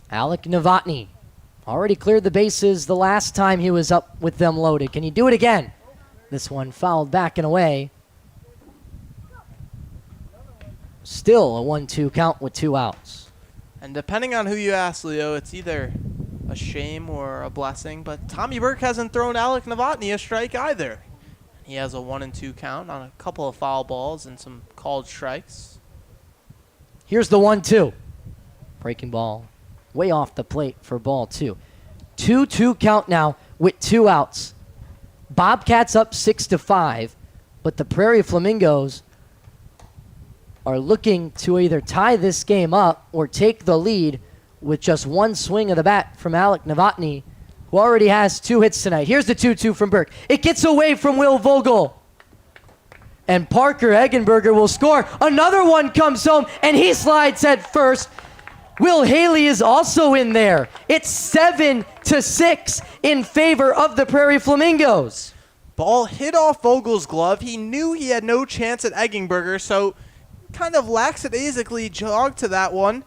[SPEAKER 1] Alec Novotny already cleared the bases the last time he was up with them loaded. Can he do it again? This one fouled back and away. Still a 1-2 count with 2 outs.
[SPEAKER 2] And depending on who you ask, Leo, it's either a shame or a blessing, but Tommy Burke hasn't thrown Alec Novotny a strike either. He has a 1-2 count on a couple of foul balls and some called strikes.
[SPEAKER 1] Here's the 1-2. Breaking ball way off the plate for ball 2. 2-2 count now with 2 outs. Bobcats up 6-5, but the Prairie Flamingos are looking to either tie this game up or take the lead with just 1 swing of the bat from Alec Novotny, who already has 2 hits tonight. Here's the 2-2 from Burke. It gets away from Will Vogel. And Parker Eggenberger will score. Another one comes home, and he slides head first. Will Haley is also in there. It's 7-6 in favor of the Prairie Flamingos.
[SPEAKER 2] Ball hit off Vogel's glove. He knew he had no chance at Eggenberger, so kind of lackadaisically jogged to that one.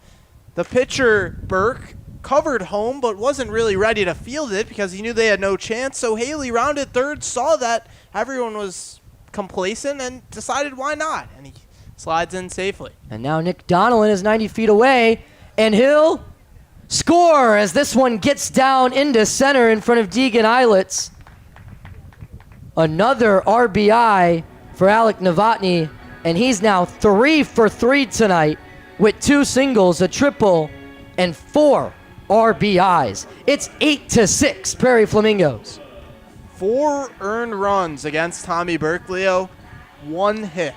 [SPEAKER 2] The pitcher, Burke, covered home but wasn't really ready to field it because he knew they had no chance. So Haley rounded third, saw that everyone was complacent, and decided why not. And he slides in safely.
[SPEAKER 1] And now Nick Donnellan is 90 feet away, and he'll score as this one gets down into center in front of Deegan Eilitz. Another RBI for Alec Novotny, and he's now 3 for 3 tonight with 2 singles, a triple, and 4 RBIs. It's 8-6 Prairie Flamingos.
[SPEAKER 2] 4 earned runs against Tommy Burke, Leo. 1 hit.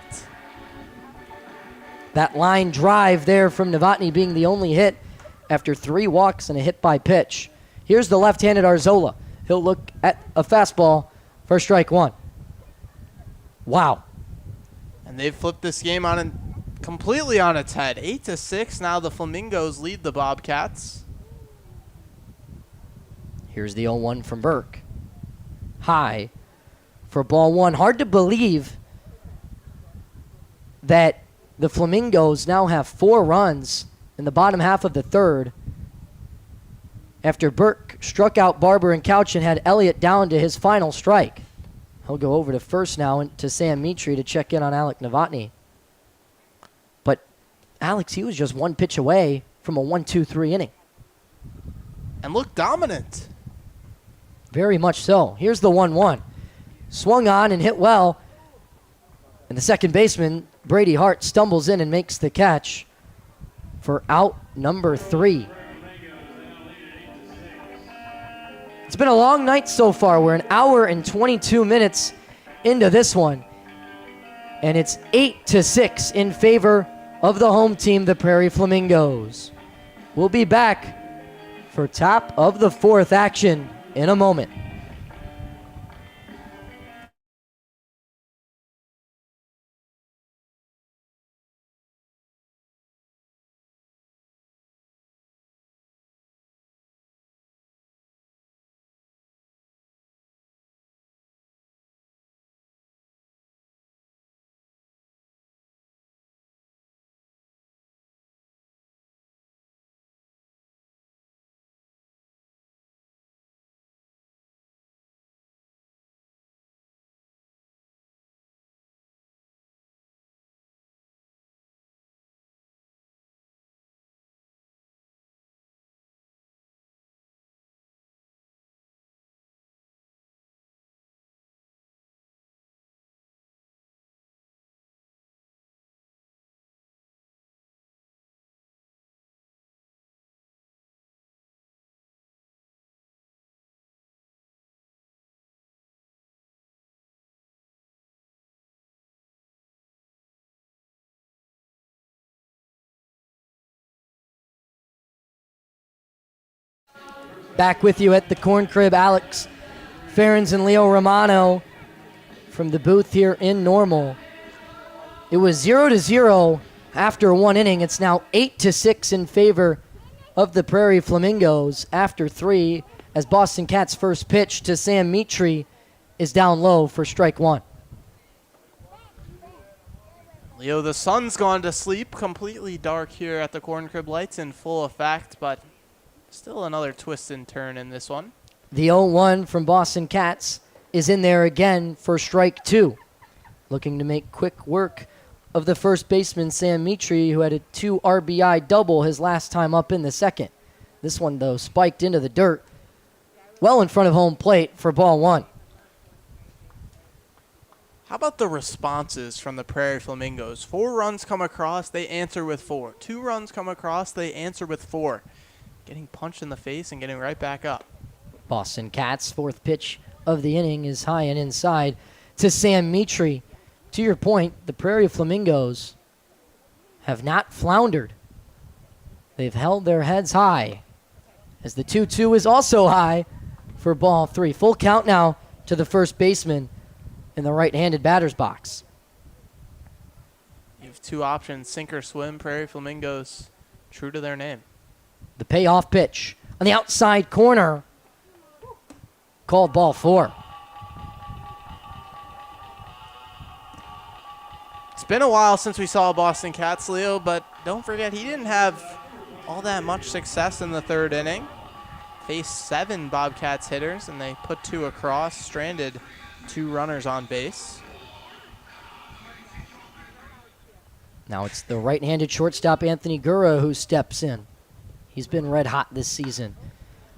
[SPEAKER 1] That line drive there from Novotny being the only hit after 3 walks and a hit by pitch. Here's the left-handed Arzola. He'll look at a fastball for strike 1. Wow.
[SPEAKER 2] And they've flipped this game completely on its head. 8-6. Now the Flamingos lead the Bobcats.
[SPEAKER 1] Here's the 0-1 from Burke. High for ball 1. Hard to believe that the Flamingos now have 4 runs in the bottom half of the 3rd after Burke struck out Barber and Couch and had Elliott down to his final strike. He'll go over to first now and to Sam Mitri to check in on Alec Novotny. But Alex, he was just 1 pitch away from a 1-2-3 inning.
[SPEAKER 2] And looked dominant.
[SPEAKER 1] Very much so. Here's the 1-1. Swung on and hit well. And the second baseman, Brady Hart, stumbles in and makes the catch for out number 3. It's been a long night so far. We're an hour and 22 minutes into this one. And it's 8-6 in favor of the home team, the Prairie Flamingos. We'll be back for top of the 4th action in a moment. Back with you at the Corn Crib, Alex Ferencz and Leo Romano from the booth here in Normal. It was 0-0 after 1 inning. It's now 8-6 in favor of the Prairie Flamingos after 3, as Boston Cats' first pitch to Sam Mitri is down low for strike 1.
[SPEAKER 2] Leo, the sun's gone to sleep. Completely dark here at the Corn Crib. Lights in full effect, but still another twist and turn in this one.
[SPEAKER 1] The 0-1 from Boston Cats is in there again for strike 2. Looking to make quick work of the first baseman, Sam Mitri, who had a 2 RBI double his last time up in the second. This one, though, spiked into the dirt well in front of home plate for ball 1.
[SPEAKER 2] How about the responses from the Prairie Flamingos? 4 runs come across, they answer with 4. 2 runs come across, they answer with 4. Getting punched in the face and getting right back up.
[SPEAKER 1] Boston Cats' 4th pitch of the inning is high and inside to Sam Mitri. To your point, the Prairie Flamingos have not floundered. They've held their heads high, as the 2-2 is also high for ball 3. Full count now to the first baseman in the right-handed batter's box.
[SPEAKER 2] You have 2 options, sink or swim. Prairie Flamingos, true to their name.
[SPEAKER 1] The payoff pitch on the outside corner, called ball 4.
[SPEAKER 2] It's been a while since we saw Boston Cats, Leo, but don't forget he didn't have all that much success in the 3rd inning. Faced 7 Bobcats hitters, and they put 2 across, stranded 2 runners on base.
[SPEAKER 1] Now it's the right-handed shortstop Anthony Gura who steps in. He's been red hot this season.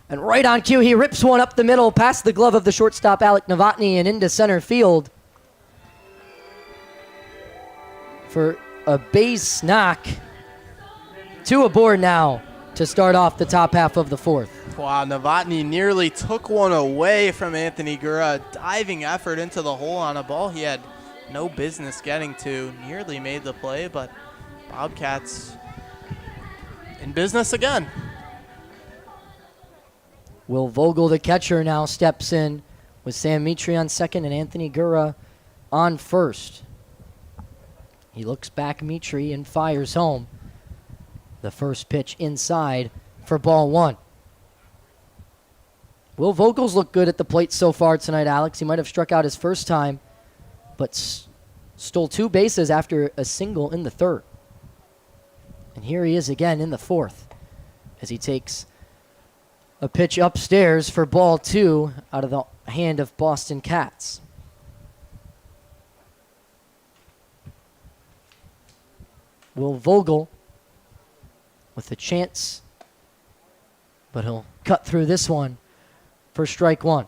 [SPEAKER 1] And right on cue, he rips one up the middle, past the glove of the shortstop Alec Novotny and into center field for a base knock. 2 aboard now to start off the top half of the 4th.
[SPEAKER 2] Wow, Novotny nearly took one away from Anthony Gura. A diving effort into the hole on a ball he had no business getting to. Nearly made the play, but Bobcats in business again.
[SPEAKER 1] Will Vogel, the catcher, now steps in with Sam Mitri on second and Anthony Gura on first. He looks back Mitri and fires home. The first pitch inside for ball one. Will Vogel's looked good at the plate so far tonight, Alex. He might have struck out his first time, but stole 2 bases after a single in the third. And here he is again in the fourth as he takes a pitch upstairs for ball 2 out of the hand of Boston Cats. Will Vogel with a chance, but he'll cut through this one for strike 1.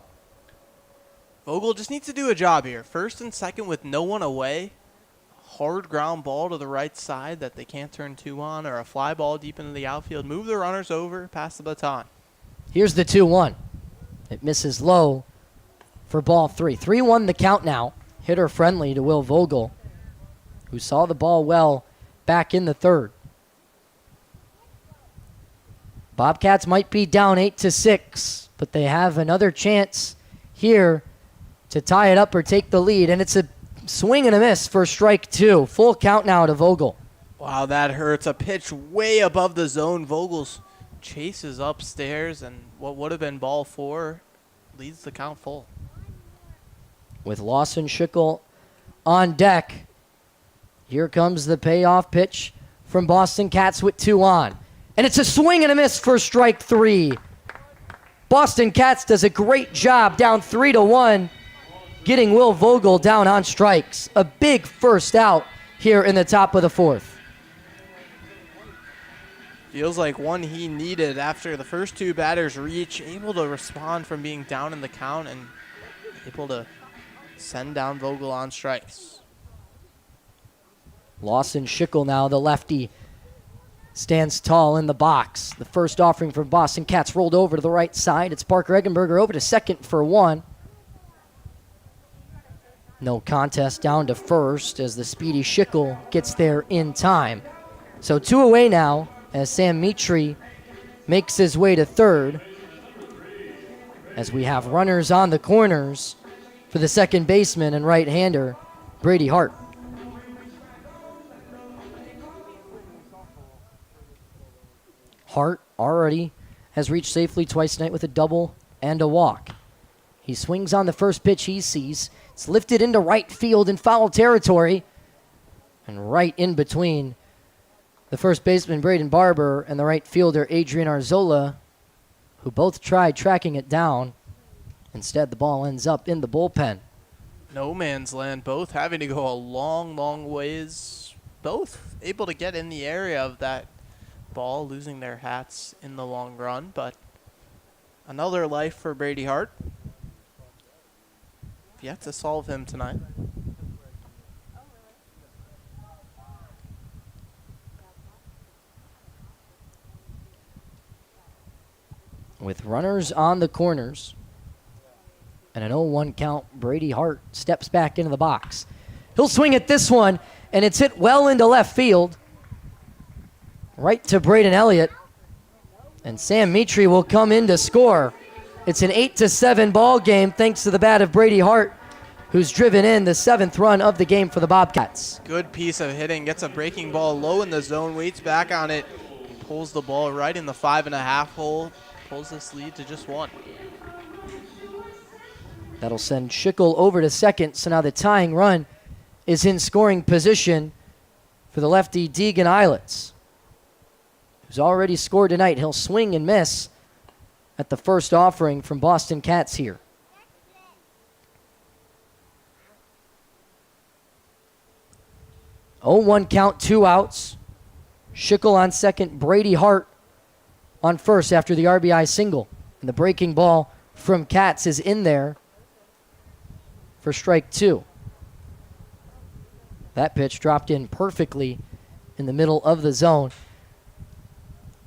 [SPEAKER 2] Vogel just needs to do a job here. First and second with no one away. Hard ground ball to the right side that they can't turn 2 on, or a fly ball deep into the outfield. Move the runners over, pass the baton.
[SPEAKER 1] Here's the 2-1. It misses low for ball 3. 3-1 the count now. Hitter friendly to Will Vogel, who saw the ball well back in the third. Bobcats might be down 8-6, but they have another chance here to tie it up or take the lead, and it's a swing and a miss for strike 2. Full count now to Vogel.
[SPEAKER 2] Wow, that hurts. A pitch way above the zone. Vogel's chases upstairs, and what would have been ball 4 leads the count full.
[SPEAKER 1] With Lawson Schickel on deck, here comes the payoff pitch from Boston Cats with 2 on. And it's a swing and a miss for strike 3. Boston Cats does a great job down 3-1, getting Will Vogel down on strikes. A big first out here in the top of the fourth.
[SPEAKER 2] Feels like one he needed after the first 2 batters reach, able to respond from being down in the count and able to send down Vogel on strikes.
[SPEAKER 1] Lawson Schickel now, the lefty, stands tall in the box. The first offering from Boston Cats rolled over to the right side. It's Parker Eggenberger over to second for 1. No contest down to first as the speedy Schickel gets there in time. So 2 away now as Sam Mitri makes his way to third, as we have runners on the corners for the second baseman and right-hander, Brady Hart. Hart already has reached safely twice tonight with a double and a walk. He swings on the first pitch he sees. It's lifted into right field in foul territory, and right in between the first baseman, Braden Barber, and the right fielder, Adrian Arzola, who both tried tracking it down. Instead, the ball ends up in the bullpen.
[SPEAKER 2] No man's land, both having to go a long, long ways. Both able to get in the area of that ball, losing their hats in the long run, but another life for Brady Hart. Yet to solve him tonight.
[SPEAKER 1] With runners on the corners and an 0-1 count, Brady Hart steps back into the box. He'll swing at this one, and it's hit well into left field, right to Braden Elliott. And Sam Mitri will come in to score. It's an 8-7 ball game thanks to the bat of Brady Hart, who's driven in the 7th run of the game for the Bobcats.
[SPEAKER 2] Good piece of hitting. Gets a breaking ball low in the zone, waits back on it, pulls the ball right in the 5.5 hole, pulls this lead to just 1.
[SPEAKER 1] That'll send Schickel over to second, so now the tying run is in scoring position for the lefty Deegan Eilets, who's already scored tonight. He'll swing and miss at the first offering from Boston Cats here. Oh, 1 count, 2 outs. Schickel on second, Brady Hart on first after the RBI single. And the breaking ball from Cats is in there for strike 2. That pitch dropped in perfectly in the middle of the zone.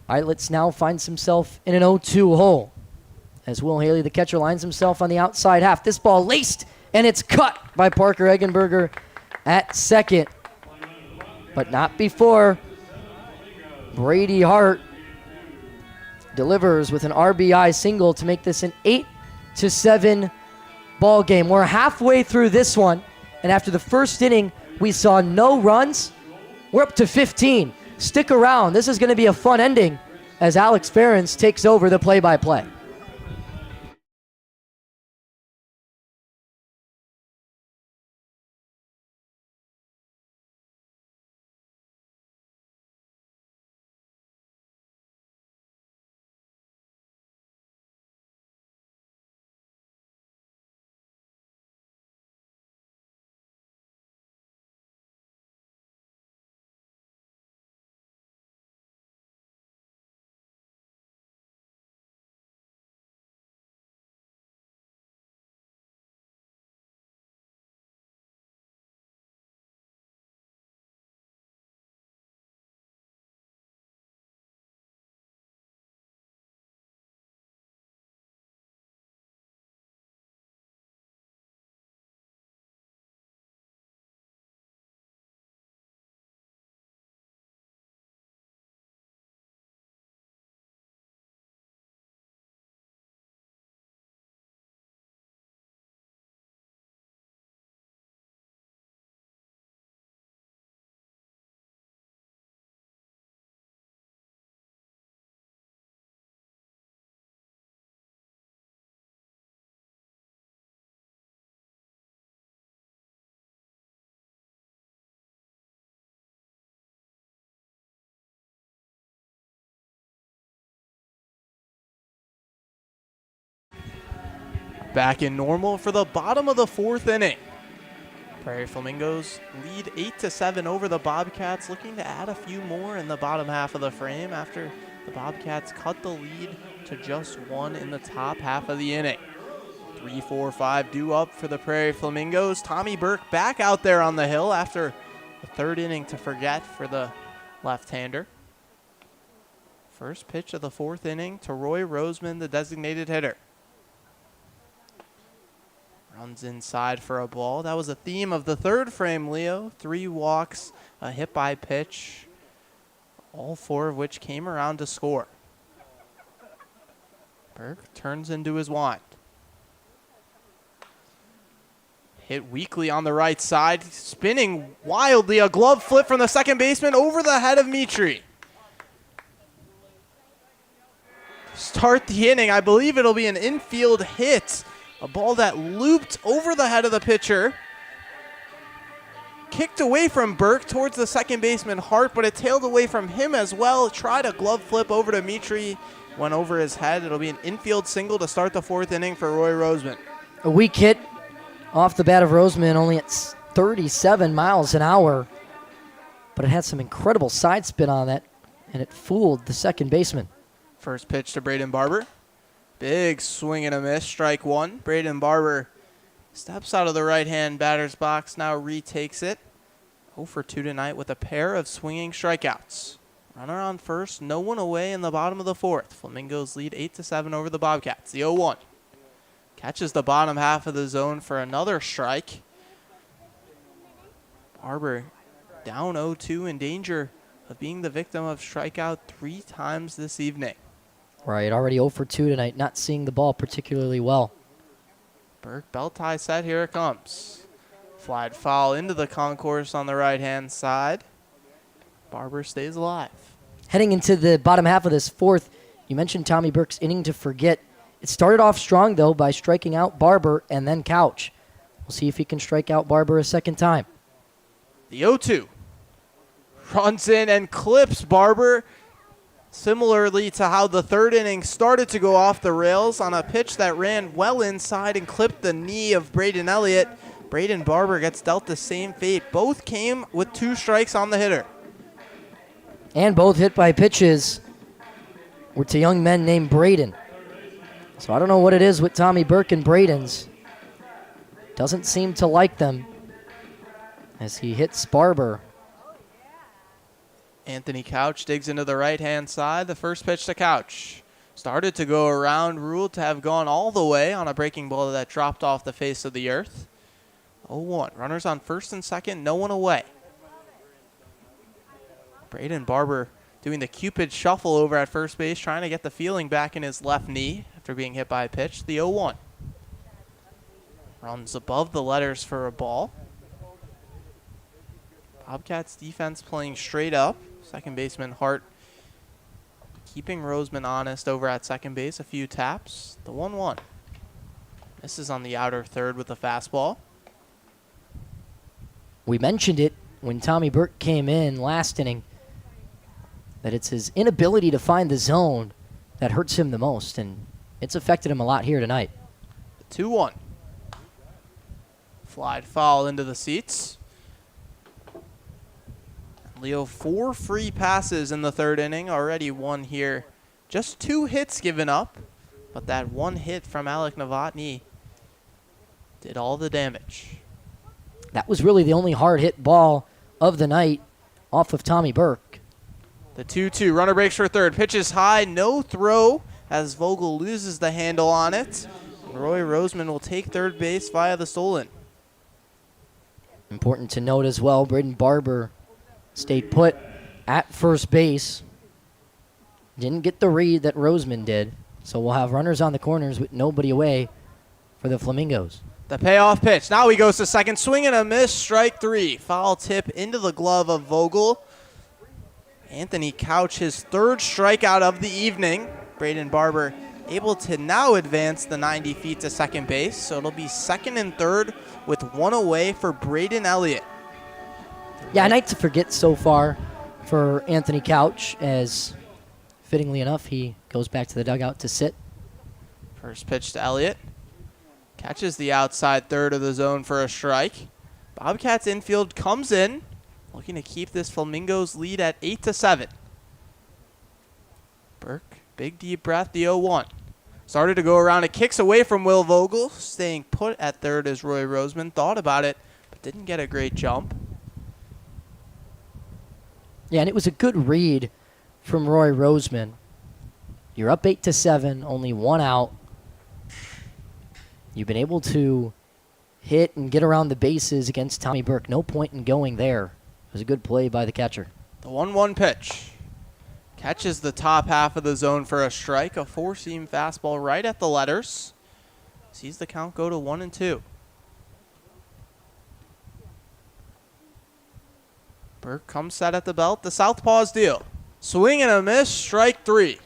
[SPEAKER 1] Eilets now finds himself in an 0-2 hole as Will Haley, the catcher, lines himself on the outside half. This ball laced, and it's cut by Parker Eggenberger at second. But not before Brady Hart delivers with an RBI single to make this an 8-7 ball game. We're halfway through this one, and after the first inning, we saw no runs. We're up to 15. Stick around. This is going to be a fun ending as Alex Ferencz takes over the play-by-play.
[SPEAKER 2] Back in normal for the bottom of the fourth inning. Prairie Flamingos lead 8-7 over the Bobcats, looking to add a few more in the bottom half of the frame after the Bobcats cut the lead to just one in the top half of the inning. 3-4-5 due up for the Prairie Flamingos. Tommy Burke back out there on the hill after the third inning to forget for the left-hander. First pitch of the fourth inning to Roy Roseman, the designated hitter. Runs inside for a ball. That was a theme of the third frame, Leo. 3 walks, a hit by pitch, all 4 of which came around to score. Burke turns into his wind. Hit weakly on the right side, spinning wildly. A glove flip from the second baseman over the head of Mitri. Start the inning. I believe it'll be an infield hit. A ball that looped over the head of the pitcher. Kicked away from Burke towards the second baseman Hart, but it tailed away from him as well. Tried a glove flip over to Mitri. Went over his head. It'll be an infield single to start the fourth inning for Roy Roseman.
[SPEAKER 1] A weak hit off the bat of Roseman, only at 37 miles an hour. But it had some incredible side spin on that, and it fooled the second baseman.
[SPEAKER 2] First pitch to Braden Barber. Big swing and a miss, strike one. Braden Barber steps out of the right-hand batter's box, now retakes it. 0 for 2 tonight with a pair of swinging strikeouts. Runner on first, no one away in the bottom of the fourth. Flamingos lead 8-7 over the Bobcats. The 0-1. Catches the bottom half of the zone for another strike. Barber down 0-2, in danger of being the victim of strikeout 3 times this evening.
[SPEAKER 1] Right, already 0 for 2 tonight, not seeing the ball particularly well.
[SPEAKER 2] Burke, belt tie set, here it comes. Flied foul into the concourse on the right-hand side. Barber stays alive.
[SPEAKER 1] Heading into the bottom half of this fourth, you mentioned Tommy Burke's inning to forget. It started off strong, though, by striking out Barber and then Couch. We'll see if he can strike out Barber a second time.
[SPEAKER 2] The 0-2. Runs in and clips Barber. Similarly to how the third inning started to go off the rails on a pitch that ran well inside and clipped the knee of Braden Elliott. Braden Barber gets dealt the same fate. Both came with 2 strikes on the hitter.
[SPEAKER 1] And both hit by pitches were to young men named Braden. So I don't know what it is with Tommy Burke and Braden's. Doesn't seem to like them as he hits Barber.
[SPEAKER 2] Anthony Couch digs into the right-hand side. The first pitch to Couch. Started to go around, ruled to have gone all the way on a breaking ball that dropped off the face of the earth. 0-1. Runners on first and second, no one away. Braden Barber doing the Cupid shuffle over at first base, trying to get the feeling back in his left knee after being hit by a pitch. The 0-1. Runs above the letters for a ball. Bobcats defense playing straight up. Second baseman Hart keeping Roseman honest over at second base. A few taps. The 1-1. This is on the outer third with a fastball.
[SPEAKER 1] We mentioned it when Tommy Burke came in last inning, that it's his inability to find the zone that hurts him the most, and it's affected him a lot here tonight.
[SPEAKER 2] 2-1. Flied foul into the seats. Leo, 4 free passes in the third inning, already one here. Just 2 hits given up, but that 1 hit from Alec Novotny did all the damage.
[SPEAKER 1] That was really the only hard hit ball of the night off of Tommy Burke.
[SPEAKER 2] The 2-2, runner breaks for third. Pitches high, no throw as Vogel loses the handle on it. Roy Roseman will take third base via the stolen.
[SPEAKER 1] Important to note as well, Braden Barber stayed put at first base. Didn't get the read that Roseman did, so we'll have runners on the corners with nobody away for the Flamingos.
[SPEAKER 2] The payoff pitch. Now he goes to second. Swing and a miss. Strike 3. Foul tip into the glove of Vogel. Anthony Couch, his 3rd strikeout of the evening. Braden Barber able to now advance the 90 feet to second base. So it'll be second and third with 1 away for Braden Elliott.
[SPEAKER 1] Yeah, a night to forget so far for Anthony Couch, as fittingly enough, he goes back to the dugout to sit.
[SPEAKER 2] First pitch to Elliott. Catches the outside third of the zone for a strike. Bobcats infield comes in, looking to keep this Flamingos lead at 8-7. Burke, big deep breath, the 0-1. Started to go around, it kicks away from Will Vogel. Staying put at third is Roy Roseman. Thought about it, but didn't get a great jump.
[SPEAKER 1] Yeah, and it was a good read from Roy Roseman. You're up 8-7, only 1 out. You've been able to hit and get around the bases against Tommy Burke. No point in going there. It was a good play by the catcher.
[SPEAKER 2] The 1-1 pitch. Catches the top half of the zone for a strike. A 4-seam fastball right at the letters. Sees the count go to 1-2. Burke comes set at the belt. The southpaw's deal. Swing and a miss. Strike 3.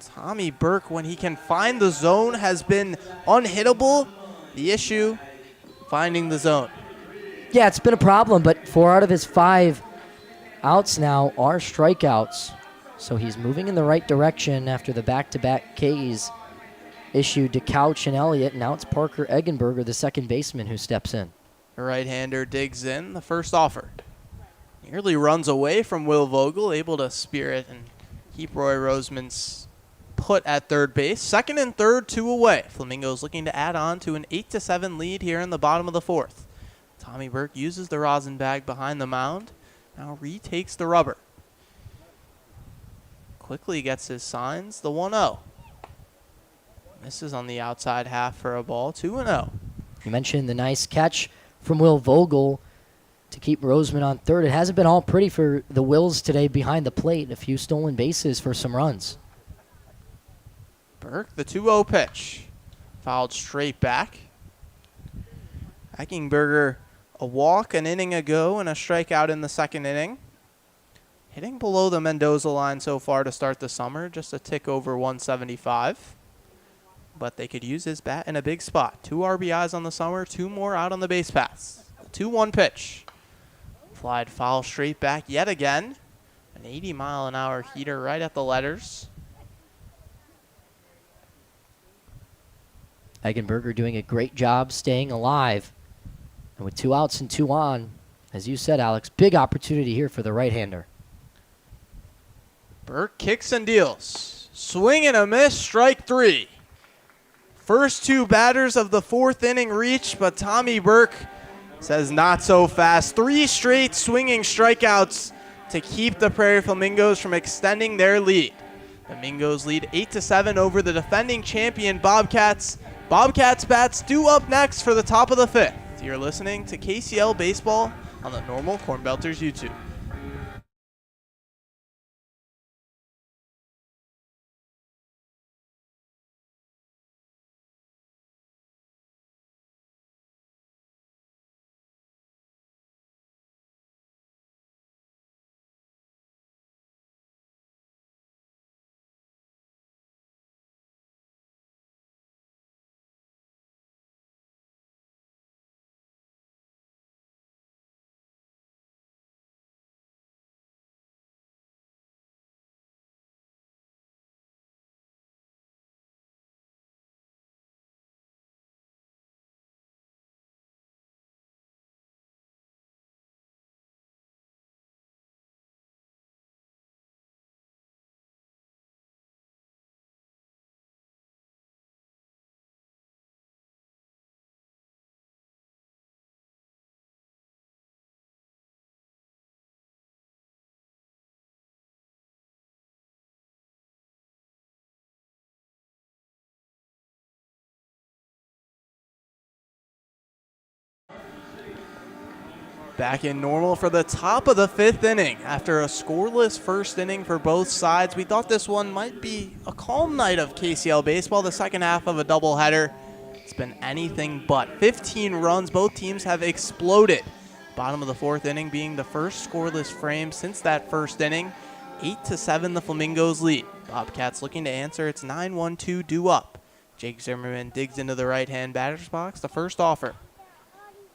[SPEAKER 2] Tommy Burke, when he can find the zone, has been unhittable. The issue, finding the zone.
[SPEAKER 1] Yeah, it's been a problem, but 4 out of his 5 outs now are strikeouts. So he's moving in the right direction after the back-to-back Ks issued to Couch and Elliott. Now it's Parker Eggenberger, the second baseman, who steps in.
[SPEAKER 2] The right-hander digs in, the first offer. Nearly runs away from Will Vogel, able to spear it and keep Roy Roseman's put at third base. Second and third, 2 away. Flamingos looking to add on to an 8-7 lead here in the bottom of the 4th. Tommy Burke uses the rosin bag behind the mound. Now retakes the rubber. Quickly gets his signs. The 1-0. This is on the outside half for a ball. 2-0.
[SPEAKER 1] You mentioned the nice catch from Will Vogel to keep Roseman on third. It hasn't been all pretty for the Wills today behind the plate. A few stolen bases for some runs.
[SPEAKER 2] Burke, the 2-0 pitch. Fouled straight back. Eckenberger, a walk an inning ago and a strikeout in the second inning. Hitting below the Mendoza line so far to start the summer, just a tick over 175. But they could use his bat in a big spot. 2 RBIs on the summer, 2 more out on the base paths. The 2-1 pitch. Flied foul straight back yet again. An 80-mile-an-hour heater right at the letters.
[SPEAKER 1] Eggenberger doing a great job staying alive. And with 2 outs and 2 on, as you said, Alex, big opportunity here for the right-hander.
[SPEAKER 2] Burke kicks and deals. Swing and a miss, strike 3. First 2 batters of the 4th inning reach, but Tommy Burke says not so fast. 3 straight swinging strikeouts to keep the Prairie Flamingos from extending their lead. Flamingos lead 8-7 over the defending champion Bobcats. Bobcats bats due up next for the top of the 5th. You're listening to KCL Baseball on the Normal Corn Belters YouTube. Back in normal for the top of the 5th inning. After a scoreless first inning for both sides, we thought this one might be a calm night of KCL baseball, the second half of a doubleheader. It's been anything but. 15 runs, both teams have exploded. Bottom of the 4th inning being the first scoreless frame since that first inning. 8-7 the Flamingos lead. Bobcats looking to answer. It's 9-1-2 due up. Jake Zimmerman digs into the right-hand batter's box. The first offer.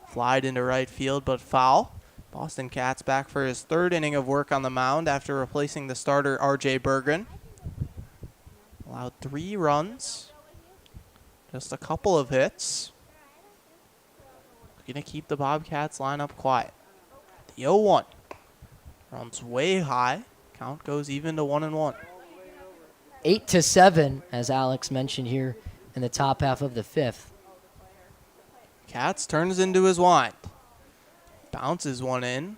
[SPEAKER 2] Flied into right field, but foul. Boston Cats back for his 3rd inning of work on the mound after replacing the starter R.J. Bergen. Allowed 3 runs. Just a couple of hits. Going to keep the Bobcats lineup quiet. The 0-1. Runs way high. Count goes even to 1-1.
[SPEAKER 1] 8-7, as Alex mentioned here in the top half of the 5th.
[SPEAKER 2] Cats turns into his wind. Bounces one in.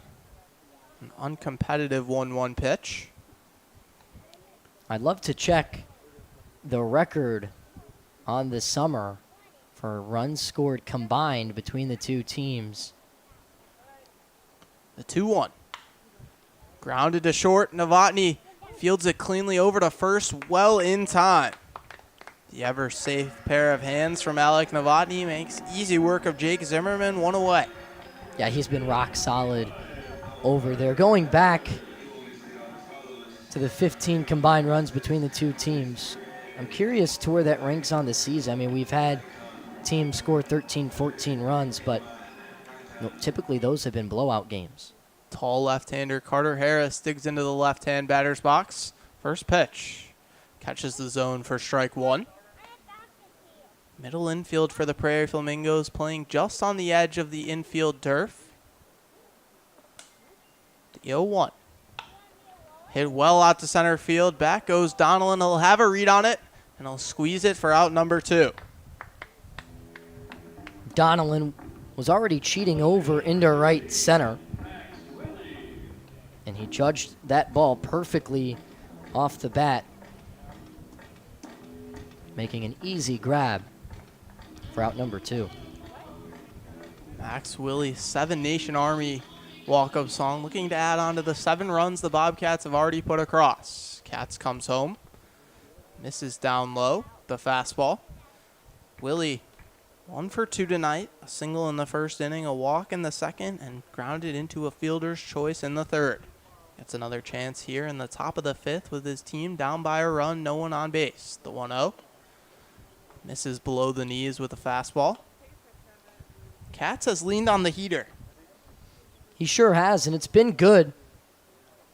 [SPEAKER 2] An uncompetitive 1-1 pitch.
[SPEAKER 1] I'd love to check the record on this summer for runs scored combined between the two teams.
[SPEAKER 2] The 2-1. Grounded to short. Novotny fields it cleanly over to first, well in time. The ever-safe pair of hands from Alex Novotny makes easy work of Jake Zimmerman, 1 away.
[SPEAKER 1] Yeah, he's been rock solid over there. Going back to the 15 combined runs between the two teams, I'm curious to where that ranks on the season. I mean, we've had teams score 13, 14 runs, but typically those have been blowout games.
[SPEAKER 2] Tall left-hander Carter Harris digs into the left-hand batter's box. First pitch. Catches the zone for strike 1. Middle infield for the Prairie Flamingos, playing just on the edge of the infield turf. The 0-1. Hit well out to center field. Back goes Donnellan. He'll have a read on it, and he'll squeeze it for out number 2.
[SPEAKER 1] Donnellan was already cheating over into right center, and he judged that ball perfectly off the bat, making an easy grab for out number 2.
[SPEAKER 2] Max Willie, 7 Nation Army walk-up song, looking to add on to the 7 runs the Bobcats have already put across. Cats comes home, misses down low, the fastball. Willie, 1 for 2 tonight, a single in the first inning, a walk in the second, and grounded into a fielder's choice in the 3rd. Gets another chance here in the top of the 5th with his team down by a run, no one on base. The 1-0. Misses below the knees with a fastball. Cats has leaned on the heater.
[SPEAKER 1] He sure has, and it's been good.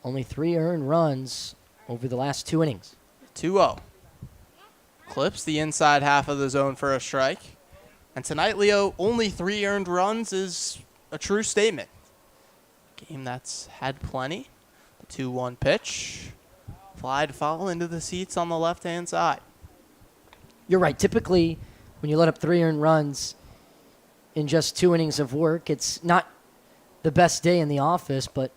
[SPEAKER 1] Only 3 earned runs over the last 2 innings.
[SPEAKER 2] 2-0. Clips the inside half of the zone for a strike. And tonight, Leo, only 3 earned runs is a true statement. Game that's had plenty. The 2-1 pitch. Fly to foul into the seats on the left-hand side.
[SPEAKER 1] You're right. Typically, when you let up 3 earned runs in just 2 innings of work, it's not the best day in the office, but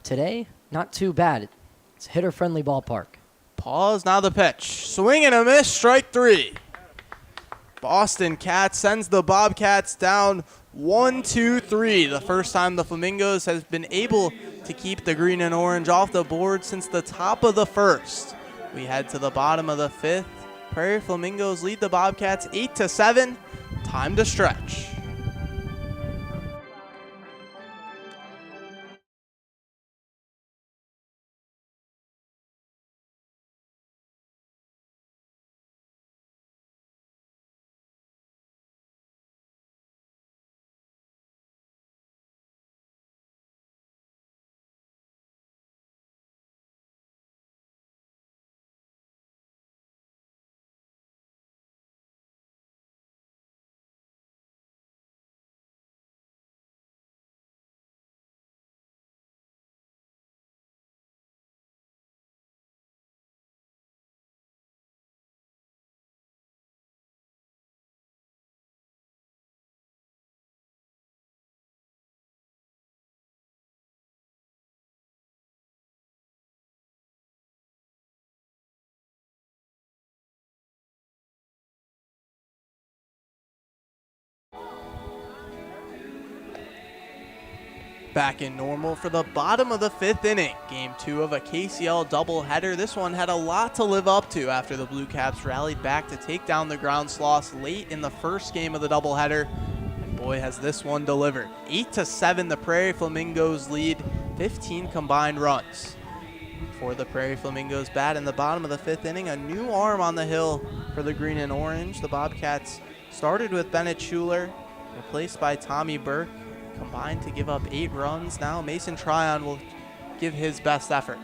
[SPEAKER 1] today, not too bad. It's a hitter-friendly ballpark.
[SPEAKER 2] Pause, now the pitch. Swing and a miss, strike 3. Boston Cats sends the Bobcats down 1-2-3. The first time the Flamingos has been able to keep the green and orange off the board since the top of the 1st. We head to the bottom of the 5th. Prairie Flamingos lead the Bobcats 8-7. Time to stretch. Back in normal for the bottom of the 5th inning. Game 2 of a KCL doubleheader. This one had a lot to live up to after the Blue Caps rallied back to take down the Ground Sloths late in the first game of the doubleheader. And boy, has this one delivered. 8-7, the Prairie Flamingos lead, 15 combined runs. For the Prairie Flamingos bat in the bottom of the 5th inning, a new arm on the hill for the green and orange. The Bobcats started with Bennett Schuler, replaced by Tommy Burke. Combined to give up 8 runs. Now Mason Tryon will give his best effort.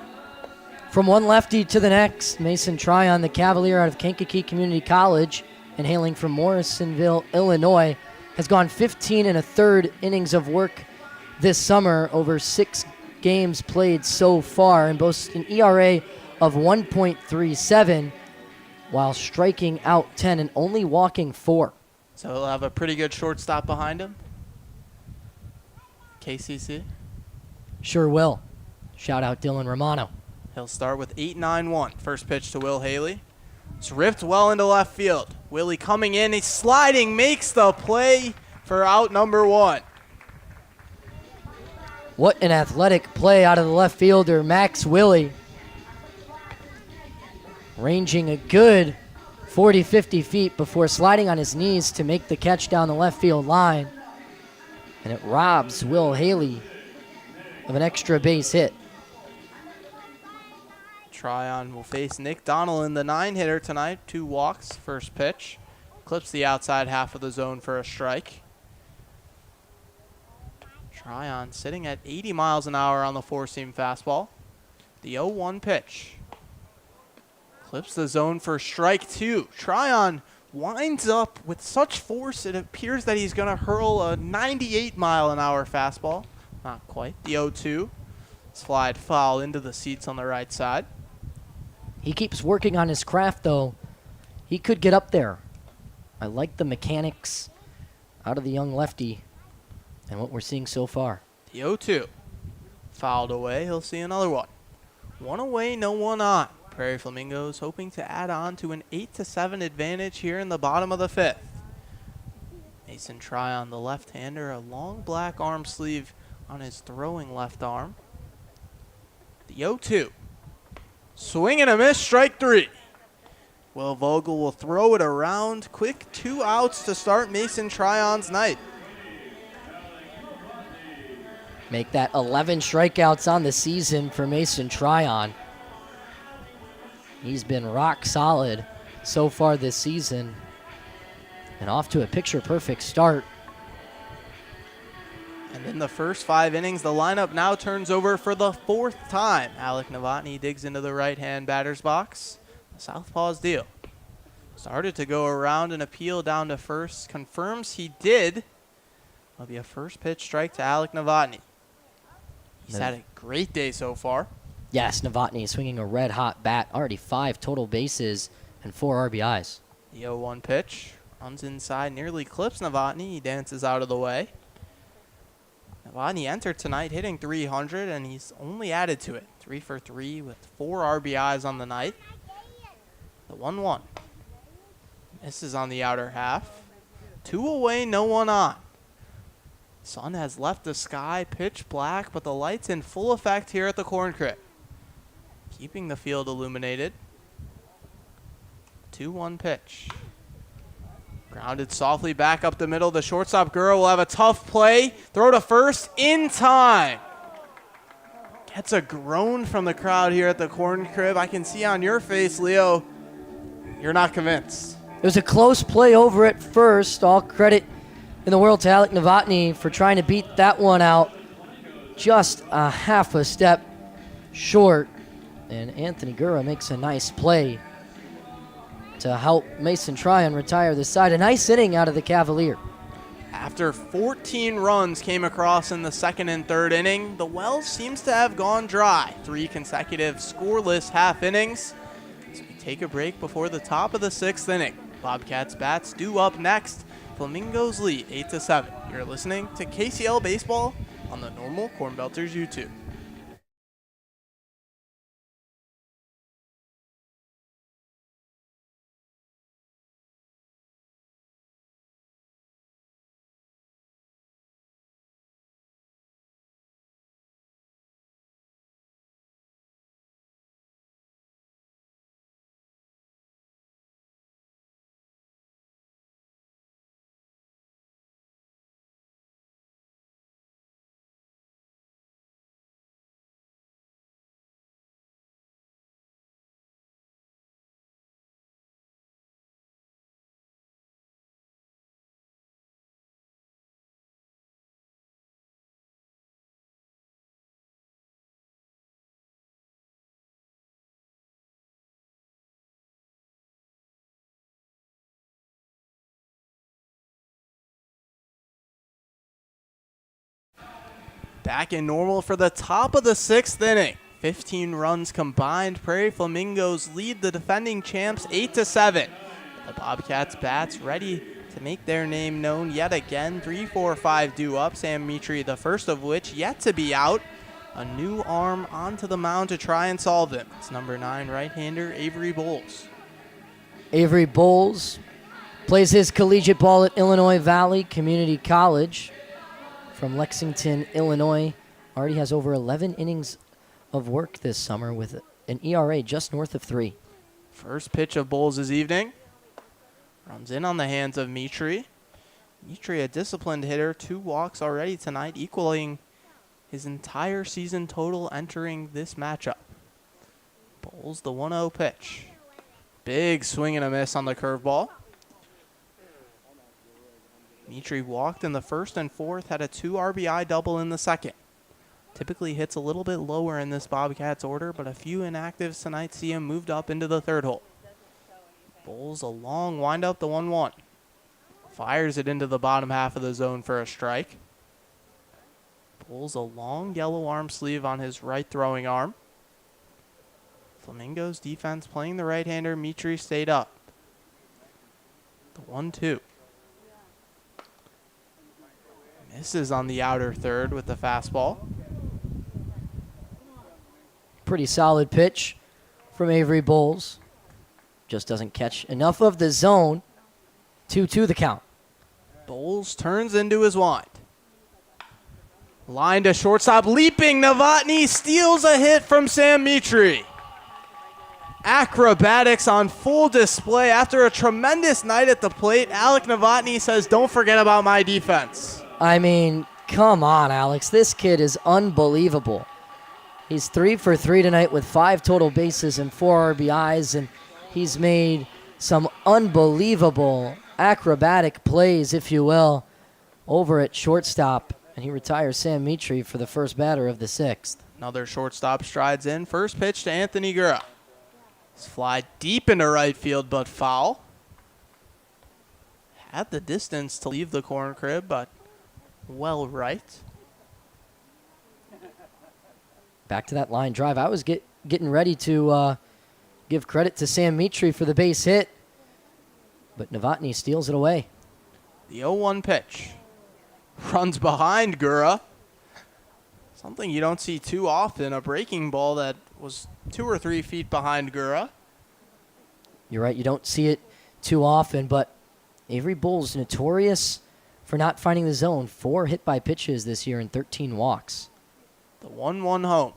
[SPEAKER 1] From one lefty to the next, Mason Tryon, the Cavalier out of Kankakee Community College and hailing from Morrisonville, Illinois, has gone 15 1/3 innings of work this summer over 6 games played so far and boasts an ERA of 1.37 while striking out 10 and only walking 4.
[SPEAKER 2] So he'll have a pretty good shortstop behind him. KCC.
[SPEAKER 1] Sure will. Shout out Dylan Romano.
[SPEAKER 2] He'll start with 8-9-1. First pitch to Will Haley. It's ripped well into left field. Willie coming in. He's sliding, makes the play for out number 1.
[SPEAKER 1] What an athletic play out of the left fielder, Max Willie. Ranging a good 40-50 feet before sliding on his knees to make the catch down the left field line. And it robs Will Haley of an extra base hit.
[SPEAKER 2] Tryon will face Nick Donnellan, the 9-hitter tonight. 2 walks, first pitch. Clips the outside half of the zone for a strike. Tryon sitting at 80 miles an hour on the 4-seam fastball. The 0-1 pitch. Clips the zone for strike 2. Tryon winds up with such force it appears that he's going to hurl a 98-mile-an-hour fastball. Not quite. The 0-2. Slide foul into the seats on the right side.
[SPEAKER 1] He keeps working on his craft, though. He could get up there. I like the mechanics out of the young lefty and what we're seeing so far.
[SPEAKER 2] The 0-2. Fouled away. He'll see another one. 1 away, no 1 on. Prairie Flamingos hoping to add on to an 8-7 advantage here in the bottom of the 5th. Mason Tryon, the left-hander, a long black arm sleeve on his throwing left arm. The 0-2. Swing and a miss, strike 3. Will Vogel will throw it around. Quick 2 outs to start Mason Tryon's night.
[SPEAKER 1] Make that 11 strikeouts on the season for Mason Tryon. He's been rock solid so far this season and off to a picture-perfect start.
[SPEAKER 2] And in the first 5 innings, the lineup now turns over for the 4th time. Alec Novotny digs into the right-hand batter's box. The southpaw's deal. Started to go around and appeal down to first. Confirms he did. It'll be a first pitch strike to Alec Novotny. He's had a great day so far.
[SPEAKER 1] Yes, Novotny swinging a red-hot bat. Already 5 total bases and 4 RBIs.
[SPEAKER 2] The 0-1 pitch. Runs inside, nearly clips Novotny. He dances out of the way. Novotny entered tonight hitting .300, and he's only added to it. 3 for 3 with 4 RBIs on the night. The 1-1. Misses on the outer half. 2 away, no 1 on. Sun has left the sky pitch black, but the light's in full effect here at the Corn Crib. Keeping the field illuminated. 2-1 pitch. Grounded softly back up the middle. The shortstop Gura will have a tough play. Throw to first in time. Gets a groan from the crowd here at the Corn Crib. I can see on your face, Leo, you're not convinced.
[SPEAKER 1] It was a close play over at first. All credit in the world to Alec Novotny for trying to beat that one out. Just a half a step short. And Anthony Gura makes a nice play to help Mason Tryon retire this side. A nice inning out of the Cavalier.
[SPEAKER 2] After 14 runs came across in the 2nd and 3rd inning, the well seems to have gone dry. 3 consecutive scoreless half innings. As we take a break before the top of the 6th inning. Bobcats bats due up next. Flamingos lead 8-7. You're listening to KCL Baseball on the Normal Corn Belters YouTube. Back in normal for the top of the 6th inning. 15 runs combined. Prairie Flamingos lead the defending champs 8-7. The Bobcats bats ready to make their name known yet again. 3-4-5 due up. Sam Mitri, the first of which yet to be out. A new arm onto the mound to try and solve him. It's number 9 right-hander Avery Bowles.
[SPEAKER 1] Avery Bowles plays his collegiate ball at Illinois Valley Community College from Lexington, Illinois. Already has over 11 innings of work this summer with an ERA just north of 3.
[SPEAKER 2] First pitch of Bowles this evening. Runs in on the hands of Mitri. Mitri, a disciplined hitter, 2 walks already tonight, equaling his entire season total entering this matchup. Bowles the 1-0 pitch. Big swing and a miss on the curveball. Mitri walked in the first and fourth, had a 2 RBI double in the second. Typically hits a little bit lower in this Bobcats order, but a few inactives tonight see him moved up into the third hole. Bowles a long windup, the 1-1. Fires it into the bottom half of the zone for a strike. Bowles a long yellow arm sleeve on his right throwing arm. Flamingos defense playing the right-hander. Mitri stayed up. The 1-2. Misses on the outer third with the fastball.
[SPEAKER 1] Pretty solid pitch from Avery Bowles. Just doesn't catch enough of the zone. 2-2 the count.
[SPEAKER 2] Bowles turns into his wind. Line to shortstop, leaping Novotny steals a hit from Sam Mitri. Acrobatics on full display after a tremendous night at the plate. Alec Novotny says, "Don't forget about my defense."
[SPEAKER 1] I mean, come on, Alex. This kid is unbelievable. He's 3 for 3 tonight with 5 total bases and 4 RBIs, and he's made some unbelievable acrobatic plays, if you will, over at shortstop. And he retires Sam Mitri for the first batter of the 6th.
[SPEAKER 2] Another shortstop strides in. First pitch to Anthony Gura. It's fly deep into right field, but foul. Had the distance to leave the corn crib, but well right.
[SPEAKER 1] Back to that line drive. I was getting ready to give credit to Sam Mitri for the base hit, but Novotny steals it away.
[SPEAKER 2] The 0-1 pitch. Runs behind Gura. Something you don't see too often, a breaking ball that was 2 or 3 feet behind Gura.
[SPEAKER 1] You're right, you don't see it too often, but Avery Bowles notorious for not finding the zone. 4 hit by pitches this year and 13 walks.
[SPEAKER 2] The 1-1 home.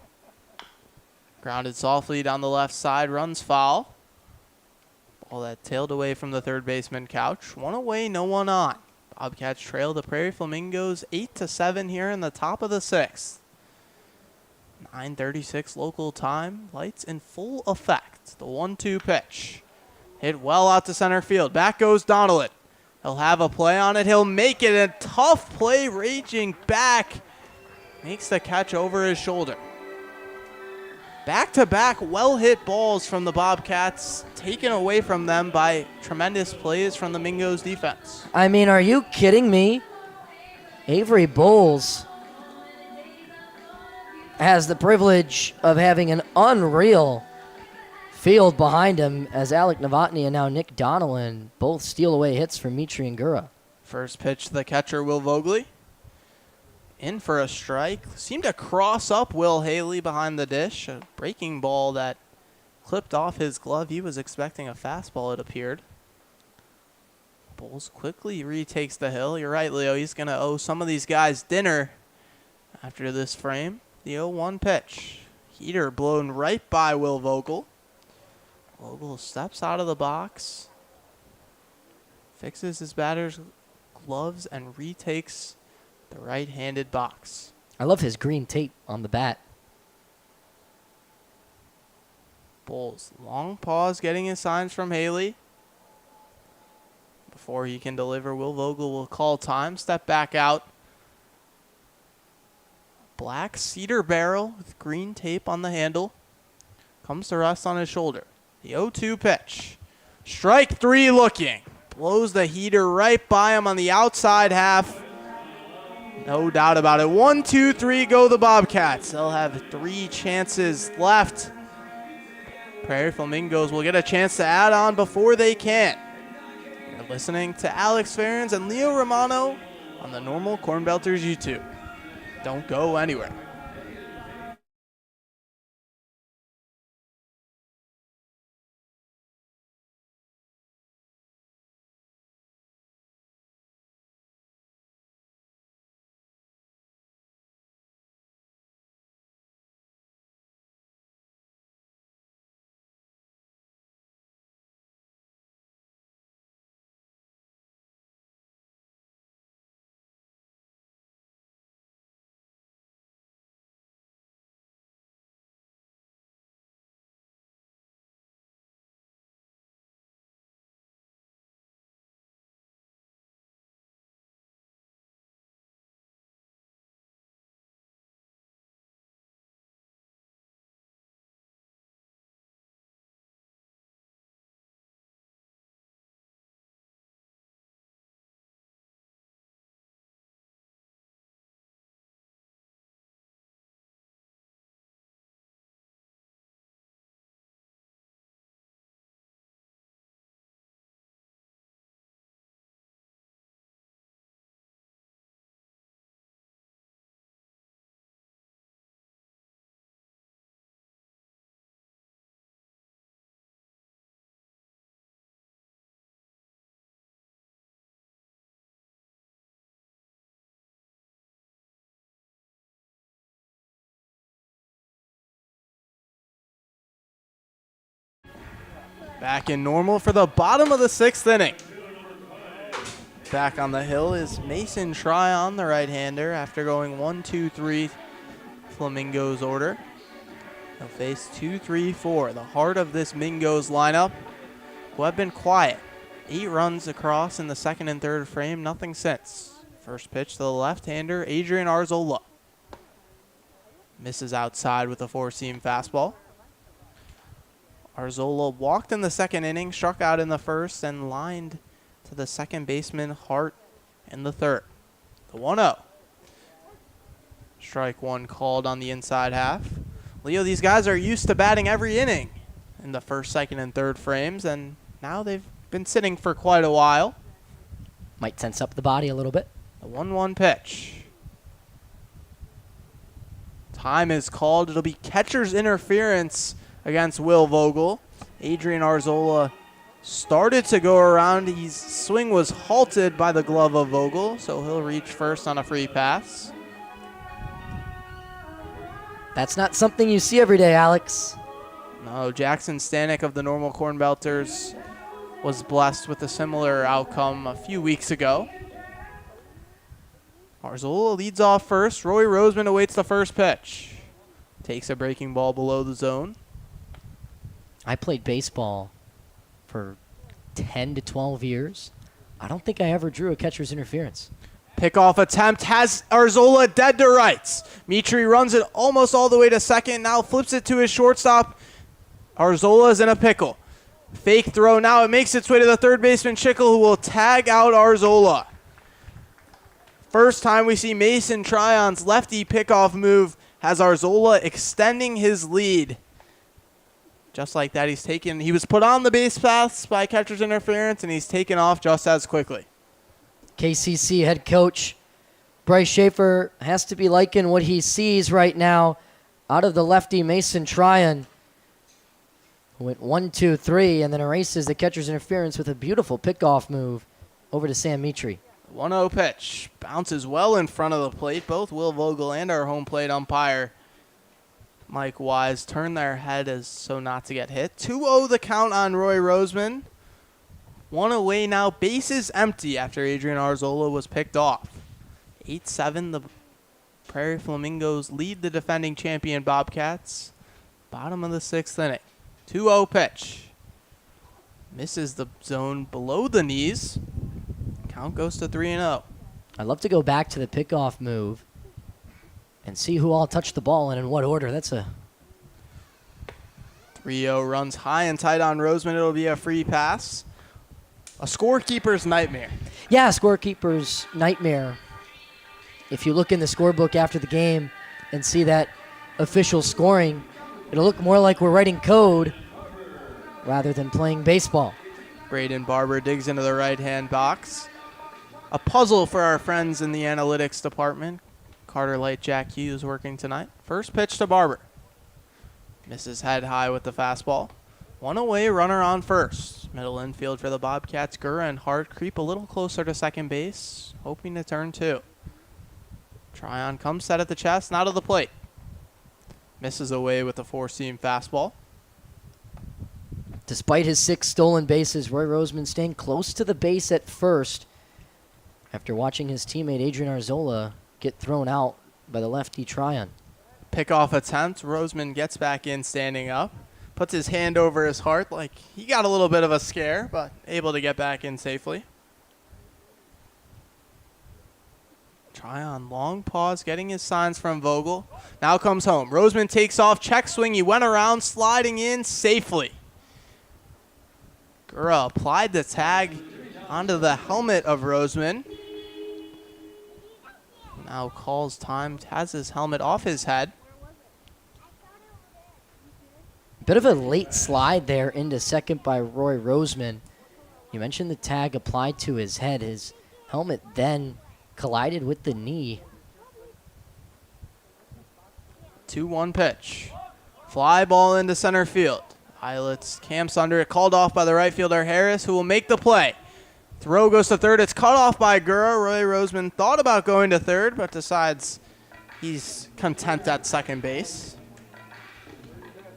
[SPEAKER 2] Grounded softly down the left side, runs foul. Ball that tailed away from the third baseman couch. 1 away, no 1 on. Bobcats trail the Prairie Flamingos 8-7 here in the top of the 6th. 9:36 local time. Lights in full effect. The 1-2 pitch. Hit well out to center field. Back goes Donnellan. He'll have a play on it. He'll make it. A tough play raging back. Makes the catch over his shoulder. Back-to-back well-hit balls from the Bobcats, taken away from them by tremendous plays from the Mingos defense.
[SPEAKER 1] I mean, are you kidding me? Avery Bowles has the privilege of having an unreal field behind him as Alec Novotny and now Nick Donnellan both steal away hits from Mitri and Gura.
[SPEAKER 2] First pitch to the catcher, Will Vogley. In for a strike. Seemed to cross up Will Haley behind the dish. A breaking ball that clipped off his glove. He was expecting a fastball, it appeared. Bowles quickly retakes the hill. You're right, Leo. He's going to owe some of these guys dinner after this frame. The 0-1 pitch. Heater blown right by Will Vogel. Vogel steps out of the box. Fixes his batter's gloves and retakes the right-handed box.
[SPEAKER 1] I love his green tape on the bat.
[SPEAKER 2] Bowles, long pause getting his signs from Haley. Before he can deliver, Will Vogel will call time, step back out. Black cedar barrel with green tape on the handle. Comes to rest on his shoulder. The 0-2 pitch. Strike 3 looking. Blows the heater right by him on the outside half. No doubt about it. 1, 2, 3, go the Bobcats. They'll have 3 chances left. Prairie Flamingos will get a chance to add on before they can. You're listening to Alex Ferencz and Leo Romano on the Normal Corn Belters YouTube. Don't go anywhere. Back in normal for the bottom of the 6th inning. Back on the hill is Mason Tryon, the right-hander, after going 1, 2, 3 Flamingos order. He'll face 2, 3, 4, the heart of this Mingos lineup, who have been quiet. 8 runs across in the 2nd and 3rd frame, nothing since. First pitch to the left-hander, Adrian Arzola. Misses outside with a 4-seam fastball. Arzola walked in the 2nd inning, struck out in the 1st, and lined to the 2nd baseman Hart in the 3rd. The 1-0. Strike 1 called on the inside half. Leo, these guys are used to batting every inning in the 1st, 2nd, and 3rd frames, and now they've been sitting for quite a while.
[SPEAKER 1] Might tense up the body a little bit.
[SPEAKER 2] The 1-1 pitch. Time is called. It'll be catcher's interference against Will Vogel. Adrian Arzola started to go around. His swing was halted by the glove of Vogel, so he'll reach first on a free pass.
[SPEAKER 1] That's not something you see every day, Alex.
[SPEAKER 2] No, Jackson Stanek of the Normal Corn Belters was blessed with a similar outcome a few weeks ago. Arzola leads off first. Roy Roseman awaits the first pitch. Takes a breaking ball below the zone.
[SPEAKER 1] I played baseball for 10 to 12 years. I don't think I ever drew a catcher's interference.
[SPEAKER 2] Pickoff attempt has Arzola dead to rights. Mitri runs it almost all the way to 2nd, now flips it to his shortstop. Arzola's in a pickle. Fake throw now. It makes its way to the 3rd baseman, Schickel, who will tag out Arzola. First time we see Mason Tryon's lefty pickoff move has Arzola extending his lead. Just like that, he was put on the base paths by catcher's interference, and he's taken off just as quickly.
[SPEAKER 1] KCC head coach Bryce Schaefer has to be liking what he sees right now out of the lefty Mason Tryon. Went 1, 2, 3, and then erases the catcher's interference with a beautiful pickoff move over to Sam Mitri.
[SPEAKER 2] 1-0 pitch. Bounces well in front of the plate. Both Will Vogel and our home plate umpire Mike Wise turn their head as so not to get hit. 2-0 the count on Roy Roseman. 1 away now. Bases empty after Adrian Arzola was picked off. 8-7, the Prairie Flamingos lead the defending champion Bobcats. Bottom of the 6th inning. 2-0 pitch. Misses the zone below the knees. Count goes to 3-0.
[SPEAKER 1] I'd love to go back to the pickoff move and see who all touched the ball and in what order. That's a
[SPEAKER 2] 3-0 runs high and tight on Roseman. It'll be a free pass. A scorekeeper's nightmare.
[SPEAKER 1] Yeah, scorekeeper's nightmare. if you look in the scorebook after the game and see that official scoring, it'll look more like we're writing code rather than playing baseball.
[SPEAKER 2] Braden Barber digs into the right-hand box. A puzzle for our friends in the analytics department. Carter Light, Jack Hughes working tonight. First pitch to Barber. Misses head high with the fastball. One away, runner on first. Middle infield for the Bobcats. Gura and Hart creep a little closer to second base, hoping to turn two. Tryon comes set at the chest, not to the plate. Misses away with a four-seam fastball.
[SPEAKER 1] Despite his 6 stolen bases, Roy Roseman staying close to the base at first after watching his teammate Adrian Arzola get thrown out by the lefty Tryon.
[SPEAKER 2] Pickoff attempt. Roseman gets back in standing up. Puts his hand over his heart like he got a little bit of a scare, but able to get back in safely. Tryon, long pause, getting his signs from Vogel. Now comes home. Roseman takes off, check swing. He went around, sliding in safely. Gura applied the tag onto the helmet of Roseman. Now calls time, has his helmet off his head.
[SPEAKER 1] Bit of a late slide there into second by Roy Roseman. You mentioned the tag applied to his head. His helmet then collided with the knee.
[SPEAKER 2] 2-1 pitch. Fly ball into center field. Eilitz camps under it, called off by the right fielder Harris, who will make the play. Throw goes to third. It's cut off by Gura. Roy Roseman thought about going to third, but decides he's content at second base.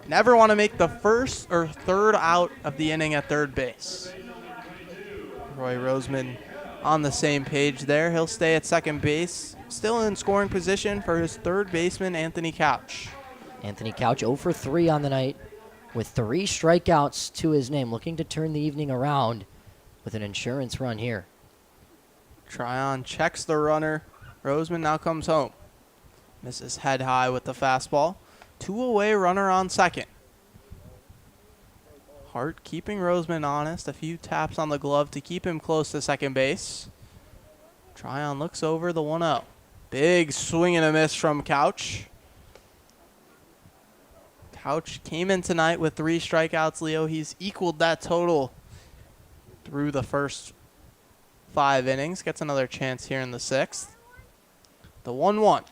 [SPEAKER 2] Never want to make the first or third out of the inning at third base. Roy Roseman on the same page there. He'll stay at second base, still in scoring position for his third baseman, Anthony Couch.
[SPEAKER 1] Anthony Couch 0 for 3 on the night with 3 strikeouts to his name, looking to turn the evening around with an insurance run here.
[SPEAKER 2] Tryon checks the runner. Roseman now comes home. Misses head high with the fastball. 2 away, runner on second. Hart keeping Roseman honest. A few taps on the glove to keep him close to second base. Tryon looks over the 1-0. Big swing and a miss from Couch. Couch came in tonight with 3 strikeouts, Leo. He's equaled that total through the first 5 innings. Gets another chance here in the 6th. The 1-1.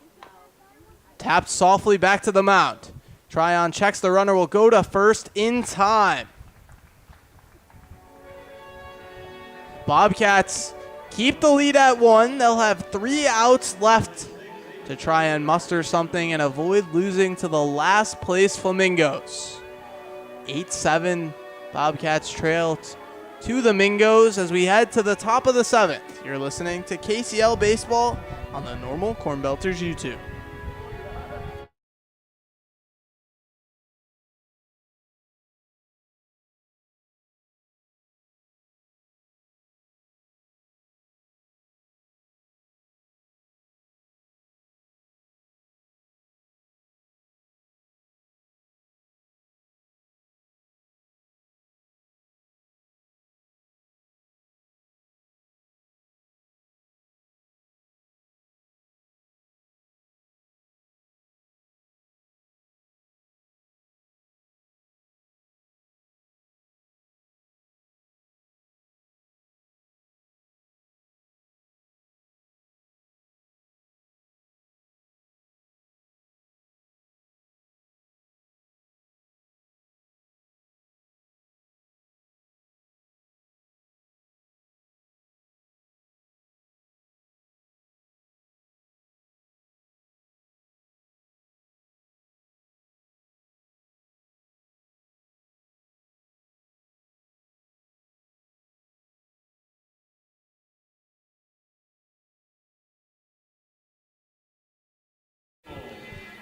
[SPEAKER 2] Tapped softly back to the mound. Tryon checks the runner, will go to first in time. Bobcats keep the lead at 1. They'll have 3 outs left to try and muster something and avoid losing to the last place Flamingos. 8-7 Bobcats trail to the Mingos as we head to the top of the 7th. You're listening to KCL Baseball on the Normal Corn Belters YouTube.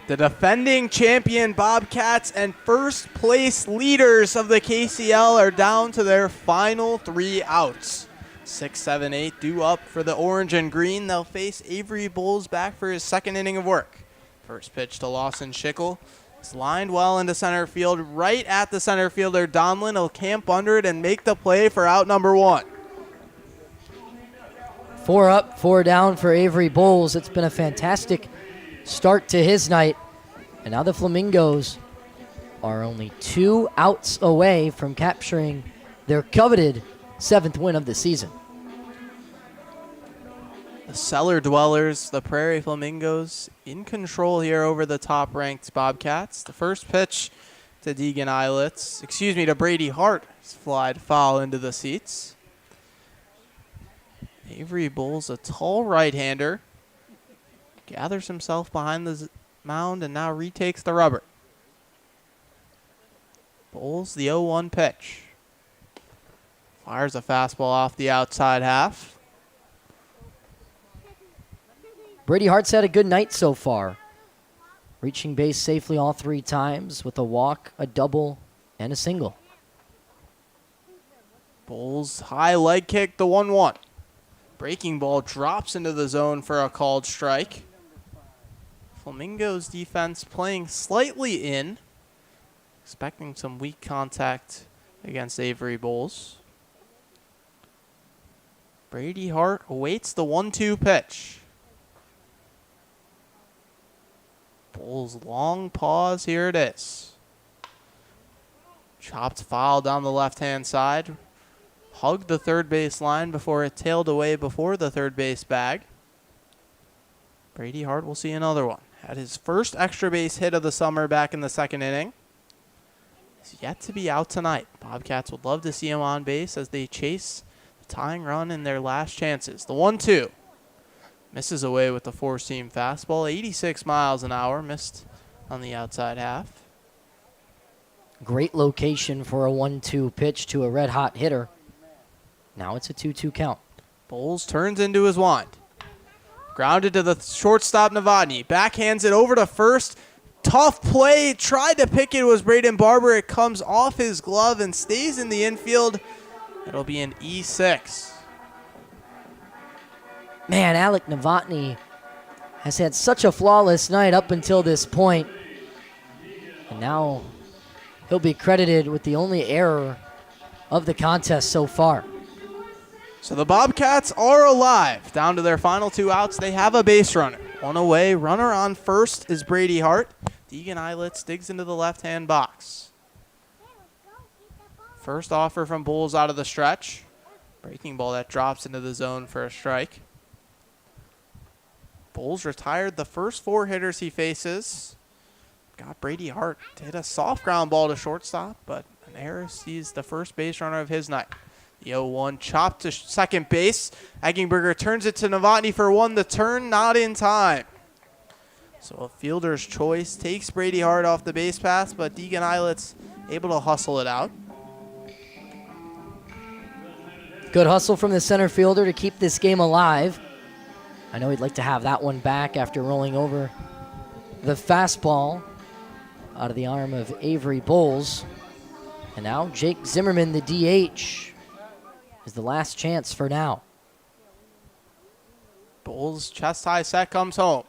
[SPEAKER 2] The defending champion Bobcats and first place leaders of the KCL are down to their final 3 outs. 6, 7, 8 due up for the orange and green. They'll face Avery Bowles back for his 2nd inning of work. First pitch to Lawson Schickel. It's lined well into center field, right at the center fielder Donlin. He'll camp under it and make the play for out number 1.
[SPEAKER 1] 4 up, 4 down for Avery Bowles. It's been a fantastic start to his night. And now the Flamingos are only 2 outs away from capturing their coveted 7th win of the season.
[SPEAKER 2] The cellar dwellers, the Prairie Flamingos, in control here over the top-ranked Bobcats. The first pitch to to Brady Hart. Flied foul into the seats. Avery Bowles, a tall right-hander, gathers himself behind the mound and now retakes the rubber. Bowles, the 0-1 pitch. Fires a fastball off the outside half.
[SPEAKER 1] Brady Hart's had a good night so far, reaching base safely all 3 times with a walk, a double, and a single.
[SPEAKER 2] Bowles, high leg kick, the 1-1. Breaking ball drops into the zone for a called strike. Flamingos defense playing slightly in, expecting some weak contact against Avery Bowles. Brady Hart awaits the 1-2 pitch. Bowles, long pause, here it is. Chopped foul down the left-hand side. Hugged the third base line before it tailed away before the third base bag. Brady Hart will see another one. Had his first extra base hit of the summer back in the 2nd inning. He's yet to be out tonight. Bobcats would love to see him on base as they chase the tying run in their last chances. The 1-2. Misses away with the 4-seam fastball. 86 miles an hour. Missed on the outside half.
[SPEAKER 1] Great location for a 1-2 pitch to a red-hot hitter. Now it's a 2-2 count.
[SPEAKER 2] Bowles turns into his wind. Grounded to the shortstop, Novotny. Backhands it over to first. Tough play. Tried to pick it. Was Braden Barber. It comes off his glove and stays in the infield. It'll be an E6.
[SPEAKER 1] Man, Alec Novotny has had such a flawless night up until this point. And now he'll be credited with the only error of the contest so far.
[SPEAKER 2] So the Bobcats are alive. Down to their final 2 outs. They have a base runner. One away. Runner on first is Brady Hart. Deegan Eilitz digs into the left-hand box. First offer from Bowles out of the stretch. Breaking ball that drops into the zone for a strike. Bowles retired the first 4 hitters he faces. Got Brady Hart to hit a soft ground ball to shortstop, but an error sees the first base runner of his night. The 0-1 chopped to second base. Eggenberger turns it to Novotny for 1. The turn not in time. So a fielder's choice takes Brady Hart off the base pass, but Deegan Eilitz able to hustle it out.
[SPEAKER 1] Good hustle from the center fielder to keep this game alive. I know he'd like to have that one back after rolling over the fastball out of the arm of Avery Bowles. And now Jake Zimmerman, the DH, is the last chance for now.
[SPEAKER 2] Bowles, chest high set, comes home.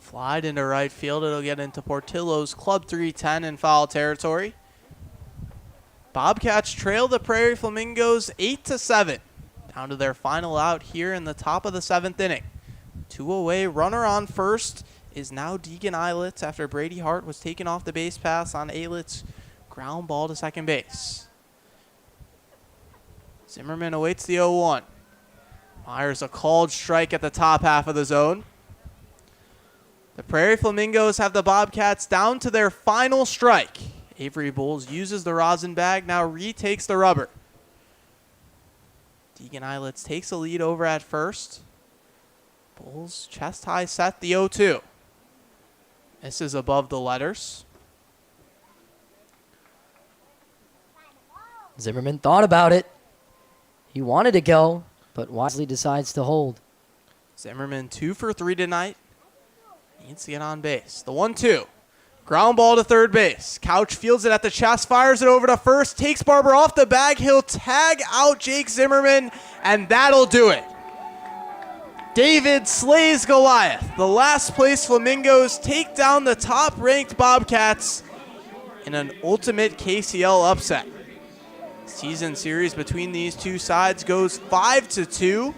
[SPEAKER 2] Flied into right field. It'll get into Portillo's Club 310 in foul territory. Bobcats trail the Prairie Flamingos 8-7. Down to their final out here in the top of the 7th inning. 2 away, runner on first is now Deegan Eilitz after Brady Hart was taken off the base pass on Eilitz's ground ball to second base. Zimmerman awaits the 0-1. Fires a called strike at the top half of the zone. The Prairie Flamingos have the Bobcats down to their final strike. Avery Bowles uses the rosin bag, now retakes the rubber. Deegan Eilitz takes a lead over at first. Bowles chest high set, the 0-2. This is above the letters.
[SPEAKER 1] Zimmerman thought about it. He wanted to go, but wisely decides to hold.
[SPEAKER 2] Zimmerman 2 for 3 tonight. Needs to get on base. The 1-2. Ground ball to third base. Couch fields it at the chest, fires it over to first, takes Barber off the bag. He'll tag out Jake Zimmerman, and that'll do it. David slays Goliath. The last place Flamingos take down the top-ranked Bobcats in an ultimate KCL upset. Season series between these two sides goes 5-2.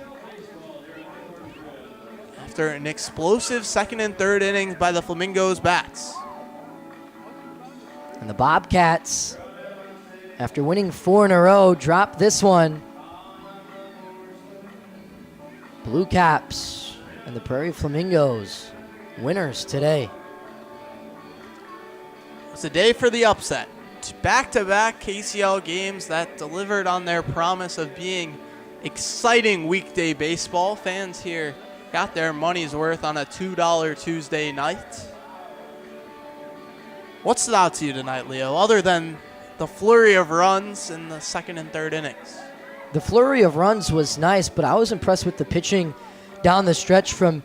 [SPEAKER 2] after an explosive second and third innings by the Flamingos bats.
[SPEAKER 1] And the Bobcats, after winning 4 in a row, drop this one. Blue Caps and the Prairie Flamingos, winners today.
[SPEAKER 2] It's a day for the upset. Back-to-back KCL games that delivered on their promise of being exciting weekday baseball. Fans here got their money's worth on a $2 Tuesday night. What stood out to you tonight, Leo, other than the flurry of runs in the second and third innings?
[SPEAKER 1] The flurry of runs was nice, but I was impressed with the pitching down the stretch from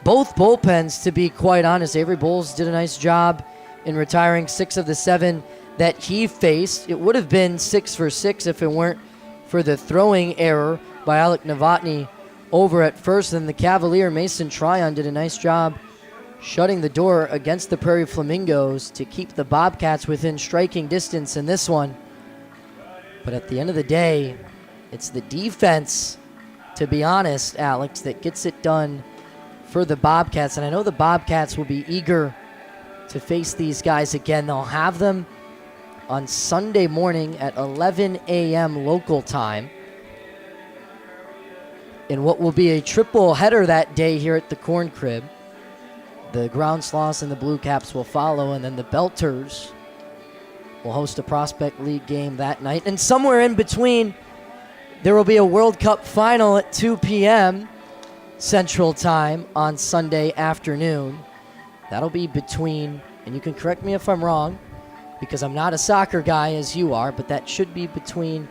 [SPEAKER 1] both bullpens, to be quite honest. Avery Bowles did a nice job in retiring 6 of the 7 that he faced. It would have been 6 for 6 if it weren't for the throwing error by Alec Novotny over at first. And the Cavalier, Mason Tryon, did a nice job shutting the door against the Prairie Flamingos to keep the Bobcats within striking distance in this one. But at the end of the day, it's the defense, to be honest, Alex, that gets it done for the Bobcats. And I know the Bobcats will be eager to face these guys again. They'll have them on Sunday morning at 11 a.m. local time in what will be a triple header that day here at the Corn Crib. The Ground Sloths and the Blue Caps will follow, and then the Belters will host a Prospect League game that night. And somewhere in between, there will be a World Cup final at 2 p.m. Central Time on Sunday afternoon. That'll be between, and you can correct me if I'm wrong, because I'm not a soccer guy as you are, but that should be between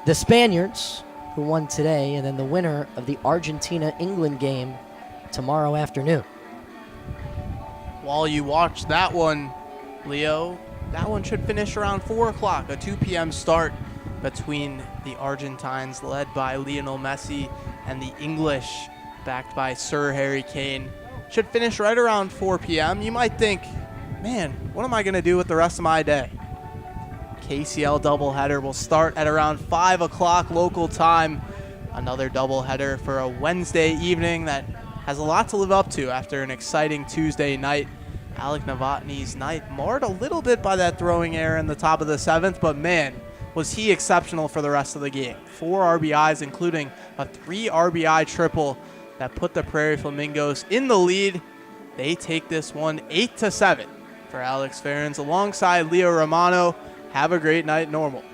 [SPEAKER 1] the Spaniards, who won today, and then the winner of the Argentina-England game tomorrow afternoon.
[SPEAKER 2] While you watch that one, Leo, that one should finish around 4 o'clock, a 2 p.m. start between the Argentines led by Lionel Messi and the English backed by Sir Harry Kane. Should finish right around 4 p.m. You might think, man, what am I going to do with the rest of my day? KCL doubleheader will start at around 5 o'clock local time. Another doubleheader for a Wednesday evening that has a lot to live up to after an exciting Tuesday night. Alec Novotny's night marred a little bit by that throwing error in the top of the 7th, but man, was he exceptional for the rest of the game. 4 RBIs, including a 3 RBI triple that put the Prairie Flamingos in the lead. They take this one 8-7 for Alex Ferencz alongside Leo Romano. Have a great night, Normal.